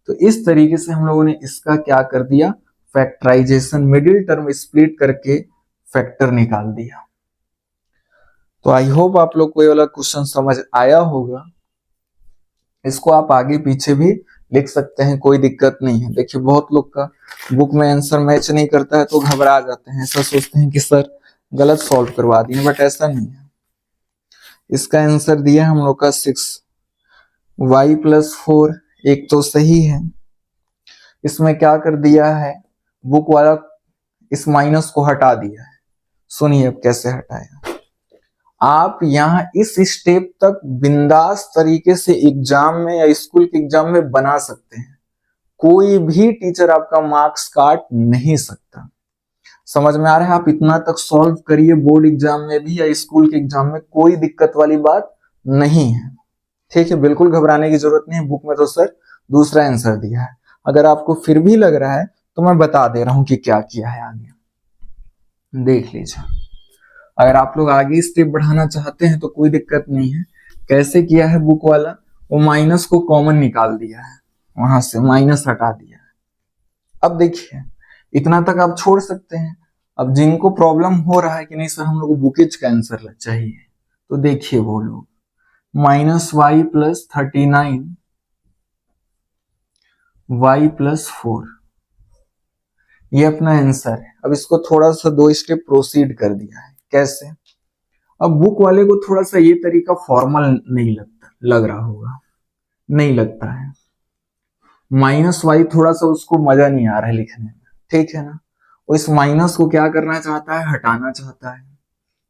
[SPEAKER 1] तो इस तरीके से हम लोगों ने इसका क्या कर दिया, फैक्टराइजेशन, मिडिल टर्म स्प्लिट करके फैक्टर निकाल दिया। तो आई होप आप लोग को ये वाला क्वेश्चन समझ आया होगा। इसको आप आगे पीछे भी लिख सकते हैं, कोई दिक्कत नहीं है। देखिए बहुत लोग का बुक में आंसर मैच नहीं करता है तो घबरा जाते हैं, ऐसा सोचते हैं कि सर गलत सॉल्व करवा दिए, बट ऐसा नहीं है। इसका आंसर दिया हम लोग का 6y प्लस 4, एक तो सही है। इसमें क्या कर दिया है, बुक वाला इस माइनस को हटा दिया है। सुनिए अब कैसे हटाया। आप यहाँ इस स्टेप तक बिंदास तरीके से एग्जाम में या स्कूल के एग्जाम में बना सकते हैं, कोई भी टीचर आपका मार्क्स काट नहीं सकता। समझ में आ रहा है, आप इतना तक सॉल्व करिए, बोर्ड एग्जाम में भी या स्कूल के एग्जाम में, कोई दिक्कत वाली बात नहीं है, ठीक है। बिल्कुल घबराने की जरूरत नहीं है, बुक में तो सर दूसरा आंसर दिया है। अगर आपको फिर भी लग रहा है तो मैं बता दे रहा हूं कि क्या किया है आगे, देख लीजिए। अगर आप लोग आगे स्टेप बढ़ाना चाहते हैं तो कोई दिक्कत नहीं है। कैसे किया है बुक वाला, वो माइनस को कॉमन निकाल दिया है, वहां से माइनस हटा दिया है। अब देखिए इतना तक आप छोड़ सकते हैं। अब जिनको प्रॉब्लम हो रहा है कि नहीं सर हम लोग को बुकेज का आंसर चाहिए, तो देखिए वो लोग -y प्लस 39 y प्लस 4, ये अपना आंसर है। अब इसको थोड़ा सा 2 स्टेप प्रोसीड कर दिया है। कैसे, अब बुक वाले को थोड़ा सा ये तरीका फॉर्मल नहीं लग रहा होगा, नहीं लगता है, -y थोड़ा सा उसको मजा नहीं आ रहा है लिखने में, ठीक है ना। वो इस माइनस को क्या करना चाहता है, हटाना चाहता है,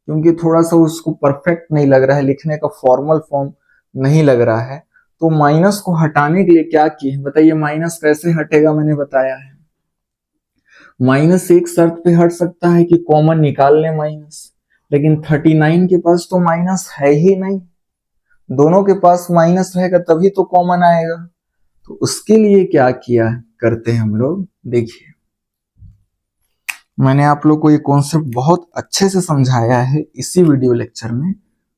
[SPEAKER 1] क्योंकि थोड़ा सा उसको परफेक्ट नहीं लग रहा है, लिखने का फॉर्मल फॉर्म नहीं लग रहा है। तो माइनस को हटाने के लिए क्या किए बताइए, माइनस कैसे हटेगा, मैंने बताया है। माइनस एक शर्त पे हट सकता है कि कॉमन निकाल लें माइनस, लेकिन 39 के पास तो माइनस है ही नहीं, दोनों के पास माइनस रहेगा तभी तो कॉमन आएगा। तो उसके लिए क्या किया है, करते हैं हम लोग। देखिए, मैंने आप लोग को ये कॉन्सेप्ट बहुत अच्छे से समझाया है इसी वीडियो लेक्चर में।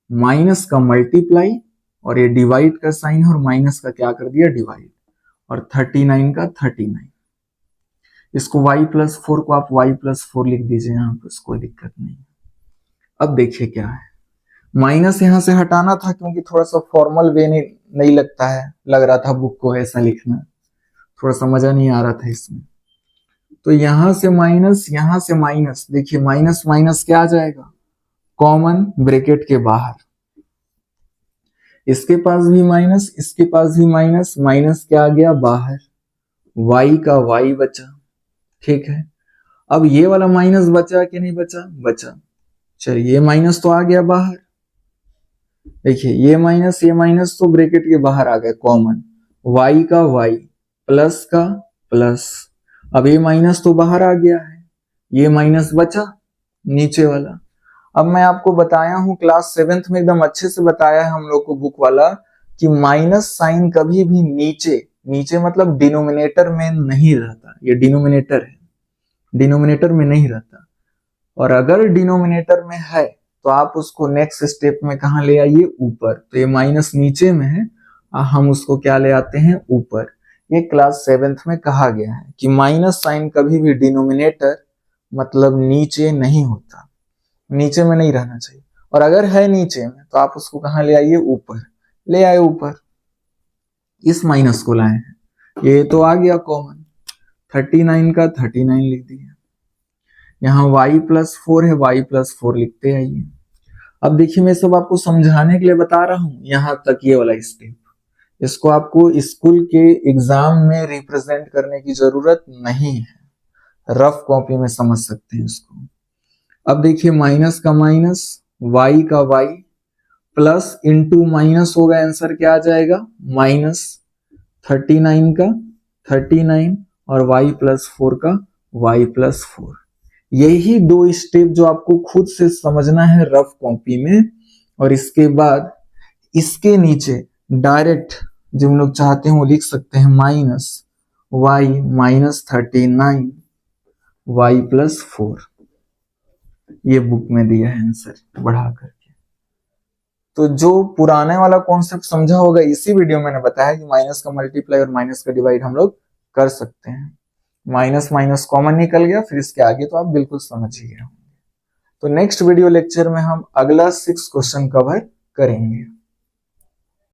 [SPEAKER 1] माइनस का मल्टीप्लाई और ये डिवाइड का साइन और माइनस का क्या कर दिया, डिवाइड, और 39 का 39। इसको y+4 को आप y+4 लिख दीजिए, यहाँ पर कोई दिक्कत नहीं। अब देखिए क्या है, माइनस यहां से हटाना था क्योंकि थोड़ा सा फॉर्मल वे नहीं लगता है, लग रहा था बुक को ऐसा लिखना, थोड़ा सा मजा नहीं आ रहा था इसमें। तो यहां से माइनस, देखिए माइनस माइनस क्या आ जाएगा, कॉमन ब्रैकेट के बाहर। इसके पास भी माइनस, इसके पास भी माइनस, माइनस क्या आ गया बाहर, y का y बचा। ठीक है, अब ये वाला माइनस बचा कि नहीं बचा, बचा। चलिए ये माइनस तो आ गया बाहर, देखिए ये माइनस तो ब्रैकेट के बाहर आ गया कॉमन, y का y प्लस का प्लस। अब ये माइनस तो बाहर आ गया है, ये माइनस बचा नीचे वाला। अब मैं आपको बताया हूं क्लास 7th में एकदम अच्छे से बताया है हम लोग को बुक वाला कि माइनस साइन कभी भी नीचे मतलब डिनोमिनेटर में नहीं रहता। ये डिनोमिनेटर है, डिनोमिनेटर में नहीं रहता। और अगर डिनोमिनेटर में है तो आप उसको नेक्स्ट स्टेप में कहां ले आइए, ऊपर। तो ये माइनस नीचे में है, हम उसको क्या ले आते हैं, ऊपर। ये क्लास 7th में कहा गया है कि माइनस साइन कभी भी डिनोमिनेटर मतलब नीचे नहीं होता, नीचे में नहीं रहना चाहिए। और अगर है नीचे में तो आप उसको कहां ले आइए, ऊपर ले आए, ऊपर। इस माइनस को लाए हैं, ये तो आ गया कॉमन, 39 का 39 लिख दिया। यहाँ y+4 है, y+4 लिखते आइए। अब देखिए मैं सब आपको समझाने के लिए बता रहा हूं, यहां तक ये वाला स्टेप। इसको आपको स्कूल के एग्जाम में रिप्रेजेंट करने की जरूरत नहीं है, रफ कॉपी में समझ सकते हैं इसको। अब देखिए माइनस का माइनस, y का y प्लस इंटू माइनस होगा, आंसर क्या आ जाएगा, माइनस 39 का 39 और y+4 का y+4। यही दो स्टेप जो आपको खुद से समझना है रफ कॉपी में। और इसके बाद इसके नीचे डायरेक्ट जो हम लोग चाहते हैं वो लिख सकते हैं, माइनस y-39 y+4। ये बुक में दिया है आंसर बढ़ा करके। तो जो पुराने वाला कॉन्सेप्ट समझा होगा इसी वीडियो में मैंने बताया कि माइनस का मल्टीप्लाई और माइनस का डिवाइड हम लोग कर सकते हैं। माइनस माइनस कॉमन निकल गया, फिर इसके आगे तो आप बिल्कुल समझ ही गए होंगे। तो नेक्स्ट वीडियो लेक्चर में हम अगला 6 क्वेश्चन कवर करेंगे।